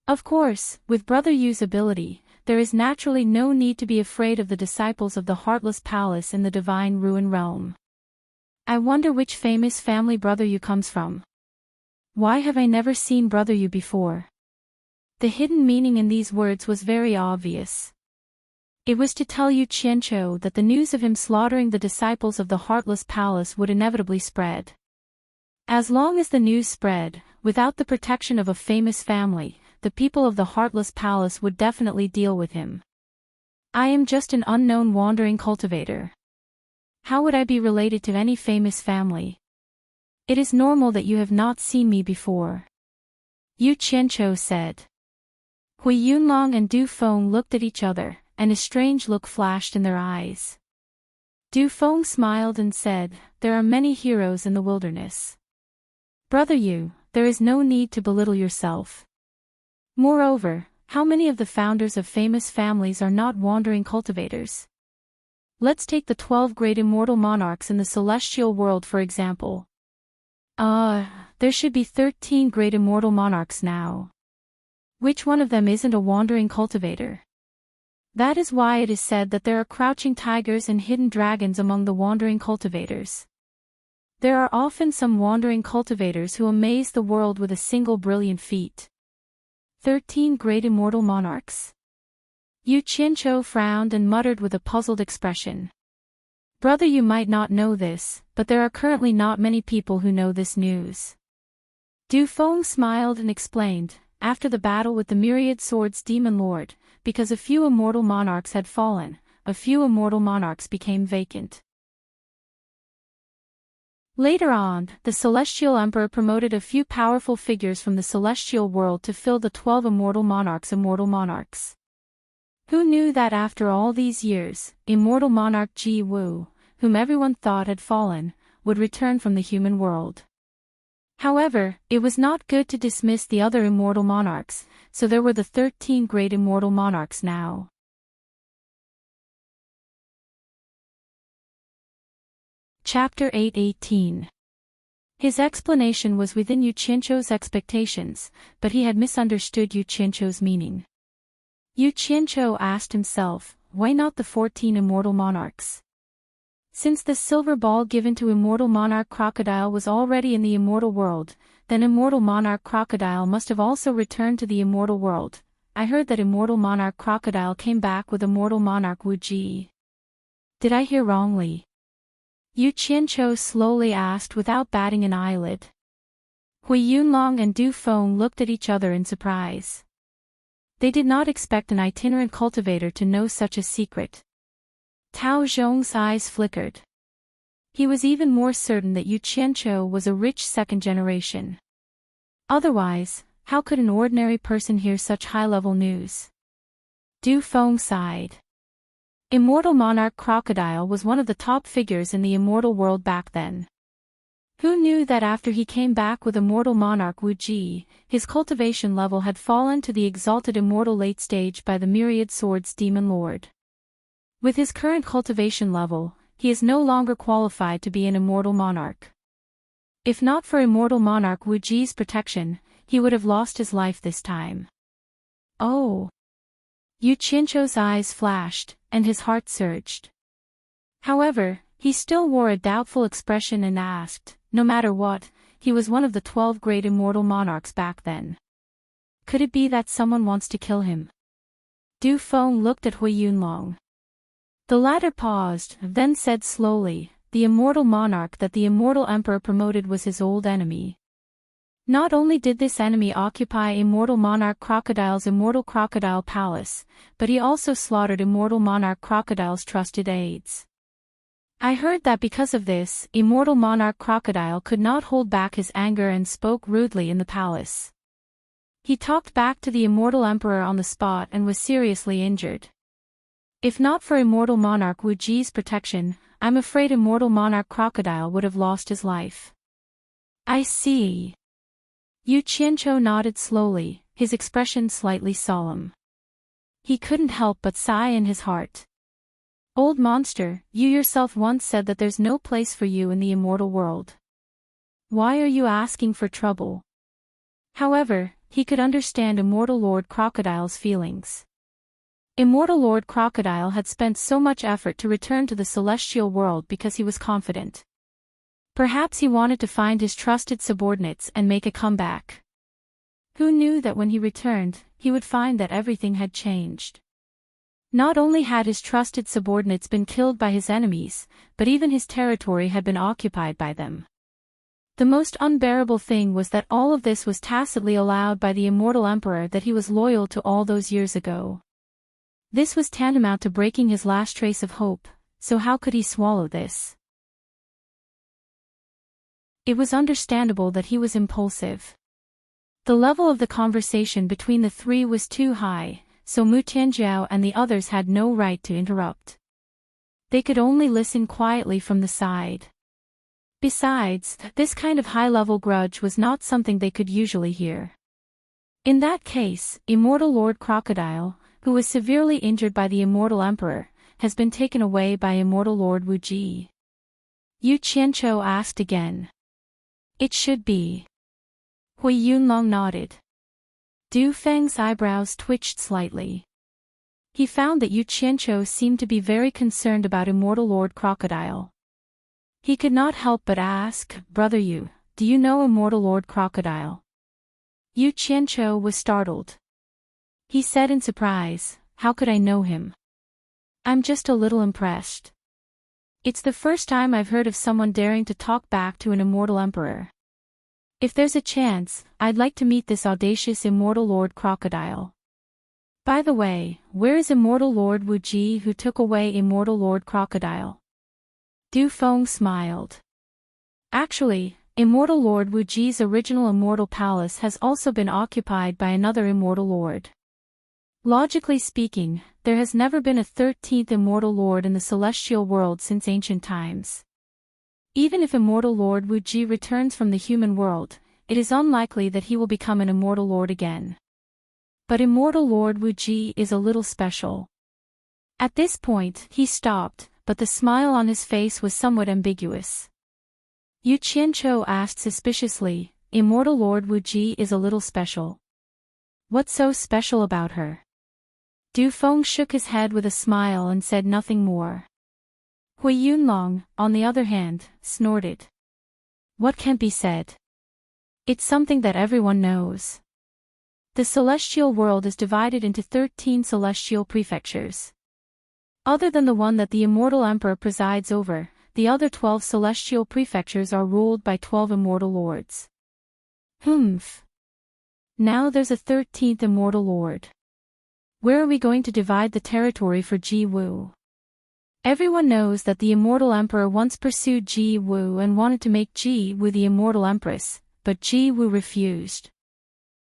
Of course, with Brother Yu's ability, there is naturally no need to be afraid of the disciples of the Heartless Palace in the Divine Ruin Realm. I wonder which famous family Brother Yu comes from. Why have I never seen Brother Yu before?" The hidden meaning in these words was very obvious. It was to tell Yu Qianqiu that the news of him slaughtering the disciples of the Heartless Palace would inevitably spread. As long as the news spread, without the protection of a famous family, the people of the Heartless Palace would definitely deal with him. I am just an unknown wandering cultivator. How would I be related to any famous family? It is normal that you have not seen me before. Yu Qianqiu said. Hui Yunlong and Du Feng looked at each other, and a strange look flashed in their eyes. Du Feng smiled and said, "There are many heroes in the wilderness. Brother Yu, there is no need to belittle yourself. Moreover, how many of the founders of famous families are not wandering cultivators? Let's take the 12 great immortal monarchs in the celestial world for example. There should be 13 great immortal monarchs now. Which one of them isn't a wandering cultivator? That is why it is said that there are crouching tigers and hidden dragons among the wandering cultivators. There are often some wandering cultivators who amaze the world with a single brilliant feat. 13 Great Immortal Monarchs. Yu Qianqiu frowned and muttered with a puzzled expression. Brother, you might not know this, but there are currently not many people who know this news. Du Feng smiled and explained, after the battle with the myriad swords demon lord, because a few immortal monarchs had fallen, a few immortal monarchs became vacant. Later on, the Celestial Emperor promoted a few powerful figures from the celestial world to fill the 12 immortal monarchs. Who knew that after all these years, immortal monarch Ji Wu, whom everyone thought had fallen, would return from the human world? However, it was not good to dismiss the other immortal monarchs, so there were the 13 great immortal monarchs now. Chapter 8:18. His explanation was within Yu Qianqiu's expectations, but he had misunderstood Yu Qianqiu's meaning. Yu Qianqiu asked himself, why not the 14 immortal monarchs? Since the silver ball given to immortal monarch crocodile was already in the immortal world, then immortal monarch crocodile must have also returned to the immortal world. I heard that immortal monarch crocodile came back with immortal monarch Wu Ji. Did I hear wrongly? Yu Qianqiu slowly asked without batting an eyelid. Hui Yunlong and Du Feng looked at each other in surprise. They did not expect an itinerant cultivator to know such a secret. Tao Zhong's eyes flickered. He was even more certain that Yu Qianqiu was a rich second generation. Otherwise, how could an ordinary person hear such high-level news? Du Feng sighed. Immortal monarch crocodile was one of the top figures in the immortal world back then. Who knew that after he came back with immortal monarch Wu Ji, his cultivation level had fallen to the exalted immortal late stage by the myriad swords demon lord? With his current cultivation level, he is no longer qualified to be an immortal monarch. If not for immortal monarch Wu Ji's protection, he would have lost his life this time. Oh! Yu Qianqiu's eyes flashed, and his heart surged. However, he still wore a doubtful expression and asked, no matter what, he was one of the 12 great immortal monarchs back then. Could it be that someone wants to kill him? Du Feng looked at Hui Yunlong. The latter paused, then said slowly, the immortal monarch that the immortal emperor promoted was his old enemy. Not only did this enemy occupy immortal monarch crocodile's immortal crocodile palace, but he also slaughtered immortal monarch crocodile's trusted aides. I heard that because of this, immortal monarch crocodile could not hold back his anger and spoke rudely in the palace. He talked back to the immortal emperor on the spot and was seriously injured. If not for immortal monarch Wu Ji's protection, I'm afraid immortal monarch crocodile would have lost his life. I see. Yu Qianqiu nodded slowly, his expression slightly solemn. He couldn't help but sigh in his heart. Old monster, you yourself once said that there's no place for you in the immortal world. Why are you asking for trouble? However, he could understand Immortal Lord Crocodile's feelings. Immortal Lord Crocodile had spent so much effort to return to the celestial world because he was confident. Perhaps he wanted to find his trusted subordinates and make a comeback. Who knew that when he returned, he would find that everything had changed. Not only had his trusted subordinates been killed by his enemies, but even his territory had been occupied by them. The most unbearable thing was that all of this was tacitly allowed by the immortal emperor that he was loyal to all those years ago. This was tantamount to breaking his last trace of hope, so how could he swallow this? It was understandable that he was impulsive. The level of the conversation between the three was too high, so Mu Tianjiao and the others had no right to interrupt. They could only listen quietly from the side. Besides, this kind of high-level grudge was not something they could usually hear. In that case, Immortal Lord Crocodile, who was severely injured by the Immortal Emperor, has been taken away by Immortal Lord Wu Ji. Yu Qianqiu asked again. It should be. Hui Yunlong nodded. Du Feng's eyebrows twitched slightly. He found that Yu Qianqiu seemed to be very concerned about Immortal Lord Crocodile. He could not help but ask, Brother Yu, do you know Immortal Lord Crocodile? Yu Qianqiu was startled. He said in surprise, "How could I know him? I'm just a little impressed. It's the first time I've heard of someone daring to talk back to an immortal emperor. If there's a chance, I'd like to meet this audacious immortal Lord Crocodile. By the way, where is immortal Lord Wu Ji who took away immortal Lord Crocodile?" Du Feng smiled. Actually, immortal Lord Wu Ji's original immortal palace has also been occupied by another immortal lord. Logically speaking, there has never been a 13th immortal lord in the celestial world since ancient times. Even if immortal Lord Wu Ji returns from the human world, it is unlikely that he will become an immortal lord again. But immortal Lord Wu Ji is a little special. At this point, he stopped, but the smile on his face was somewhat ambiguous. Yu Qianqiu asked suspiciously, "Immortal Lord Wu Ji is a little special. What's so special about her?" Du Feng shook his head with a smile and said nothing more. Hui Yunlong, on the other hand, snorted. "What can't be said? It's something that everyone knows. The celestial world is divided into 13 celestial prefectures. Other than the one that the immortal emperor presides over, the other 12 celestial prefectures are ruled by 12 immortal lords. Humph. Now there's a 13th immortal lord. Where are we going to divide the territory for Ji Wu? Everyone knows that the immortal emperor once pursued Ji Wu and wanted to make Ji Wu the immortal empress, but Ji Wu refused.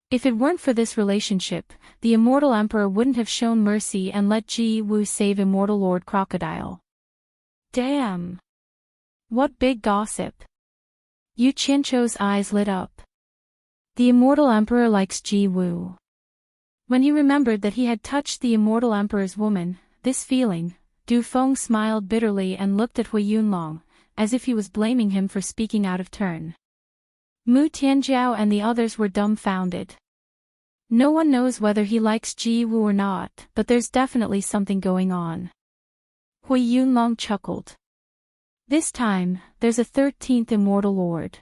If it weren't for this relationship, the immortal emperor wouldn't have shown mercy and let Ji Wu save immortal Lord Crocodile. Damn! What big gossip! Yu Qianqiu's eyes lit up. The immortal emperor likes Ji Wu. When he remembered that he had touched the immortal emperor's woman, this feeling, Du Feng smiled bitterly and looked at Hui Yunlong, as if he was blaming him for speaking out of turn. Mu Tianjiao and the others were dumbfounded. No one knows whether he likes Ji Wu or not, but there's definitely something going on. Hui Yunlong chuckled. This time, there's a 13th immortal lord.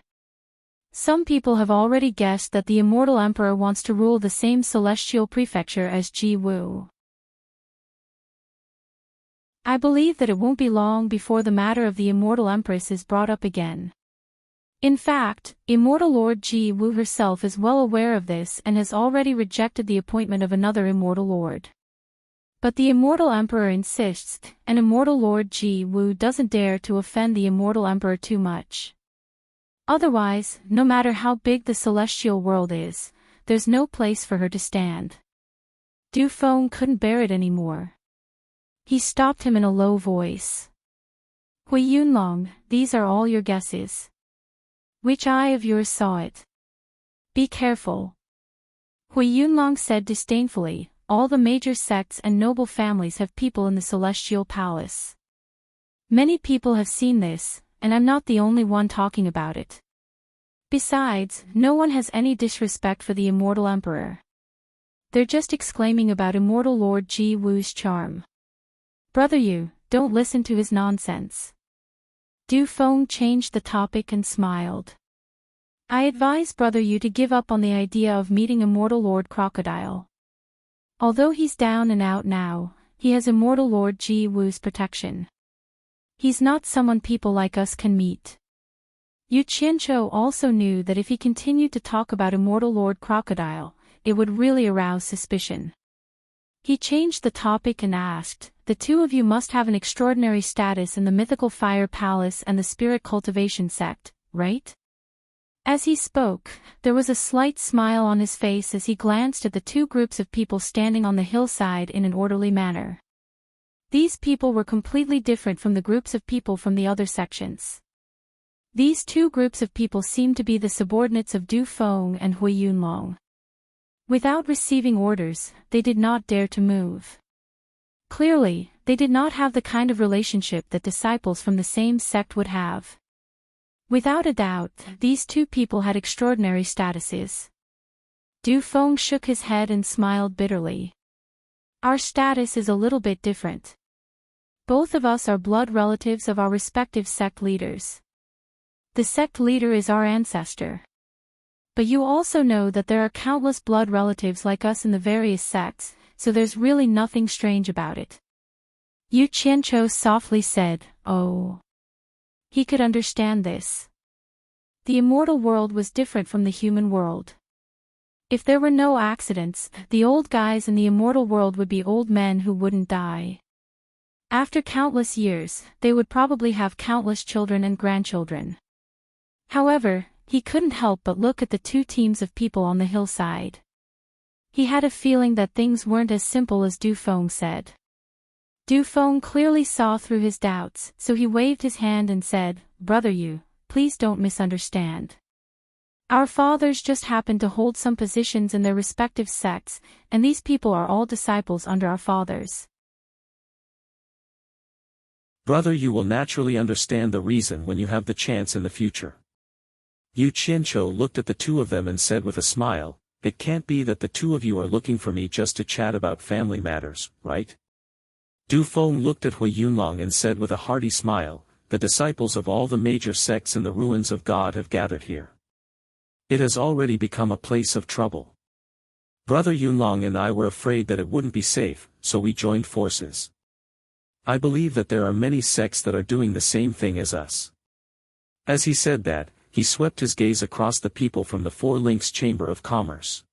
Some people have already guessed that the immortal emperor wants to rule the same celestial prefecture as Ji Wu. I believe that it won't be long before the matter of the immortal empress is brought up again. In fact, immortal Lord Ji Wu herself is well aware of this and has already rejected the appointment of another immortal lord. But the immortal emperor insists, and immortal Lord Ji Wu doesn't dare to offend the immortal emperor too much. Otherwise, no matter how big the celestial world is, there's no place for her to stand. Du Feng couldn't bear it anymore. He stopped him in a low voice. Hui Yunlong, these are all your guesses. Which eye of yours saw it? Be careful. Hui Yunlong said disdainfully, all the major sects and noble families have people in the celestial palace. Many people have seen this, and I'm not the only one talking about it. Besides, no one has any disrespect for the immortal emperor. They're just exclaiming about immortal Lord Ji Wu's charm. Brother Yu, don't listen to his nonsense. Du Feng changed the topic and smiled. I advise Brother Yu to give up on the idea of meeting immortal Lord Crocodile. Although he's down and out now, he has immortal Lord Ji Wu's protection. He's not someone people like us can meet. Yu Qianqiu also knew that if he continued to talk about immortal Lord Crocodile, it would really arouse suspicion. He changed the topic and asked, the two of you must have an extraordinary status in the mythical fire palace and the spirit cultivation sect, right? As he spoke, there was a slight smile on his face as he glanced at the two groups of people standing on the hillside in an orderly manner. These people were completely different from the groups of people from the other sections. These two groups of people seemed to be the subordinates of Du Feng and Hui Yunlong. Without receiving orders, they did not dare to move. Clearly, they did not have the kind of relationship that disciples from the same sect would have. Without a doubt, these two people had extraordinary statuses. Du Feng shook his head and smiled bitterly. Our status is a little bit different. Both of us are blood relatives of our respective sect leaders. The sect leader is our ancestor. But you also know that there are countless blood relatives like us in the various sects, so there's really nothing strange about it. Yu Qianqiu softly said, "Oh." He could understand this. The immortal world was different from the human world. If there were no accidents, the old guys in the immortal world would be old men who wouldn't die. After countless years, they would probably have countless children and grandchildren. However, he couldn't help but look at the two teams of people on the hillside. He had a feeling that things weren't as simple as Du Feng said. Du Feng clearly saw through his doubts, so he waved his hand and said, "Brother Yu, please don't misunderstand. Our fathers just happened to hold some positions in their respective sects, and these people are all disciples under our fathers." Brother, you will naturally understand the reason when you have the chance in the future. Yu Qianqiu looked at the two of them and said with a smile, "It can't be that the two of you are looking for me just to chat about family matters, right?" Du Feng looked at Hui Yunlong and said with a hearty smile, "The disciples of all the major sects in the ruins of God have gathered here. It has already become a place of trouble. Brother Yunlong and I were afraid that it wouldn't be safe, so we joined forces. I believe that there are many sects that are doing the same thing as us." As he said that, he swept his gaze across the people from the Four Links Chamber of Commerce.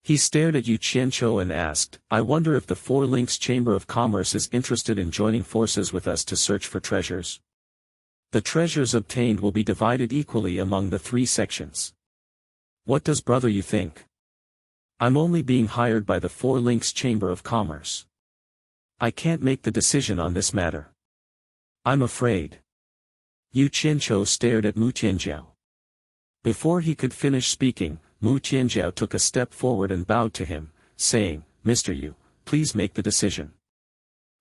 He stared at Yu Qianqiu and asked, "I wonder if the Four Links Chamber of Commerce is interested in joining forces with us to search for treasures. The treasures obtained will be divided equally among the three sections. What does brother you think? I'm only being hired by the Four Links Chamber of Commerce. I can't make the decision on this matter. I'm afraid." Yu Qianqiu stared at Mu Tianjiao. Before he could finish speaking, Mu Tianjiao took a step forward and bowed to him, saying, "Mr. Yu, please make the decision."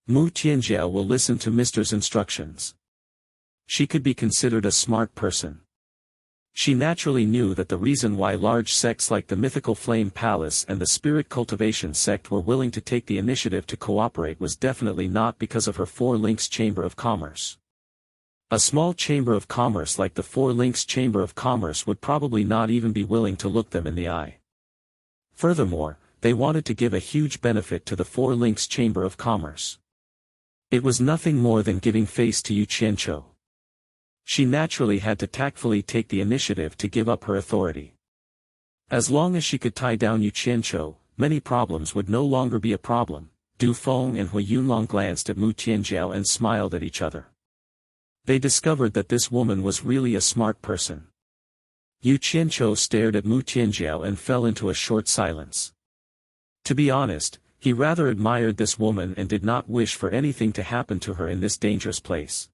Mu Tianjiao will listen to Mr.'s instructions. She could be considered a smart person. She naturally knew that the reason why large sects like the Mythical Flame Palace and the Spirit Cultivation sect were willing to take the initiative to cooperate was definitely not because of her Four Links Chamber of Commerce. A small chamber of commerce like the Four Links Chamber of Commerce would probably not even be willing to look them in the eye. Furthermore, they wanted to give a huge benefit to the Four Links Chamber of Commerce. It was nothing more than giving face to Yu Qianqiu. She naturally had to tactfully take the initiative to give up her authority. As long as she could tie down Yu Qianqiu, many problems would no longer be a problem. Du Feng and Hui Yunlong glanced at Mu Tianjiao and smiled at each other. They discovered that this woman was really a smart person. Yu Qianqiu stared at Mu Tianjiao and fell into a short silence. To be honest, he rather admired this woman and did not wish for anything to happen to her in this dangerous place.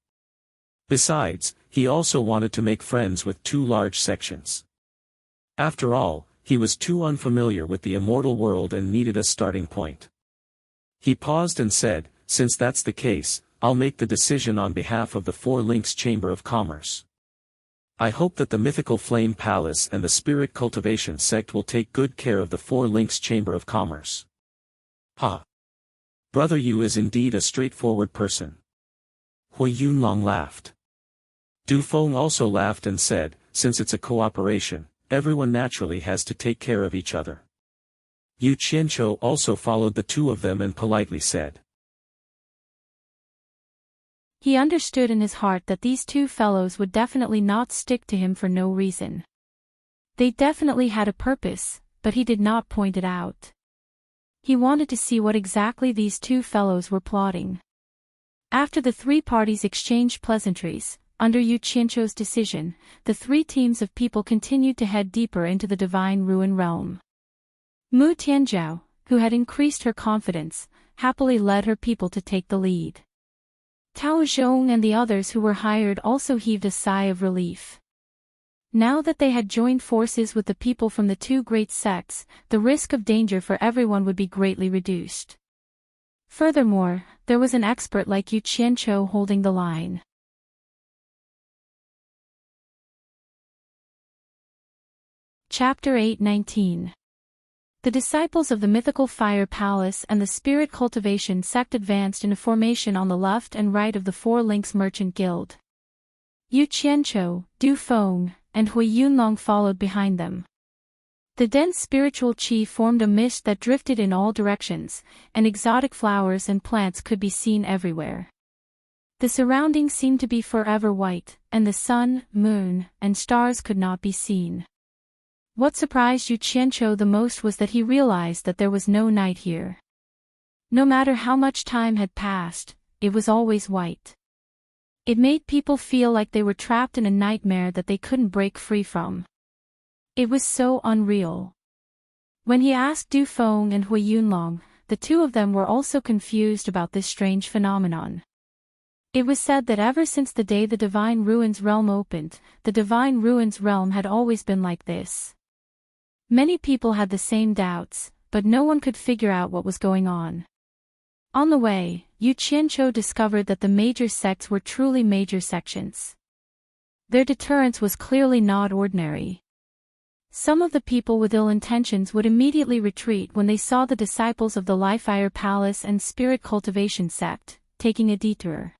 Besides, he also wanted to make friends with two large sections. After all, he was too unfamiliar with the immortal world and needed a starting point. He paused and said, "Since that's the case, I'll make the decision on behalf of the Four Links Chamber of Commerce. I hope that the Mythical Flame Palace and the Spirit Cultivation sect will take good care of the Four Links Chamber of Commerce." "Ha! Brother Yu is indeed a straightforward person." Hui Yunlong laughed. Du Feng also laughed and said, "Since it's a cooperation, everyone naturally has to take care of each other." Yu Qianqiu also followed the two of them and politely said. He understood in his heart that these two fellows would definitely not stick to him for no reason. They definitely had a purpose, but he did not point it out. He wanted to see what exactly these two fellows were plotting. After the three parties exchanged pleasantries, under Yu Qianqiu's decision, the three teams of people continued to head deeper into the Divine Ruin Realm. Mu Tianjiao, who had increased her confidence, happily led her people to take the lead. Tao Zhong and the others who were hired also heaved a sigh of relief. Now that they had joined forces with the people from the two great sects, the risk of danger for everyone would be greatly reduced. Furthermore, there was an expert like Yu Qianqiu holding the line. Chapter 8:19. The disciples of the Mythical Fire Palace and the Spirit Cultivation sect advanced in a formation on the left and right of the Four Links Merchant Guild. Yu Qianqiu, Du Feng, and Hui Yunlong followed behind them. The dense spiritual chi formed a mist that drifted in all directions, and exotic flowers and plants could be seen everywhere. The surroundings seemed to be forever white, and the sun, moon, and stars could not be seen. What surprised Yu Qianqiu the most was that he realized that there was no night here. No matter how much time had passed, it was always white. It made people feel like they were trapped in a nightmare that they couldn't break free from. It was so unreal. When he asked Du Feng and Hui Yunlong, the two of them were also confused about this strange phenomenon. It was said that ever since the day the Divine Ruins realm opened, the Divine Ruins realm had always been like this. Many people had the same doubts, but no one could figure out what was going on. On the way, Yu Qianqiu discovered that the major sects were truly major sections. Their deterrence was clearly not ordinary. Some of the people with ill intentions would immediately retreat when they saw the disciples of the Lifeire Palace and Spirit Cultivation sect taking a detour.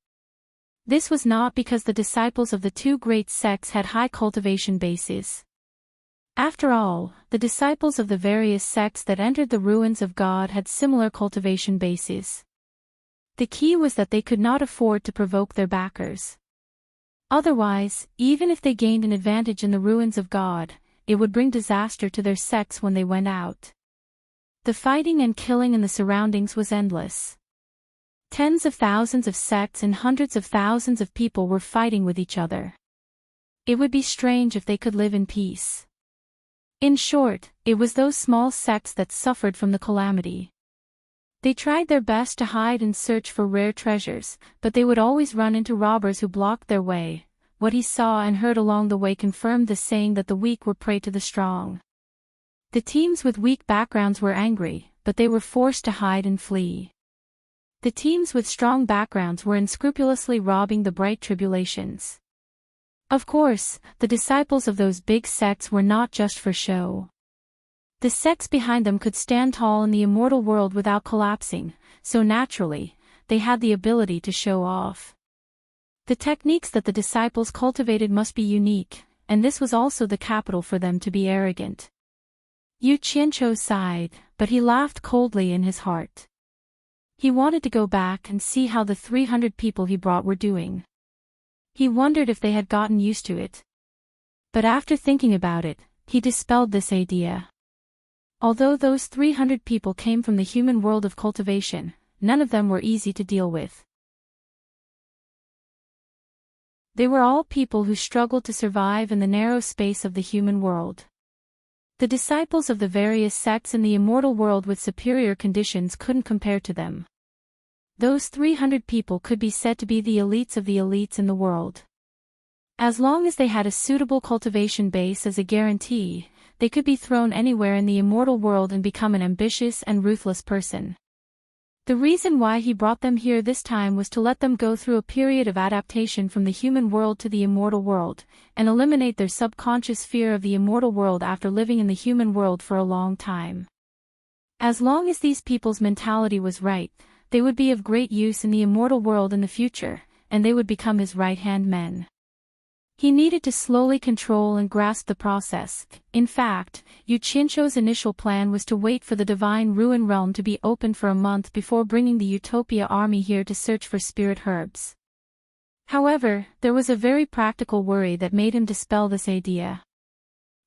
This was not because the disciples of the two great sects had high cultivation bases. After all, the disciples of the various sects that entered the ruins of God had similar cultivation bases. The key was that they could not afford to provoke their backers. Otherwise, even if they gained an advantage in the ruins of God, it would bring disaster to their sects when they went out. The fighting and killing in the surroundings was endless. Tens of thousands of sects and hundreds of thousands of people were fighting with each other. It would be strange if they could live in peace. In short, it was those small sects that suffered from the calamity. They tried their best to hide and search for rare treasures, but they would always run into robbers who blocked their way. What he saw and heard along the way confirmed the saying that the weak were prey to the strong. The teams with weak backgrounds were angry, but they were forced to hide and flee. The teams with strong backgrounds were unscrupulously robbing the bright tribulations. Of course, the disciples of those big sects were not just for show. The sects behind them could stand tall in the immortal world without collapsing, so naturally, they had the ability to show off. The techniques that the disciples cultivated must be unique, and this was also the capital for them to be arrogant. Yu Qianqiu sighed, but he laughed coldly in his heart. He wanted to go back and see how the 300 people he brought were doing. He wondered if they had gotten used to it. But after thinking about it, he dispelled this idea. Although those 300 people came from the human world of cultivation, none of them were easy to deal with. They were all people who struggled to survive in the narrow space of the human world. The disciples of the various sects in the immortal world with superior conditions couldn't compare to them. Those 300 people could be said to be the elites of the elites in the world. As long as they had a suitable cultivation base as a guarantee, they could be thrown anywhere in the immortal world and become an ambitious and ruthless person. The reason why he brought them here this time was to let them go through a period of adaptation from the human world to the immortal world, and eliminate their subconscious fear of the immortal world after living in the human world for a long time. As long as these people's mentality was right, they would be of great use in the immortal world in the future, and they would become his right-hand men. He needed to slowly control and grasp the process. In fact, Yu Qianqiu's initial plan was to wait for the Divine Ruin Realm to be opened for a month before bringing the Utopia army here to search for spirit herbs. However, there was a very practical worry that made him dispel this idea.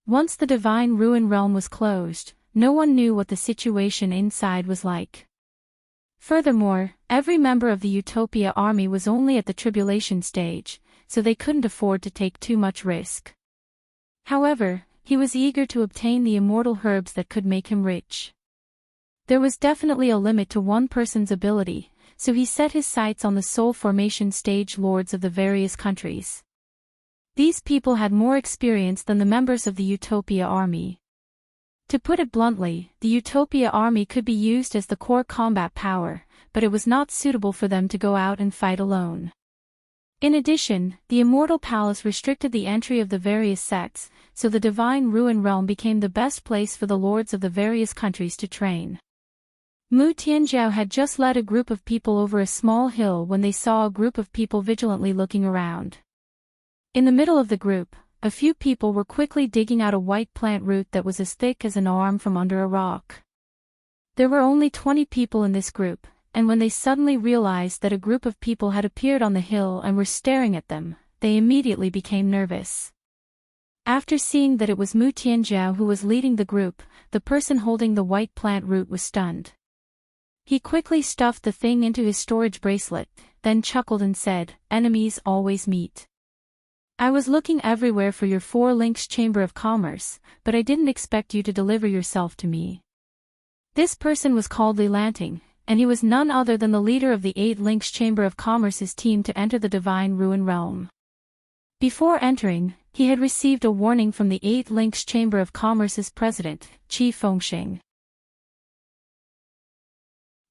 Once the Divine Ruin Realm was closed, no one knew what the situation inside was like. Furthermore, every member of the Utopia army was only at the tribulation stage, so they couldn't afford to take too much risk. However, he was eager to obtain the immortal herbs that could make him rich. There was definitely a limit to one person's ability, so he set his sights on the soul formation stage lords of the various countries. These people had more experience than the members of the Utopia army. To put it bluntly, the Utopia army could be used as the core combat power, but it was not suitable for them to go out and fight alone. In addition, the Immortal Palace restricted the entry of the various sects, so the Divine Ruin Realm became the best place for the lords of the various countries to train. Mu Tianjiao had just led a group of people over a small hill when they saw a group of people vigilantly looking around. In the middle of the group, a few people were quickly digging out a white plant root that was as thick as an arm from under a rock. There were only 20 people in this group, and when they suddenly realized that a group of people had appeared on the hill and were staring at them, they immediately became nervous. After seeing that it was Mu Tianjiao who was leading the group, the person holding the white plant root was stunned. He quickly stuffed the thing into his storage bracelet, then chuckled and said, "Enemies always meet. I was looking everywhere for your 4 links Chamber of Commerce, but I didn't expect you to deliver yourself to me." This person was called Enchanting, and he was none other than the leader of the 8 links Chamber of Commerce's team to enter the Divine Ruin Realm. Before entering, he had received a warning from the 8 links Chamber of Commerce's president, Qi Fengxing.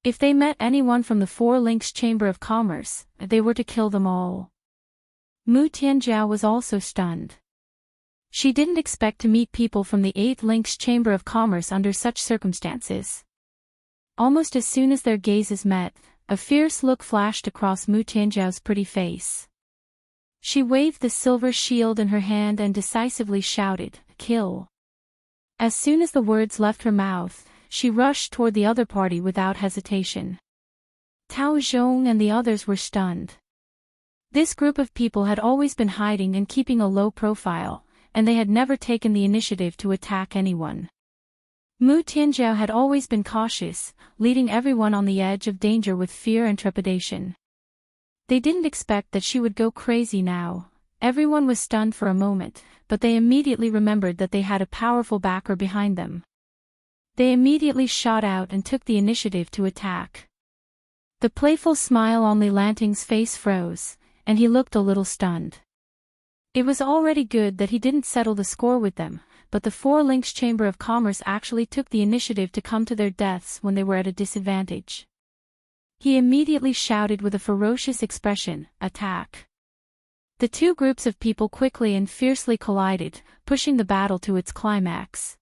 If they met anyone from the 4 links Chamber of Commerce, they were to kill them all. Mu Tianjiao was also stunned. She didn't expect to meet people from the 8 links Chamber of Commerce under such circumstances. Almost as soon as their gazes met, a fierce look flashed across Mu Tianjiao's pretty face. She waved the silver shield in her hand and decisively shouted, "Kill." As soon as the words left her mouth, she rushed toward the other party without hesitation. Tao Zhong and the others were stunned. This group of people had always been hiding and keeping a low profile, and they had never taken the initiative to attack anyone. Mu Tianjiao had always been cautious, leading everyone on the edge of danger with fear and trepidation. They didn't expect that she would go crazy now. Everyone was stunned for a moment, but they immediately remembered that they had a powerful backer behind them. They immediately shot out and took the initiative to attack. The playful smile on Enchanting's face froze, and he looked a little stunned. It was already good that he didn't settle the score with them, but the 4 links Chamber of Commerce actually took the initiative to come to their deaths when they were at a disadvantage. He immediately shouted with a ferocious expression, "Attack!" The 2 groups of people quickly and fiercely collided, pushing the battle to its climax.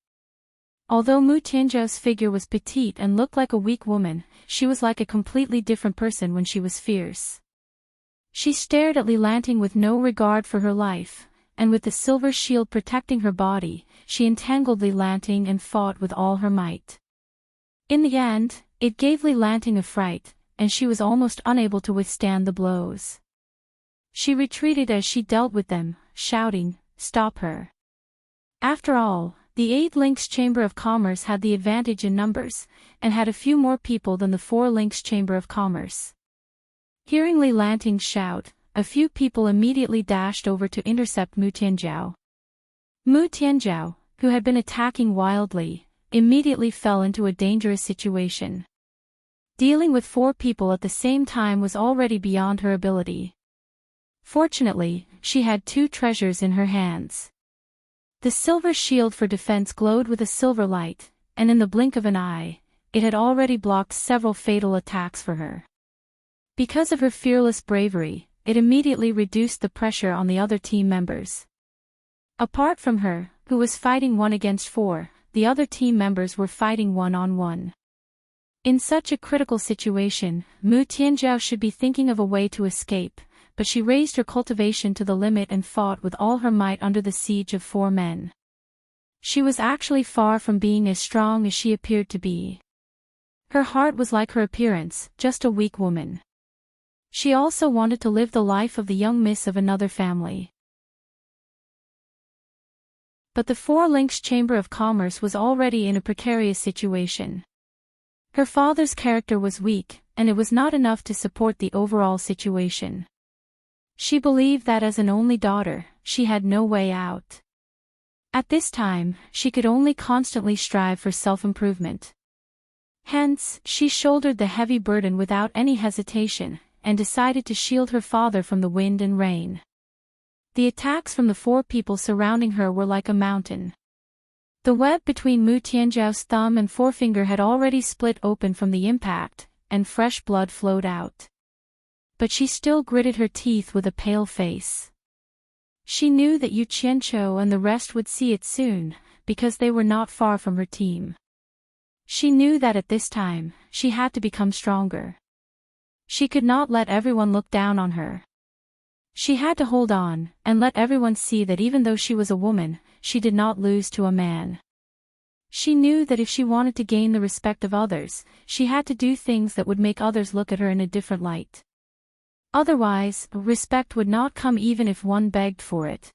Although Mu Tianjiao's figure was petite and looked like a weak woman, she was like a completely different person when she was fierce. She stared at Enchanting with no regard for her life, and with the silver shield protecting her body, she entangled Enchanting and fought with all her might. In the end, it gave Enchanting a fright, and she was almost unable to withstand the blows. She retreated as she dealt with them, shouting, "Stop her." After all, the 8 links Chamber of Commerce had the advantage in numbers, and had a few more people than the 4 links Chamber of Commerce. Hearing Enchanting shout, a few people immediately dashed over to intercept Mu Tianjiao. Mu Tianjiao, who had been attacking wildly, immediately fell into a dangerous situation. Dealing with 4 people at the same time was already beyond her ability. Fortunately, she had 2 treasures in her hands. The silver shield for defense glowed with a silver light, and in the blink of an eye, it had already blocked several fatal attacks for her. Because of her fearless bravery, it immediately reduced the pressure on the other team members. Apart from her, who was fighting 1 against 4, the other team members were fighting 1-on-1. In such a critical situation, Mu Tianjiao should be thinking of a way to escape, but she raised her cultivation to the limit and fought with all her might under the siege of 4 men. She was actually far from being as strong as she appeared to be. Her heart was like her appearance, just a weak woman. She also wanted to live the life of the young miss of another family. But the 4 links Chamber of Commerce was already in a precarious situation. Her father's character was weak, and it was not enough to support the overall situation. She believed that as an only daughter, she had no way out. At this time, she could only constantly strive for self-improvement. Hence, she shouldered the heavy burden without any hesitation, and decided to shield her father from the wind and rain. The attacks from the 4 people surrounding her were like a mountain. The web between Mu Tianjiao's thumb and forefinger had already split open from the impact, and fresh blood flowed out. But she still gritted her teeth with a pale face. She knew that Yu Qianqiu and the rest would see it soon, because they were not far from her team. She knew that at this time, she had to become stronger. She could not let everyone look down on her. She had to hold on, and let everyone see that even though she was a woman, she did not lose to a man. She knew that if she wanted to gain the respect of others, she had to do things that would make others look at her in a different light. Otherwise, respect would not come even if one begged for it.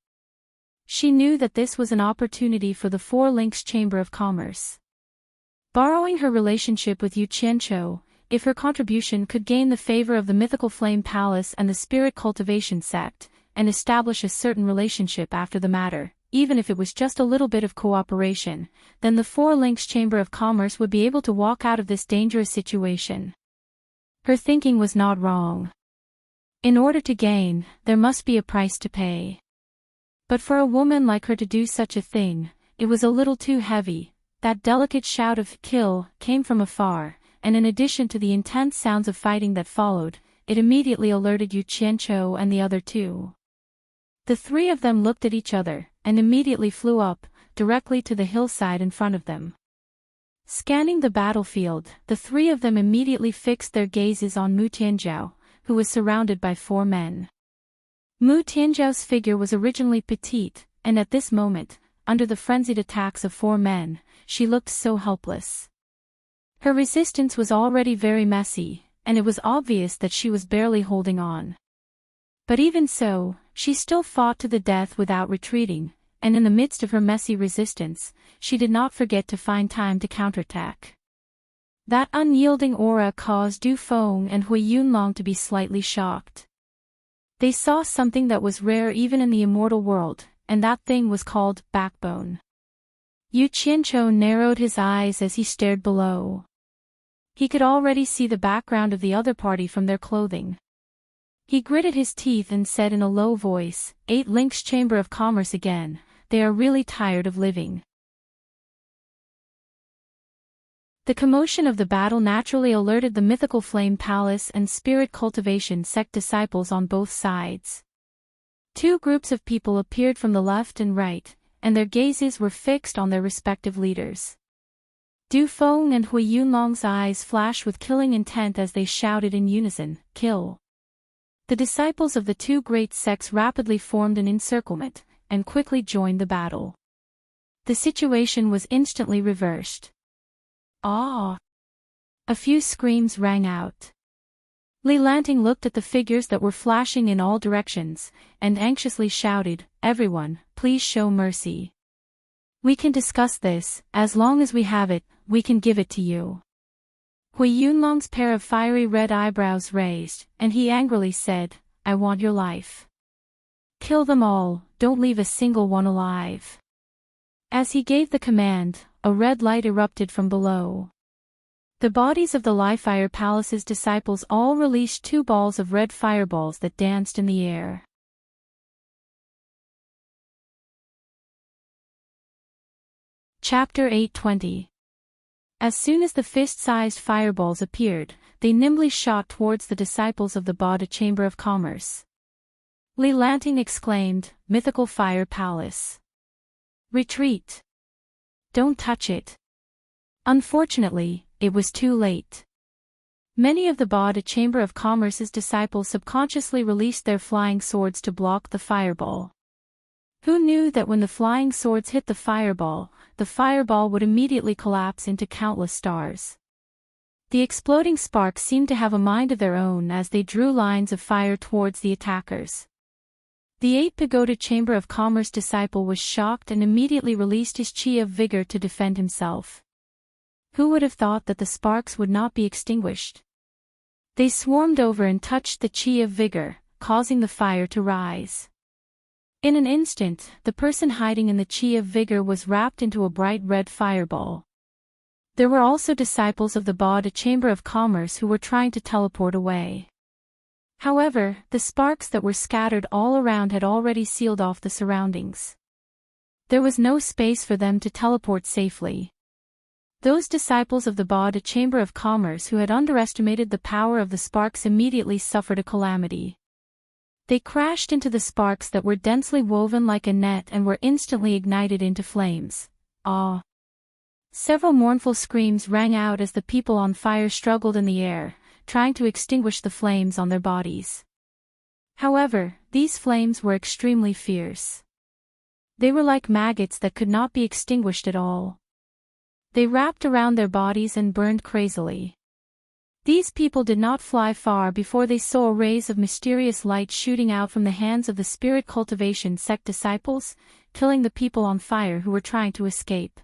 She knew that this was an opportunity for the Four Links Chamber of Commerce. Borrowing her relationship with Yu Qianqiu, if her contribution could gain the favor of the mythical Flame Palace and the Spirit Cultivation Sect, and establish a certain relationship after the matter, even if it was just a little bit of cooperation, then the Four Links Chamber of Commerce would be able to walk out of this dangerous situation. Her thinking was not wrong. In order to gain, there must be a price to pay. But for a woman like her to do such a thing, it was a little too heavy. That delicate shout of "kill" came from afar, and in addition to the intense sounds of fighting that followed, it immediately alerted Yu Qianqiu and the other two. The three of them looked at each other, and immediately flew up, directly to the hillside in front of them. Scanning the battlefield, the three of them immediately fixed their gazes on Mu Tianzhao, who was surrounded by 4 men. Mu Tianzhao's figure was originally petite, and at this moment, under the frenzied attacks of 4 men, she looked so helpless. Her resistance was already very messy, and it was obvious that she was barely holding on. But even so, she still fought to the death without retreating, and in the midst of her messy resistance, she did not forget to find time to counterattack. That unyielding aura caused Du Feng and Hui Yunlong to be slightly shocked. They saw something that was rare even in the immortal world, and that thing was called backbone. Yu Qianqiu narrowed his eyes as he stared below. He could already see the background of the other party from their clothing. He gritted his teeth and said in a low voice, 8 Links Chamber of Commerce again, they are really tired of living. The commotion of the battle naturally alerted the mythical Flame Palace and Spirit Cultivation Sect disciples on both sides. 2 groups of people appeared from the left and right, and their gazes were fixed on their respective leaders. Du Feng and Hui Yunlong's eyes flashed with killing intent as they shouted in unison, "Kill!" The disciples of the 2 great sects rapidly formed an encirclement, and quickly joined the battle. The situation was instantly reversed. "Ah!" A few screams rang out. Li Lanting looked at the figures that were flashing in all directions, and anxiously shouted, "Everyone, please show mercy. We can discuss this, as long as we have it, we can give it to you." Hui Yunlong's pair of fiery red eyebrows raised, and he angrily said, "I want your life. Kill them all, don't leave a single one alive." As he gave the command, a red light erupted from below. The bodies of the Li-Fire Palace's disciples all released 2 balls of red fireballs that danced in the air. Chapter 820. As soon as the fist-sized fireballs appeared, they nimbly shot towards the disciples of the Bada Chamber of Commerce. Li Lanting exclaimed, "Mythical Fire Palace! Retreat! Don't touch it!" Unfortunately, it was too late. Many of the Bada Chamber of Commerce's disciples subconsciously released their flying swords to block the fireball. Who knew that when the flying swords hit the fireball would immediately collapse into countless stars? The exploding sparks seemed to have a mind of their own as they drew lines of fire towards the attackers. The 8 Pagoda Chamber of Commerce disciple was shocked and immediately released his chi of vigor to defend himself. Who would have thought that the sparks would not be extinguished? They swarmed over and touched the chi of vigor, causing the fire to rise. In an instant, the person hiding in the chi of vigor was wrapped into a bright red fireball. There were also disciples of the Bada Chamber of Commerce who were trying to teleport away. However, the sparks that were scattered all around had already sealed off the surroundings. There was no space for them to teleport safely. Those disciples of the Bada Chamber of Commerce who had underestimated the power of the sparks immediately suffered a calamity. They crashed into the sparks that were densely woven like a net and were instantly ignited into flames. Ah! Several mournful screams rang out as the people on fire struggled in the air, trying to extinguish the flames on their bodies. However, these flames were extremely fierce. They were like maggots that could not be extinguished at all. They wrapped around their bodies and burned crazily. These people did not fly far before they saw rays of mysterious light shooting out from the hands of the spirit cultivation sect disciples, killing the people on fire who were trying to escape.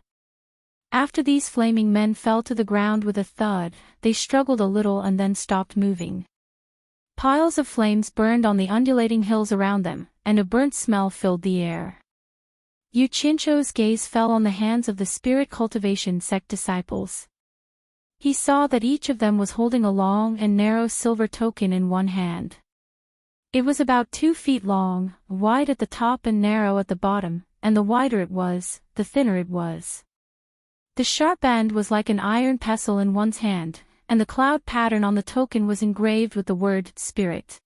After these flaming men fell to the ground with a thud, they struggled a little and then stopped moving. Piles of flames burned on the undulating hills around them, and a burnt smell filled the air. Yuchincho's gaze fell on the hands of the spirit cultivation sect disciples. He saw that each of them was holding a long and narrow silver token in one hand. It was about 2 feet long, wide at the top and narrow at the bottom, and the wider it was, the thinner it was. The sharp end was like an iron pestle in one's hand, and the cloud pattern on the token was engraved with the word Spirit.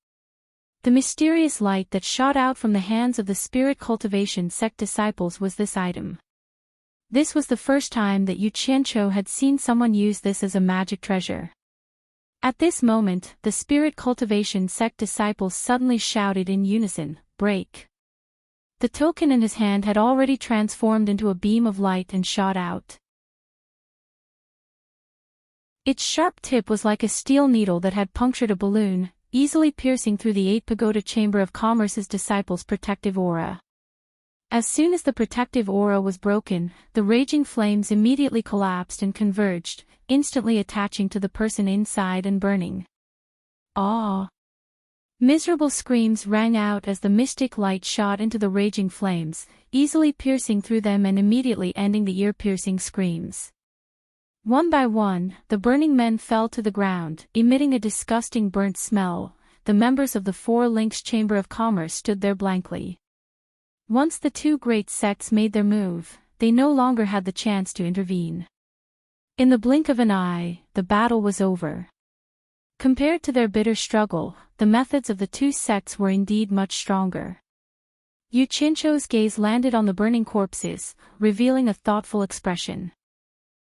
The mysterious light that shot out from the hands of the spirit cultivation sect disciples was this item. This was the first time that Yuchincho had seen someone use this as a magic treasure. At this moment, the spirit cultivation sect disciples suddenly shouted in unison, "Break!" The token in his hand had already transformed into a beam of light and shot out. Its sharp tip was like a steel needle that had punctured a balloon, easily piercing through the 8 pagoda chamber of commerce's disciples' protective aura. As soon as the protective aura was broken, the raging flames immediately collapsed and converged, instantly attaching to the person inside and burning. Ah! Miserable screams rang out as the mystic light shot into the raging flames, easily piercing through them and immediately ending the ear-piercing screams. One by one, the burning men fell to the ground, emitting a disgusting burnt smell. The members of the 4 Links Chamber of Commerce stood there blankly. Once the 2 great sects made their move, they no longer had the chance to intervene. In the blink of an eye, the battle was over. Compared to their bitter struggle, the methods of the 2 sects were indeed much stronger. Yuchincho's gaze landed on the burning corpses, revealing a thoughtful expression.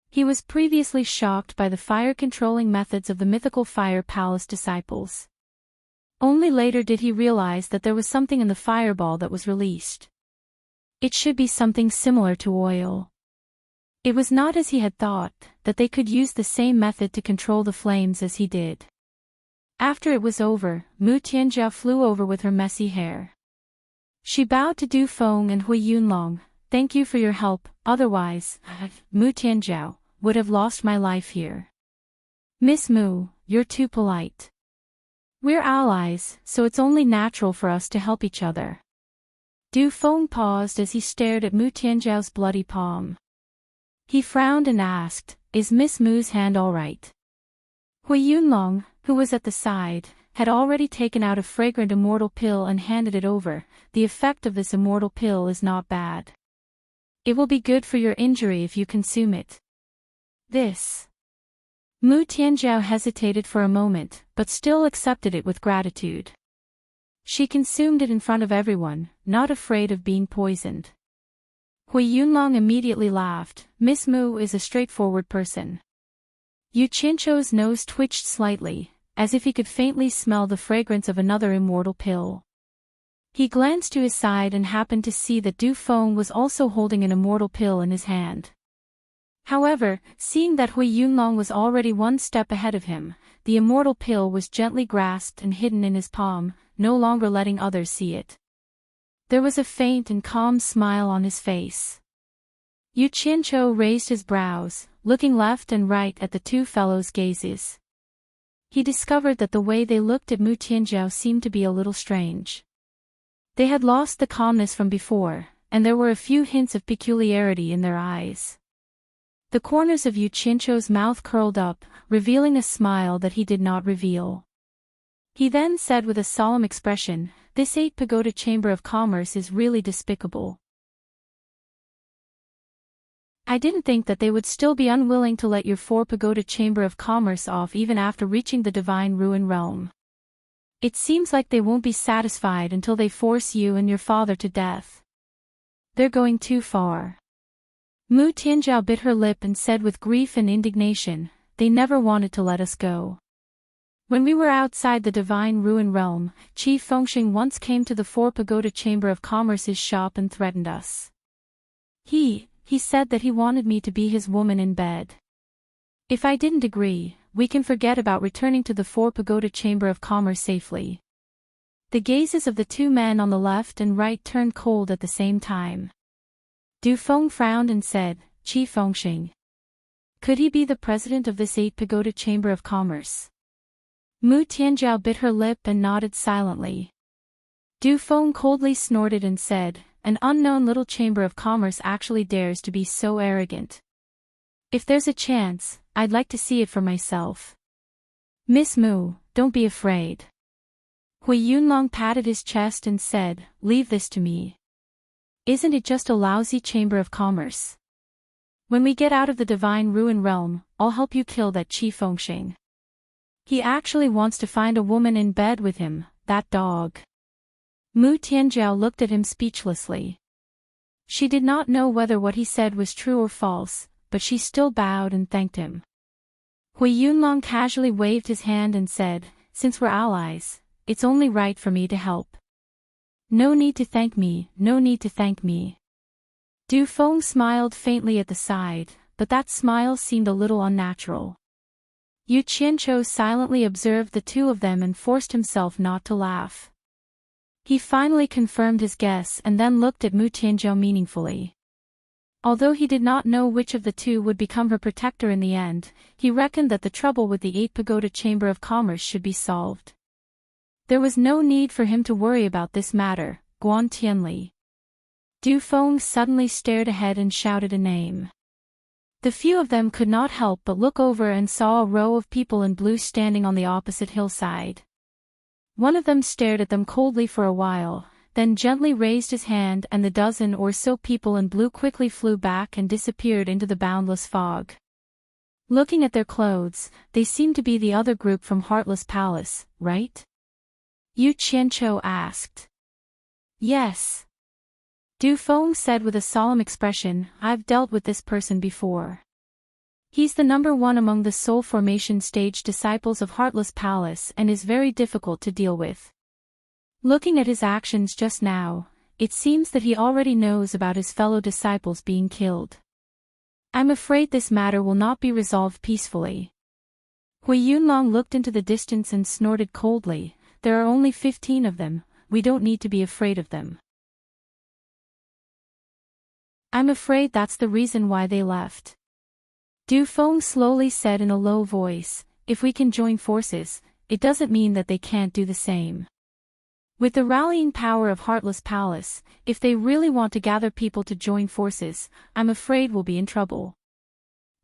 He was previously shocked by the fire-controlling methods of the mythical Fire Palace disciples. Only later did he realize that there was something in the fireball that was released. It should be something similar to oil. It was not as he had thought, that they could use the same method to control the flames as he did. After it was over, Mu Tianjiao flew over with her messy hair. She bowed to Du Feng and Hui Yunlong. "Thank you for your help, otherwise, Mu Tianjiao would have lost my life here. Miss Mu, you're too polite. We're allies, so it's only natural for us to help each other." Du Feng paused as he stared at Mu Tianjiao's bloody palm. He frowned and asked, "Is Miss Mu's hand all right?" Hui Yunlong, who was at the side, had already taken out a fragrant immortal pill and handed it over. "The effect of this immortal pill is not bad. It will be good for your injury if you consume it." This. Mu Tianjiao hesitated for a moment, but still accepted it with gratitude. She consumed it in front of everyone, not afraid of being poisoned. Hui Yunlong immediately laughed. "Miss Mu is a straightforward person." Yuchincho's nose twitched slightly, as if he could faintly smell the fragrance of another immortal pill. He glanced to his side and happened to see that Du Feng was also holding an immortal pill in his hand. However, seeing that Hui Yunlong was already 1 step ahead of him, the immortal pill was gently grasped and hidden in his palm, no longer letting others see it. There was a faint and calm smile on his face. Yuchincho raised his brows, looking left and right at the 2 fellows' gazes. He discovered that the way they looked at Mu Tianjiao seemed to be a little strange. They had lost the calmness from before, and there were a few hints of peculiarity in their eyes. The corners of Yuchincho's mouth curled up, revealing a smile that he did not reveal. He then said with a solemn expression, "This 8 pagoda chamber of commerce is really despicable. I didn't think that they would still be unwilling to let your 4 pagoda chamber of commerce off even after reaching the divine ruin realm. It seems like they won't be satisfied until they force you and your father to death. They're going too far." Mu Tianjiao bit her lip and said with grief and indignation, "They never wanted to let us go. When we were outside the Divine Ruin Realm, Chief Fengxing once came to the Four Pagoda Chamber of Commerce's shop and threatened us. He said that he wanted me to be his woman in bed. If I didn't agree, we can forget about returning to the Four Pagoda Chamber of Commerce safely. The gazes of the two men on the left and right turned cold at the same time. Du Feng frowned and said, Chief Fengxing. Could he be the president of this 8 Pagoda Chamber of Commerce? Mu Tianzhao bit her lip and nodded silently. Du Feng coldly snorted and said, an unknown little chamber of commerce actually dares to be so arrogant. If there's a chance, I'd like to see it for myself. Miss Mu, don't be afraid. Hui Yunlong patted his chest and said, leave this to me. Isn't it just a lousy chamber of commerce? When we get out of the Divine Ruin Realm, I'll help you kill that Chief Fengxing. He actually wants to find a woman in bed with him, that dog. Mu Tianzhao looked at him speechlessly. She did not know whether what he said was true or false, but she still bowed and thanked him. Hui Yunlong casually waved his hand and said, since we're allies, it's only right for me to help. No need to thank me, no need to thank me. Du Feng smiled faintly at the side, but that smile seemed a little unnatural. Yu Qianzhou silently observed the two of them and forced himself not to laugh. He finally confirmed his guess and then looked at Mu Tianzhou meaningfully. Although he did not know which of the two would become her protector in the end, he reckoned that the trouble with the 8 Pagoda Chamber of Commerce should be solved. There was no need for him to worry about this matter, Guan Tianli. Du Feng suddenly stared ahead and shouted a name. The few of them could not help but look over and saw a row of people in blue standing on the opposite hillside. One of them stared at them coldly for a while, then gently raised his hand and the dozen or so people in blue quickly flew back and disappeared into the boundless fog. Looking at their clothes, they seemed to be the other group from Heartless Palace, right? Yu Qianzhou asked. Yes. Du Feng said with a solemn expression, I've dealt with this person before. He's the number 1 among the soul formation stage disciples of Heartless Palace and is very difficult to deal with. Looking at his actions just now, it seems that he already knows about his fellow disciples being killed. I'm afraid this matter will not be resolved peacefully. Hui Yunlong looked into the distance and snorted coldly, there are only 15 of them, we don't need to be afraid of them. I'm afraid that's the reason why they left. Du Feng slowly said in a low voice, if we can join forces, it doesn't mean that they can't do the same. With the rallying power of Heartless Palace, if they really want to gather people to join forces, I'm afraid we'll be in trouble.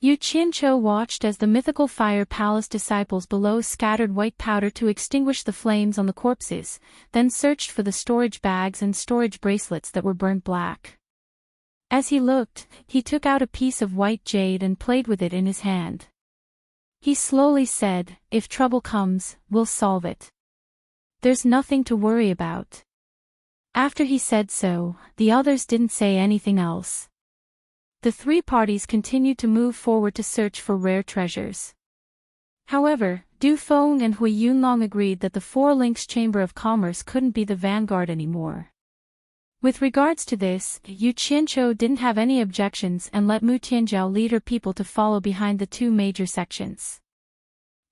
Yu Qianzhou watched as the mythical Fire Palace disciples below scattered white powder to extinguish the flames on the corpses, then searched for the storage bags and storage bracelets that were burnt black. As he looked, he took out a piece of white jade and played with it in his hand. He slowly said, if trouble comes, we'll solve it. There's nothing to worry about. After he said so, the others didn't say anything else. The 3 parties continued to move forward to search for rare treasures. However, Du Feng and Hui Yunlong agreed that the 4 Links Chamber of Commerce couldn't be the vanguard anymore. With regards to this, Yu Qianzhou didn't have any objections and let Mu Tianzhao lead her people to follow behind the 2 major sections.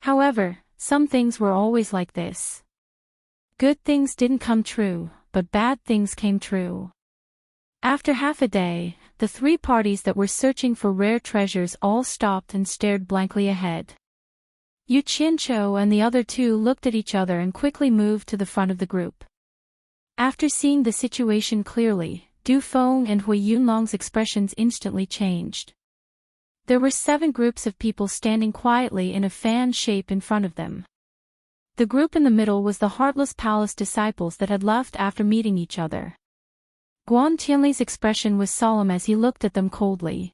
However, some things were always like this. Good things didn't come true, but bad things came true. After half a day, the 3 parties that were searching for rare treasures all stopped and stared blankly ahead. Yu Qianzhou and the other 2 looked at each other and quickly moved to the front of the group. After seeing the situation clearly, Du Feng and Hui Yunlong's expressions instantly changed. There were 7 groups of people standing quietly in a fan shape in front of them. The group in the middle was the Heartless Palace disciples that had left after meeting each other. Guan Tianli's expression was solemn as he looked at them coldly.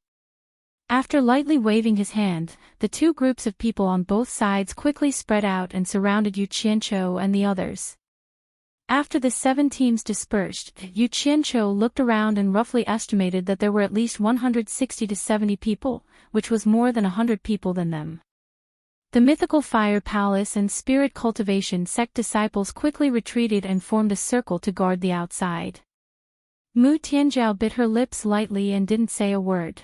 After lightly waving his hand, the 2 groups of people on both sides quickly spread out and surrounded Yu Qianzhou and the others. After the 7 teams dispersed, Yu Qianzhou looked around and roughly estimated that there were at least 160 to 70 people, which was more than 100 people than them. The mythical fire palace and spirit cultivation sect disciples quickly retreated and formed a circle to guard the outside. Mu Tianzhao bit her lips lightly and didn't say a word.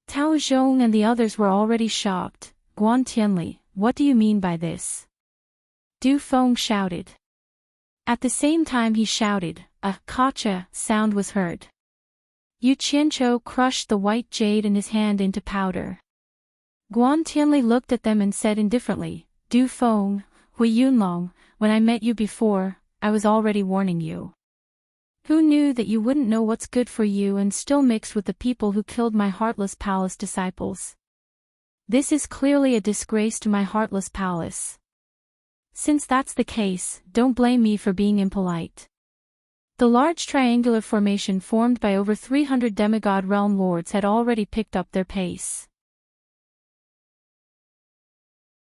Tao Zhong and the others were already shocked. Guan Tianli, what do you mean by this? Du Feng shouted. At the same time he shouted, a "Kacha" sound was heard. Yu Qianqiu crushed the white jade in his hand into powder. Guan Tianli looked at them and said indifferently, Du Feng, Hui Yunlong, when I met you before, I was already warning you. Who knew that you wouldn't know what's good for you and still mix with the people who killed my Heartless Palace disciples? This is clearly a disgrace to my Heartless Palace. Since that's the case, don't blame me for being impolite. The large triangular formation formed by over 300 demigod realm lords had already picked up their pace.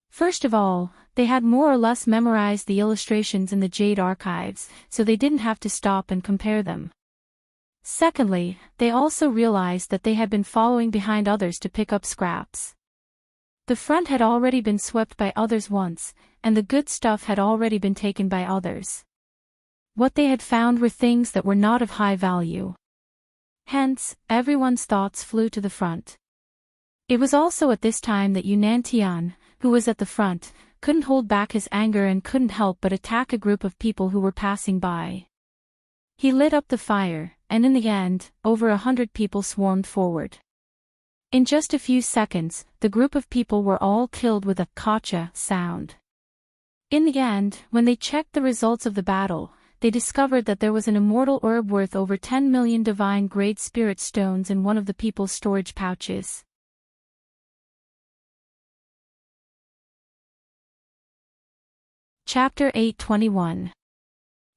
First of all, they had more or less memorized the illustrations in the Jade archives, so they didn't have to stop and compare them. Secondly, they also realized that they had been following behind others to pick up scraps. The front had already been swept by others once, and the good stuff had already been taken by others. What they had found were things that were not of high value. Hence, everyone's thoughts flew to the front. It was also at this time that Yunnan Tian, who was at the front, couldn't hold back his anger and couldn't help but attack a group of people who were passing by. He lit up the fire, and in the end, over 100 people swarmed forward. In just a few seconds, the group of people were all killed with a "Kacha" sound. In the end, when they checked the results of the battle, they discovered that there was an immortal herb worth over 10 million divine-grade spirit stones in one of the people's storage pouches. Chapter 821.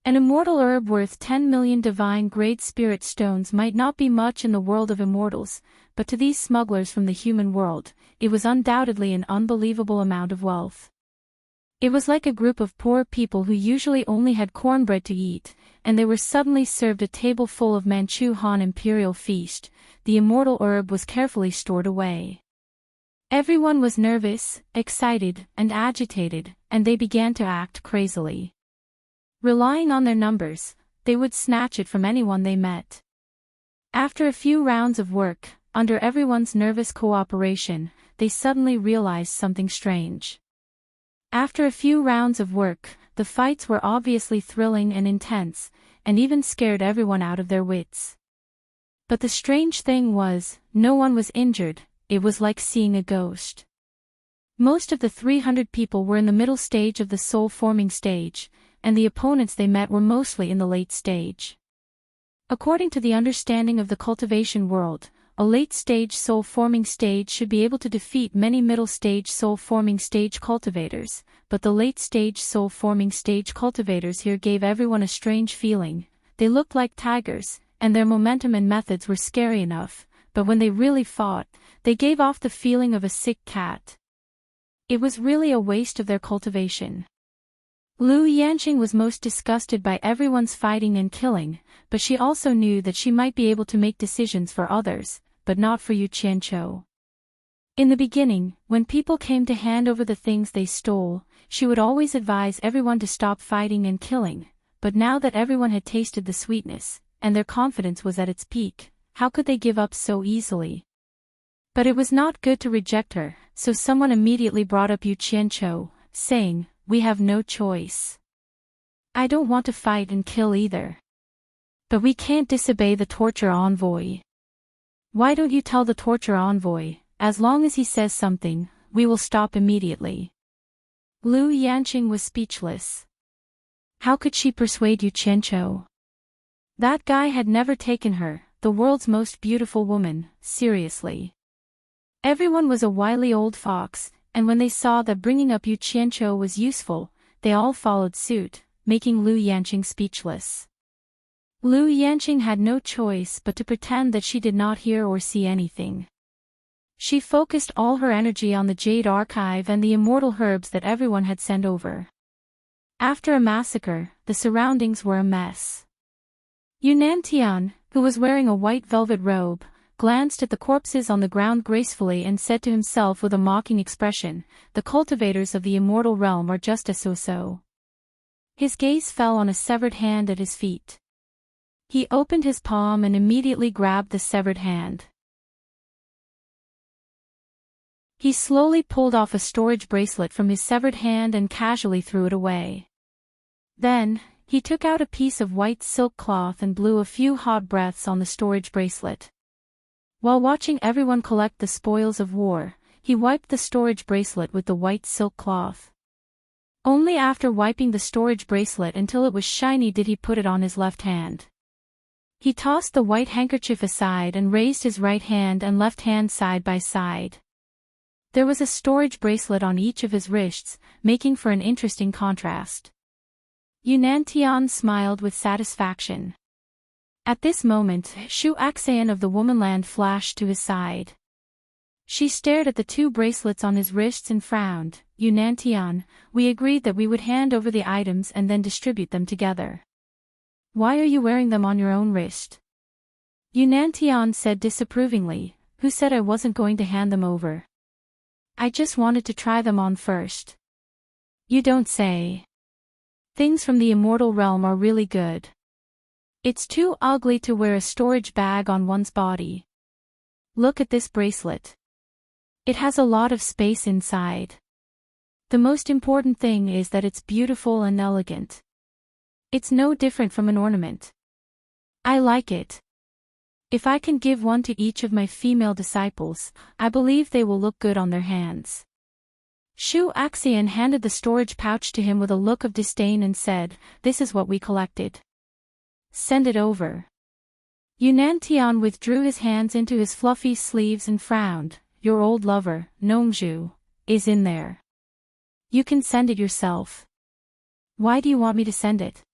An immortal herb worth 10 million divine-grade spirit stones might not be much in the world of immortals, but to these smugglers from the human world, it was undoubtedly an unbelievable amount of wealth. It was like a group of poor people who usually only had cornbread to eat, and they were suddenly served a table full of Manchu Han imperial feast. The immortal herb was carefully stored away. Everyone was nervous, excited, and agitated, and they began to act crazily. Relying on their numbers, they would snatch it from anyone they met. After a few rounds of work, under everyone's nervous cooperation, they suddenly realized something strange. After a few rounds of work, the fights were obviously thrilling and intense, and even scared everyone out of their wits. But the strange thing was, no one was injured. It was like seeing a ghost. Most of the 300 people were in the middle stage of the soul-forming stage, and the opponents they met were mostly in the late stage. According to the understanding of the cultivation world, a late-stage soul-forming stage should be able to defeat many middle-stage soul-forming stage cultivators, but the late-stage soul-forming stage cultivators here gave everyone a strange feeling. They looked like tigers, and their momentum and methods were scary enough, but when they really fought, they gave off the feeling of a sick cat. It was really a waste of their cultivation. Lu Yanqing was most disgusted by everyone's fighting and killing, but she also knew that she might be able to make decisions for others, but not for Yu Qianqiu. In the beginning, when people came to hand over the things they stole, she would always advise everyone to stop fighting and killing, but now that everyone had tasted the sweetness, and their confidence was at its peak, how could they give up so easily? But it was not good to reject her, so someone immediately brought up Yu Qianqiu, saying, "We have no choice. I don't want to fight and kill either. But we can't disobey the torture envoy. Why don't you tell the torture envoy, as long as he says something, we will stop immediately." Lu Yanqing was speechless. How could she persuade Yu Qianqiu? That guy had never taken her, the world's most beautiful woman, seriously. Everyone was a wily old fox, and when they saw that bringing up Yu Qianqiu was useful, they all followed suit, making Lu Yanqing speechless. Lu Yanqing had no choice but to pretend that she did not hear or see anything. She focused all her energy on the Jade Archive and the immortal herbs that everyone had sent over. After a massacre, the surroundings were a mess. Yunnan Tian, who was wearing a white velvet robe, glanced at the corpses on the ground gracefully and said to himself with a mocking expression, "The cultivators of the immortal realm are just as so." His gaze fell on a severed hand at his feet. He opened his palm and immediately grabbed the severed hand. He slowly pulled off a storage bracelet from his severed hand and casually threw it away. Then, he took out a piece of white silk cloth and blew a few hot breaths on the storage bracelet. While watching everyone collect the spoils of war, he wiped the storage bracelet with the white silk cloth. Only after wiping the storage bracelet until it was shiny did he put it on his left hand. He tossed the white handkerchief aside and raised his right hand and left hand side by side. There was a storage bracelet on each of his wrists, making for an interesting contrast. Yunnan smiled with satisfaction. At this moment, Shu Axayan of the Womanland flashed to his side. She stared at the two bracelets on his wrists and frowned. "Yunnan, we agreed that we would hand over the items and then distribute them together. Why are you wearing them on your own wrist?" Yunnan said disapprovingly, "Who said I wasn't going to hand them over? I just wanted to try them on first." "You don't say. Things from the immortal realm are really good. It's too ugly to wear a storage bag on one's body. Look at this bracelet. It has a lot of space inside. The most important thing is that it's beautiful and elegant. It's no different from an ornament. I like it. If I can give one to each of my female disciples, I believe they will look good on their hands." Shu Axian handed the storage pouch to him with a look of disdain and said, "This is what we collected. Send it over." Yunnan withdrew his hands into his fluffy sleeves and frowned. "Your old lover, Nongzhu, is in there. You can send it yourself." "Why do you want me to send it?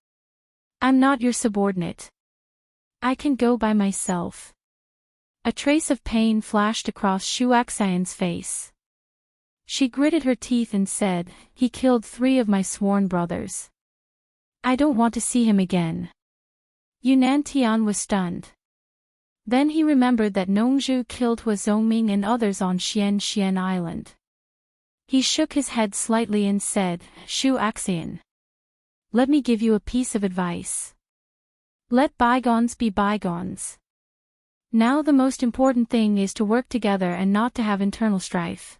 I'm not your subordinate. I can go by myself." A trace of pain flashed across Shu Axian's face. She gritted her teeth and said, "He killed 3 of my sworn brothers. I don't want to see him again." Yunnan was stunned. Then he remembered that Nongzhu killed Hua Zongming and others on Xian Island. He shook his head slightly and said, "Shu Axian, let me give you a piece of advice. Let bygones be bygones. Now the most important thing is to work together and not to have internal strife.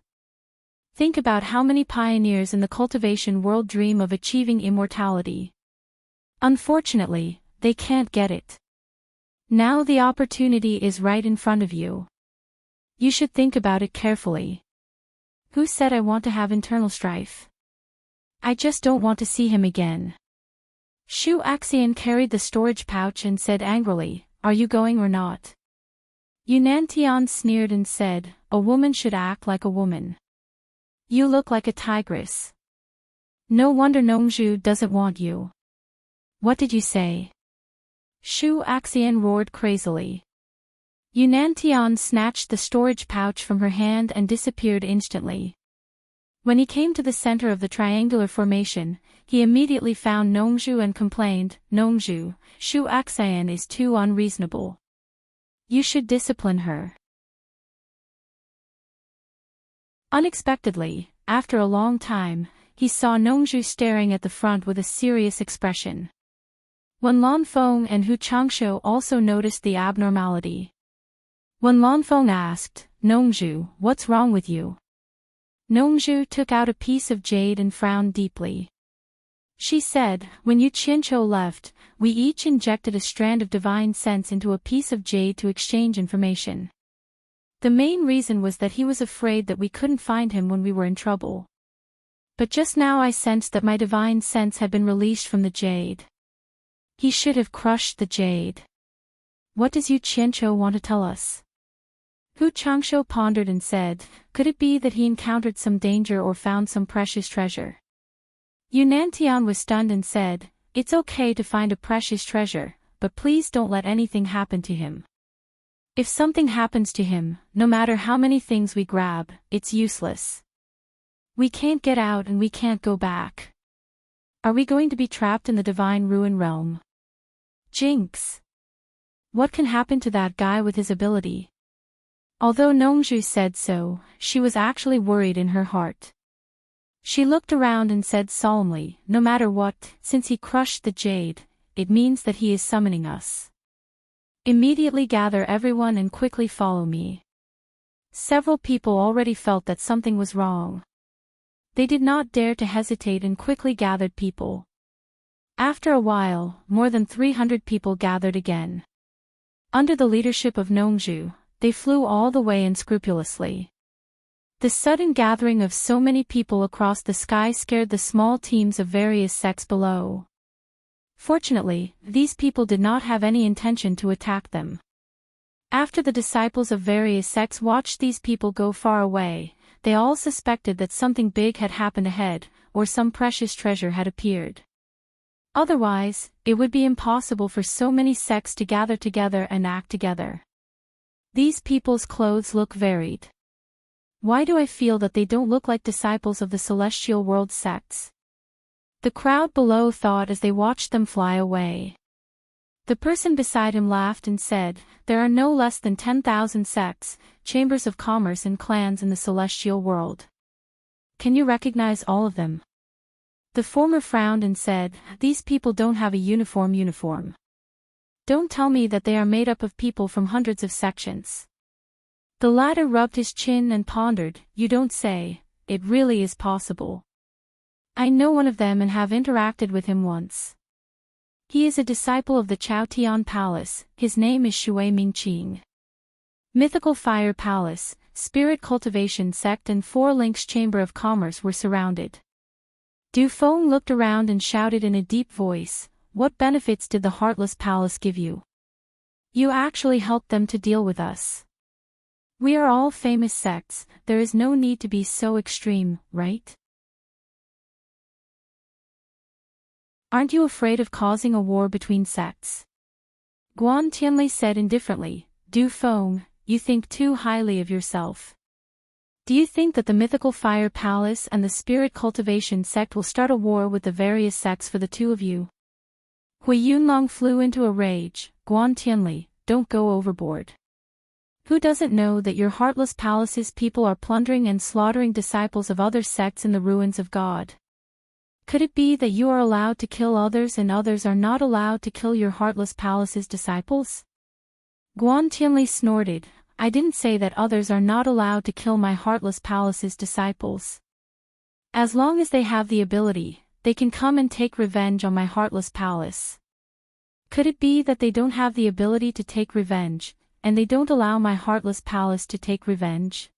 Think about how many pioneers in the cultivation world dream of achieving immortality. Unfortunately, they can't get it. Now the opportunity is right in front of you. You should think about it carefully. Who said I want to have internal strife? I just don't want to see him again." Shu Axian carried the storage pouch and said angrily, "Are you going or not?" Yunnan sneered and said, "A woman should act like a woman. You look like a tigress. No wonder Nongzhu doesn't want you." "What did you say?" Shu Axian roared crazily. Yunnan snatched the storage pouch from her hand and disappeared instantly. When he came to the center of the triangular formation, he immediately found Nongzhu and complained, "Nongzhu, Shu Axian is too unreasonable. You should discipline her." Unexpectedly, after a long time, he saw Nongzhu staring at the front with a serious expression. Wen Lanfeng and Hu Changshou also noticed the abnormality. Wen Lanfeng asked, "Nongzhu, what's wrong with you?" Nongzhu took out a piece of jade and frowned deeply. She said, "When Yu Qianqiu left, we each injected a strand of divine sense into a piece of jade to exchange information. The main reason was that he was afraid that we couldn't find him when we were in trouble. But just now I sensed that my divine sense had been released from the jade. He should have crushed the jade. What does Yu Qianqiu want to tell us?" Hu Changshou pondered and said, "Could it be that he encountered some danger or found some precious treasure?" Yunnan was stunned and said, "It's okay to find a precious treasure, but please don't let anything happen to him. If something happens to him, no matter how many things we grab, it's useless. We can't get out and we can't go back. Are we going to be trapped in the divine ruin realm? Jinx! What can happen to that guy with his ability? Although Nongju said so, she was actually worried in her heart. She looked around and said solemnly, "No matter what, since he crushed the jade, it means that he is summoning us. Immediately gather everyone and quickly follow me." Several people already felt that something was wrong. They did not dare to hesitate and quickly gathered people. After a while, more than 300 people gathered again. Under the leadership of Nongju, they flew all the way unscrupulously. The sudden gathering of so many people across the sky scared the small teams of various sects below. Fortunately, these people did not have any intention to attack them. After the disciples of various sects watched these people go far away, they all suspected that something big had happened ahead, or some precious treasure had appeared. Otherwise, it would be impossible for so many sects to gather together and act together. These people's clothes look varied. Why do I feel that they don't look like disciples of the celestial world sects? The crowd below thought as they watched them fly away. The person beside him laughed and said, "There are no less than 10,000 sects, chambers of commerce and clans in the celestial world. Can you recognize all of them?" The former frowned and said, "These people don't have a uniform. Don't tell me that they are made up of people from hundreds of sections." The latter rubbed his chin and pondered, "You don't say, it really is possible. I know one of them and have interacted with him once. He is a disciple of the Chaotian Palace, his name is Shui Mingqing. Mythical Fire Palace, Spirit Cultivation Sect and Four Links Chamber of Commerce were surrounded." Du Feng looked around and shouted in a deep voice, "What benefits did the Heartless Palace give you? You actually helped them to deal with us. We are all famous sects, there is no need to be so extreme, right? Aren't you afraid of causing a war between sects?" Guan Tianli said indifferently, "Du Feng, you think too highly of yourself. Do you think that the Mythical Fire Palace and the Spirit Cultivation Sect will start a war with the various sects for the two of you?" Hui Yunlong flew into a rage, "Guan Tianli, don't go overboard. Who doesn't know that your Heartless Palace's people are plundering and slaughtering disciples of other sects in the ruins of God? Could it be that you are allowed to kill others and others are not allowed to kill your Heartless Palace's disciples?" Guan Tianli snorted, "I didn't say that others are not allowed to kill my Heartless Palace's disciples. As long as they have the ability, they can come and take revenge on my Heartless Palace. Could it be that they don't have the ability to take revenge, and they don't allow my Heartless Palace to take revenge?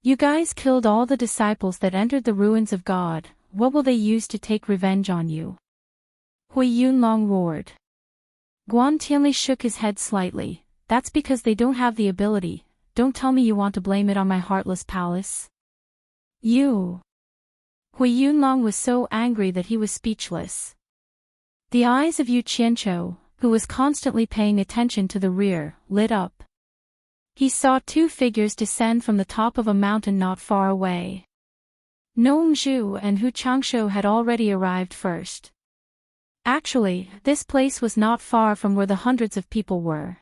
You guys killed all the disciples that entered the ruins of God, what will they use to take revenge on you?" Hui Yunlong roared. Guan Tianli shook his head slightly, "That's because they don't have the ability, don't tell me you want to blame it on my Heartless Palace. You." Hui Yunlong was so angry that he was speechless. The eyes of Yu Qianqiu, who was constantly paying attention to the rear, lit up. He saw two figures descend from the top of a mountain not far away. Nongju and Hu Changshu had already arrived first. Actually, this place was not far from where the hundreds of people were.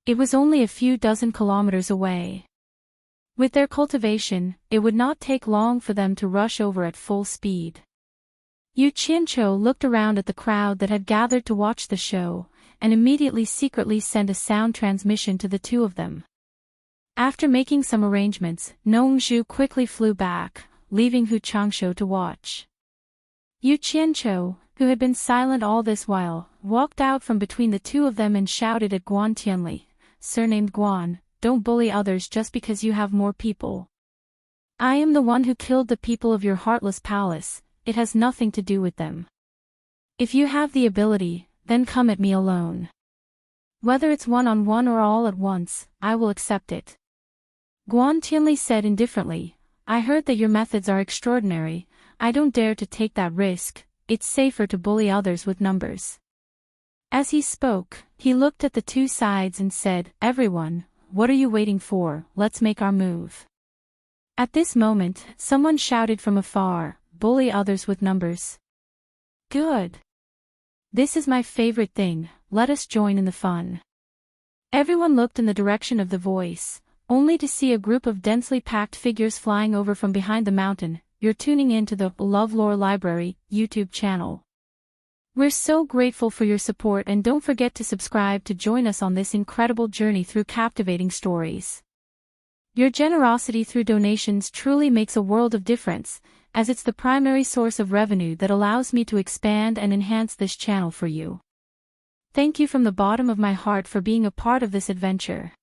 It was only a few dozen kilometers away. With their cultivation, it would not take long for them to rush over at full speed. Yu Qianqiu looked around at the crowd that had gathered to watch the show, and immediately secretly sent a sound transmission to the two of them. After making some arrangements, Nongju quickly flew back, leaving Hu Changshu to watch. Yu Qianqiu, who had been silent all this while, walked out from between the two of them and shouted at Guan Tianli, "Surnamed Guan, don't bully others just because you have more people. I am the one who killed the people of your Heartless Palace, it has nothing to do with them. If you have the ability, then come at me alone. Whether it's one-on-one or all at once, I will accept it." Guan Tianli said indifferently, "I heard that your methods are extraordinary, I don't dare to take that risk, it's safer to bully others with numbers." As he spoke, he looked at the two sides and said, "Everyone, what are you waiting for, let's make our move." At this moment, someone shouted from afar, "Bully others with numbers. Good. This is my favorite thing, let us join in the fun." Everyone looked in the direction of the voice, only to see a group of densely packed figures flying over from behind the mountain. You're tuning in to the LoveLore Library YouTube channel. We're so grateful for your support, and don't forget to subscribe to join us on this incredible journey through captivating stories. Your generosity through donations truly makes a world of difference, as it's the primary source of revenue that allows me to expand and enhance this channel for you. Thank you from the bottom of my heart for being a part of this adventure.